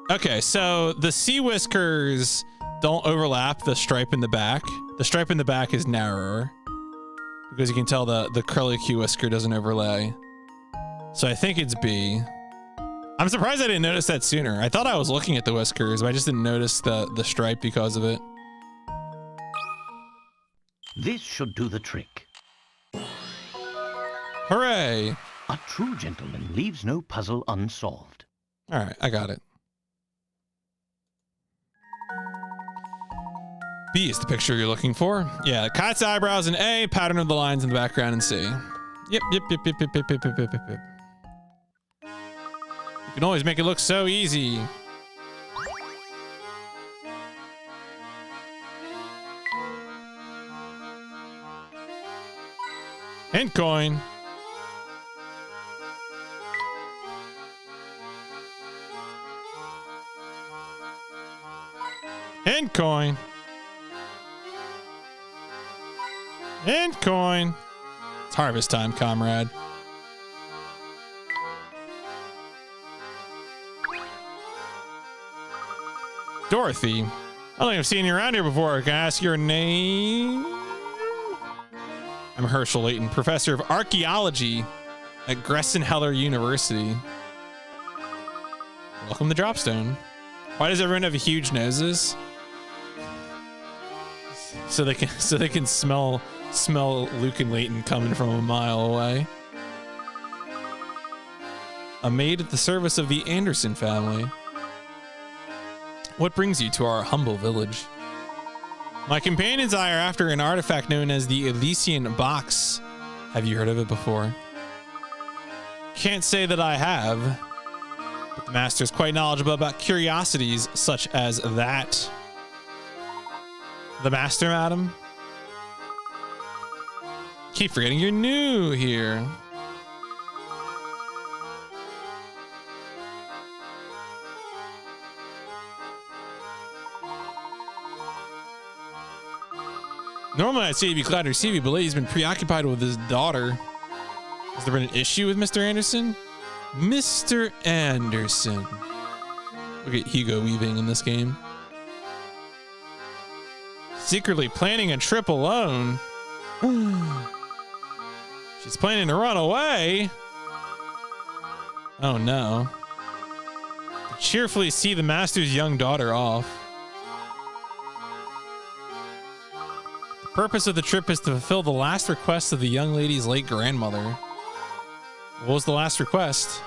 Okay, so the C whiskers don't overlap the stripe in the back. The stripe in the back is narrower because you can tell the curly Q whisker doesn't overlay. So I think it's B. I'm surprised I didn't notice that sooner. I thought I was looking at the whiskers, but I just didn't notice the stripe because of it. This should do the trick. Hooray! A true gentleman leaves no puzzle unsolved. All right, I got it. B is the picture you're looking for. Yeah, cat's eyebrows in A, pattern of the lines in the background in C. Yep. You can always make it look so easy. Hint coin. Hint coin. Hint coin. It's harvest time, comrade. Dorothy. I don't think I've seen you around here before. Can I ask your name? I'm Herschel Layton, professor of archaeology at Gresson-Heller University. Welcome to Dropstone. Why does everyone have huge noses? So they can smell Luke and Layton coming from a mile away. A maid at the service of the Anderson family. What brings you to our humble village? My companions and I are after an artifact known as the Elysian Box. Have you heard of it before? Can't say that I have, but the master is quite knowledgeable about curiosities such as that. The master, madam? Keep forgetting you're new here. Normally I'd say he'd be glad to receive you, but lately he's been preoccupied with his daughter. Has there been an issue with Mr. Anderson? Mr. Anderson. Look at Hugo Weaving in this game. Secretly planning a trip alone. She's planning to run away. Oh no. To cheerfully see the master's young daughter off. The purpose of the trip is to fulfill the last request of the young lady's late grandmother. What was the last request?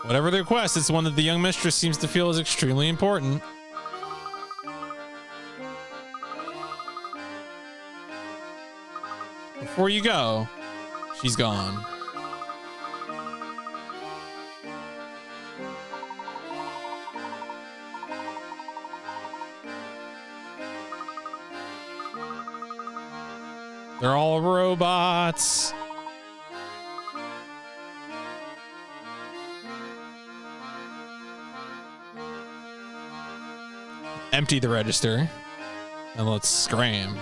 Whatever the request, it's one that the young mistress seems to feel is extremely important. Before you go, she's gone. They're all robots. Empty the register and let's scram.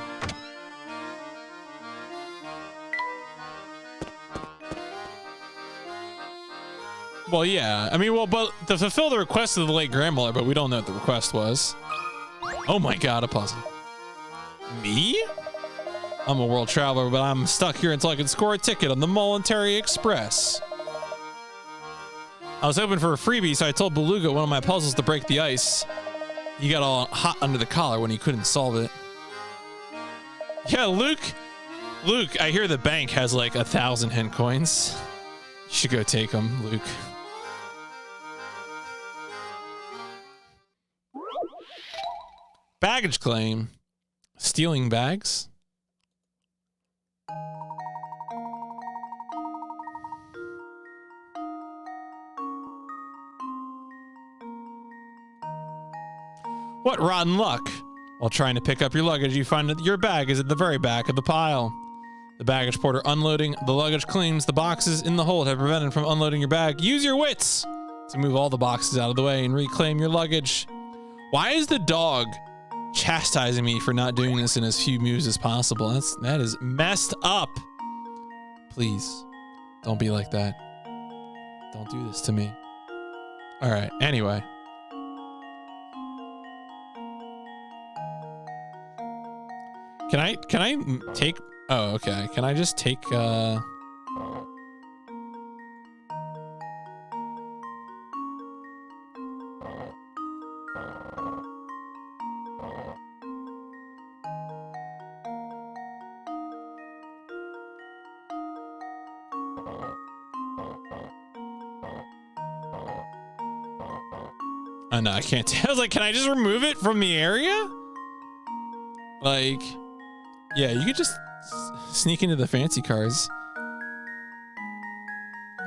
Well, yeah. I mean, well, but to fulfill the request of the late grandmother, but we don't know what the request was. Oh my God, a puzzle. Me? I'm a world traveler, but I'm stuck here until I can score a ticket on the Voluntary Express. I was hoping for a freebie, so I told Beluga one of my puzzles to break the ice. He got all hot under the collar when he couldn't solve it. Yeah, Luke, I hear the bank has like 1,000 hen coins. You should go take them, Luke. Baggage claim. Stealing bags. What rotten luck. While trying to pick up your luggage, you find that your bag is at the very back of the pile. The baggage porter unloading the luggage claims the boxes in the hold have prevented from unloading your bag. Use your wits to move all the boxes out of the way and reclaim your luggage. Why is the dog chastising me for not doing this in as few moves as possible? That is messed up. Please, don't be like that. Don't do this to me. All right, anyway. Can I take, oh, okay. Can I just take, oh no, I can't. I was like, can I just remove it from the area? Like, yeah, you could just sneak into the fancy cars.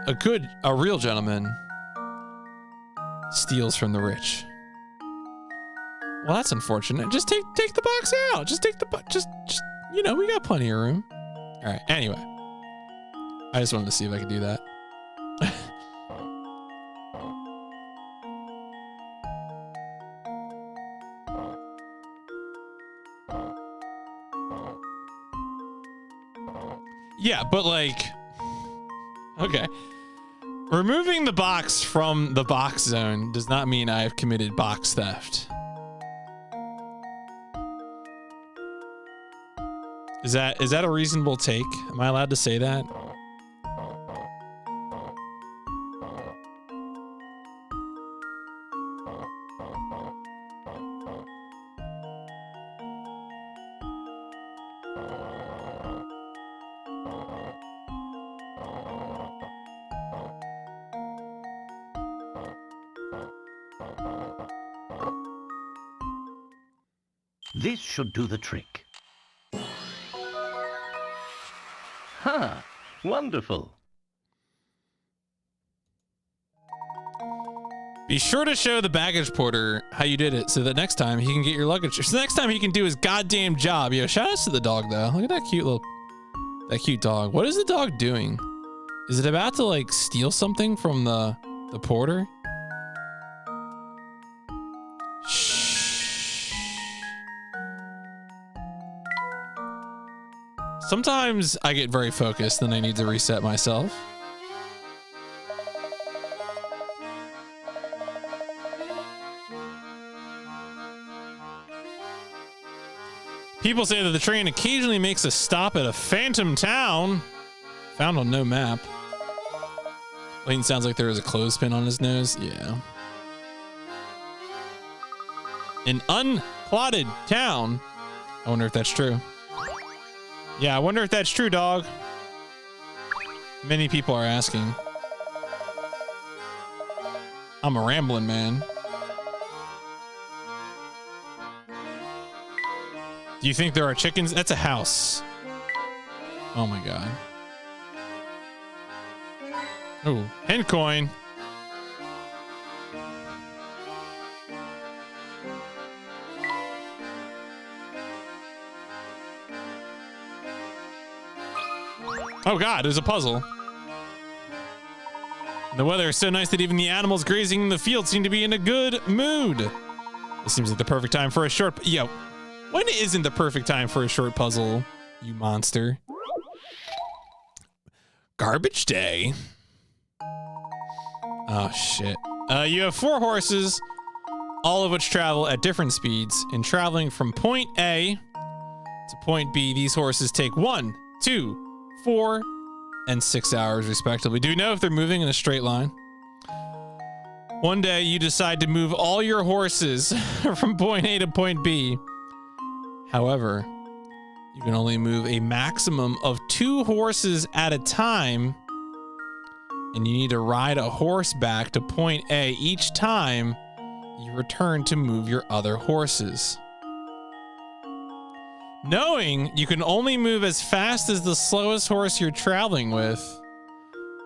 A real gentleman steals from the rich. Well, that's unfortunate. Just take the box out. Just take the just you know, we got plenty of room. All right. Anyway, I just wanted to see if I could do that. Yeah, but like, okay. Removing the box from the box zone does not mean I have committed box theft. Is that a reasonable take? Am I allowed to say that? This should do the trick. Ha! Wonderful. Be sure to show the baggage porter how you did it so that next time he can get your luggage. So next time he can do his goddamn job. Yo, shout outs to the dog though. Look at that cute dog. What is the dog doing? Is it about to like steal something from the porter? Sometimes I get very focused and I need to reset myself. People say that the train occasionally makes a stop at a phantom town found on no map. Layton sounds like there is a clothespin on his nose. Yeah. An unplotted town. I wonder if that's true. Yeah, I wonder if that's true, dog. Many people are asking. I'm a rambling man. Do you think there are chickens? That's a house. Oh my god. Oh, hen coin. Oh god, there's a puzzle. The weather is so nice that even the animals grazing in the field seem to be in a good mood. This seems like the perfect time for a short... Yo, when isn't the perfect time for a short puzzle, you monster? Garbage day. Oh, shit. You have 4 horses, all of which travel at different speeds. In traveling from point A to point B, these horses take 1, 2, 4, and 6 hours, respectively. Do you know if they're moving in a straight line? One day, you decide to move all your horses from point A to point B. However, you can only move a maximum of 2 horses at a time, and you need to ride a horse back to point A each time you return to move your other horses. Knowing you can only move as fast as the slowest horse you're traveling with,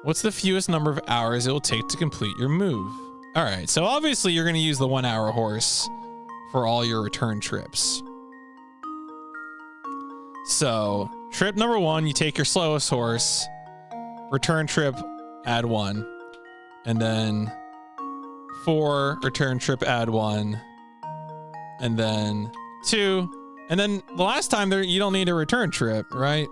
what's the fewest number of hours it will take to complete your move? All right, so obviously you're going to use the 1 hour horse for all your return trips. So trip number 1, you take your slowest horse, return trip, add 1, and then 4, return trip, add 1, and then 2, and then the last time there, you don't need a return trip, right?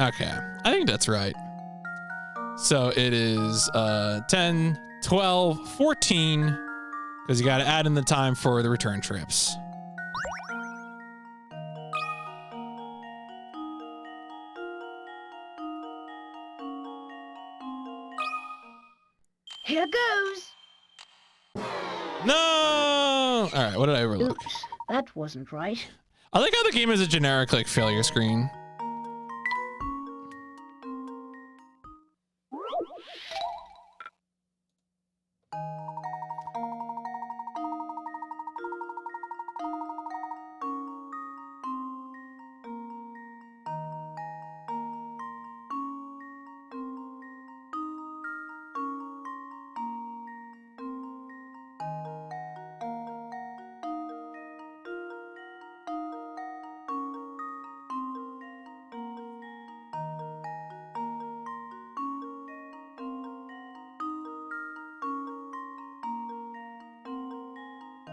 Okay, I think that's right. So it is 10, 12, 14, because you got to add in the time for the return trips. Here goes. No! All right, what did I overlook? Oops, that wasn't right. I like how the game has a generic like failure screen.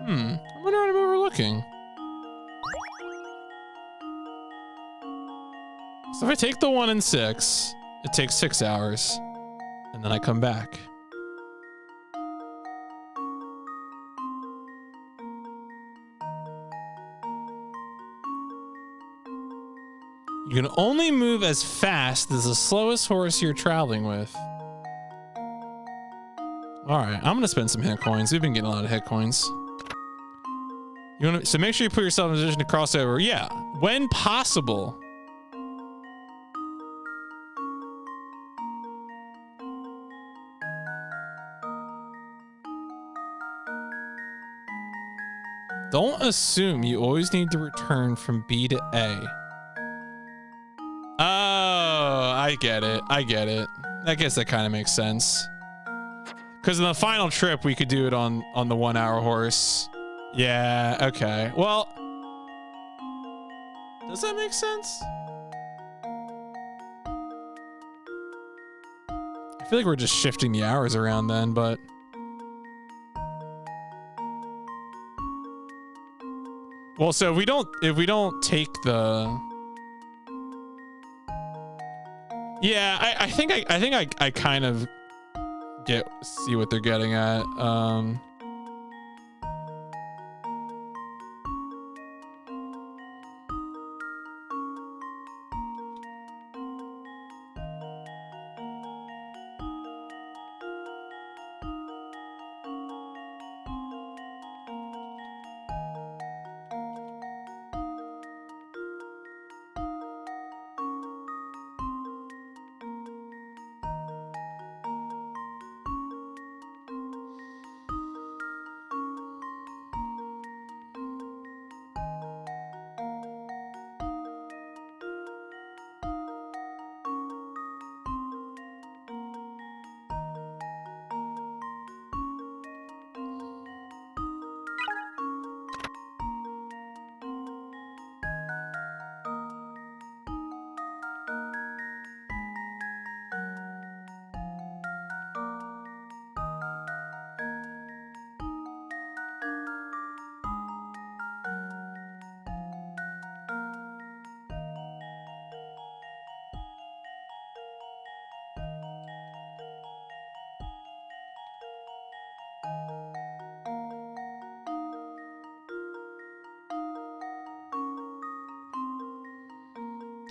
I wonder what I'm overlooking. So if I take the 1 and 6, it takes 6 hours, and then I come back. You can only move as fast as the slowest horse you're traveling with. All right, I'm gonna spend some hit coins. We've been getting a lot of hit coins. So make sure you put yourself in a position to cross over. Yeah, when possible. Don't assume you always need to return from B to A. Oh, I get it. I get it. I guess that kind of makes sense. Because in the final trip, we could do it on the 1 hour horse. Yeah, okay. Well, does that make sense? I feel like we're just shifting the hours around then, but... Well, so if we don't take the... Yeah, I think I kind of see what they're getting at.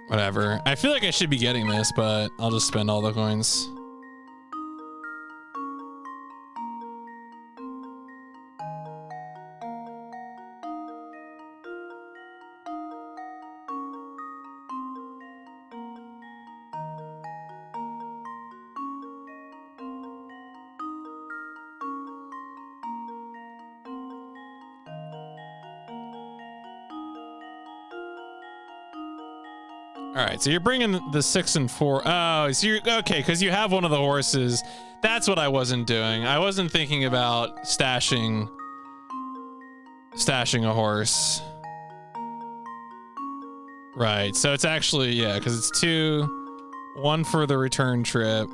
Whatever. I feel like I should be getting this, but I'll just spend all the coins. All right, so you're bringing the 6 and 4. Oh, so you're okay because you have one of the horses. That's what I wasn't doing. I wasn't thinking about stashing a horse. Right. So it's actually, yeah, because it's 2, 1 for the return trip,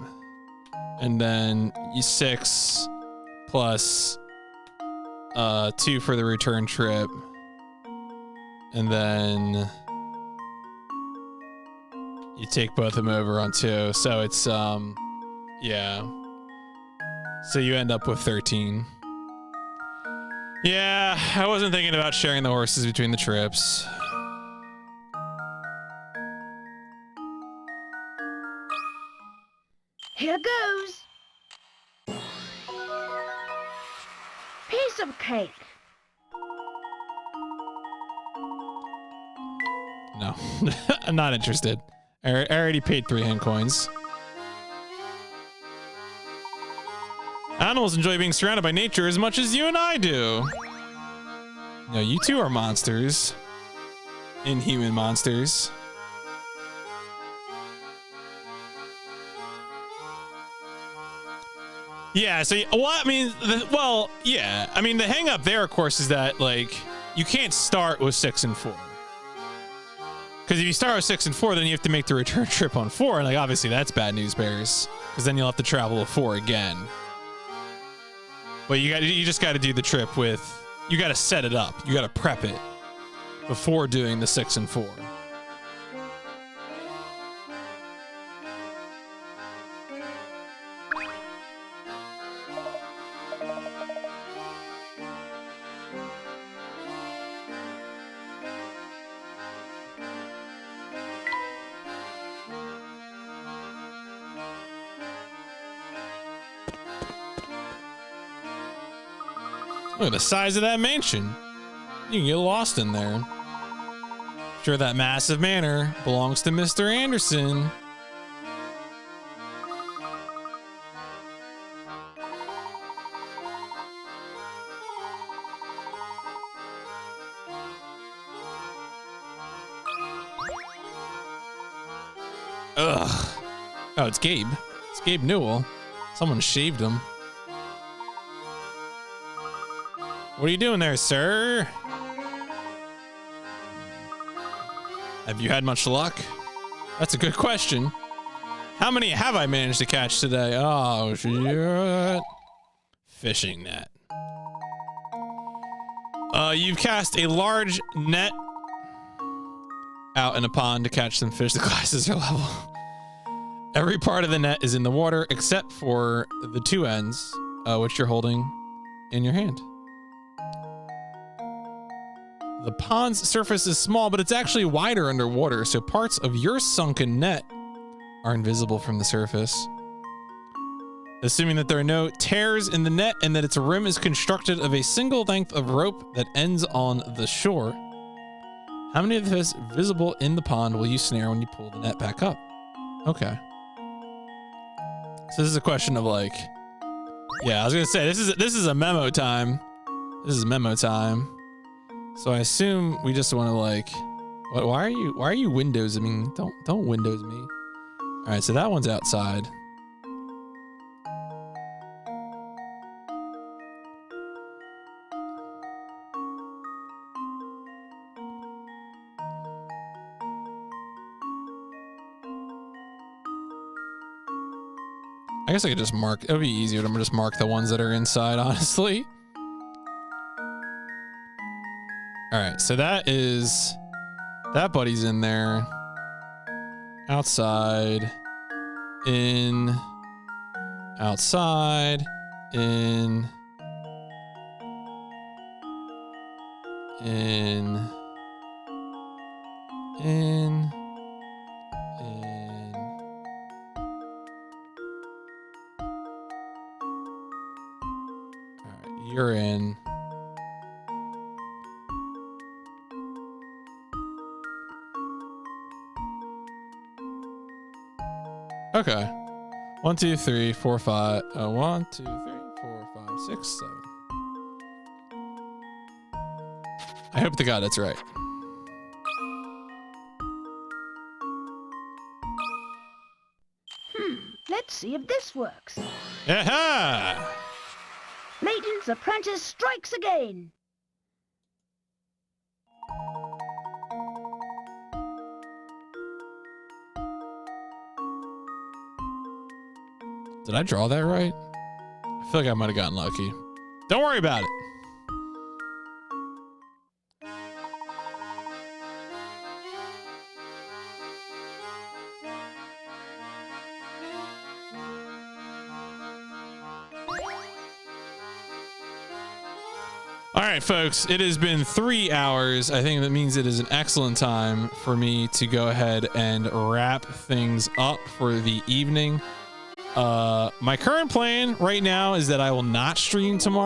and then you 6 plus 2 for the return trip, and then you take both of them over on 2. So it's yeah. So you end up with 13. Yeah, I wasn't thinking about sharing the horses between the trips. Here goes. Piece of cake. No, I'm not interested. I already paid 3 hen coins. Animals enjoy being surrounded by nature as much as you and I do. No, you two are monsters. Inhuman monsters. Yeah, so, well, I mean, well, yeah. I mean, the hang up there, of course, is that, like, you can't start with 6 and 4. Because if you start with 6 and 4, then you have to make the return trip on 4, and, like, obviously that's bad news bears. Because then you'll have to travel with 4 again. But you just got to do the trip with, you got to set it up. You got to prep it before doing the 6 and 4. Look at the size of that mansion. You can get lost in there. Sure, that massive manor belongs to Mr. Anderson. Ugh. Oh, it's Gabe. It's Gabe Newell. Someone shaved him. What are you doing there, sir? Have you had much luck? That's a good question. How many have I managed to catch today? Oh, shit. Fishing net. You've cast a large net out in a pond to catch some fish. The glasses are level. Every part of the net is in the water except for the 2 ends, which you're holding in your hand. The pond's surface is small, but it's actually wider underwater, so parts of your sunken net are invisible from the surface. Assuming that there are no tears in the net and that its rim is constructed of a single length of rope that ends on the shore, how many of the fish visible in the pond will you snare when you pull the net back up? Okay. So this is a question of, like, yeah, I was gonna say this is a memo time. This is memo time. So I assume we just want to, like, what? Why are you windows? I mean, don't windows me. All right, so that one's outside. I guess I could just mark. It would be easier to just mark the ones that are inside, honestly. All right, so that buddy's in there. Outside, in, outside, in, in, You're in. Okay. 1, 2, 3, 4, 5. 1, 2, 3, 4, 5, 6, 7. I hope to God that's right. Let's see if this works. Aha! Layton's apprentice strikes again. Did I draw that right? I feel like I might have gotten lucky. Don't worry about it. All right, folks, it has been 3 hours. I think that means it is an excellent time for me to go ahead and wrap things up for the evening. My current plan right now is that I will not stream tomorrow.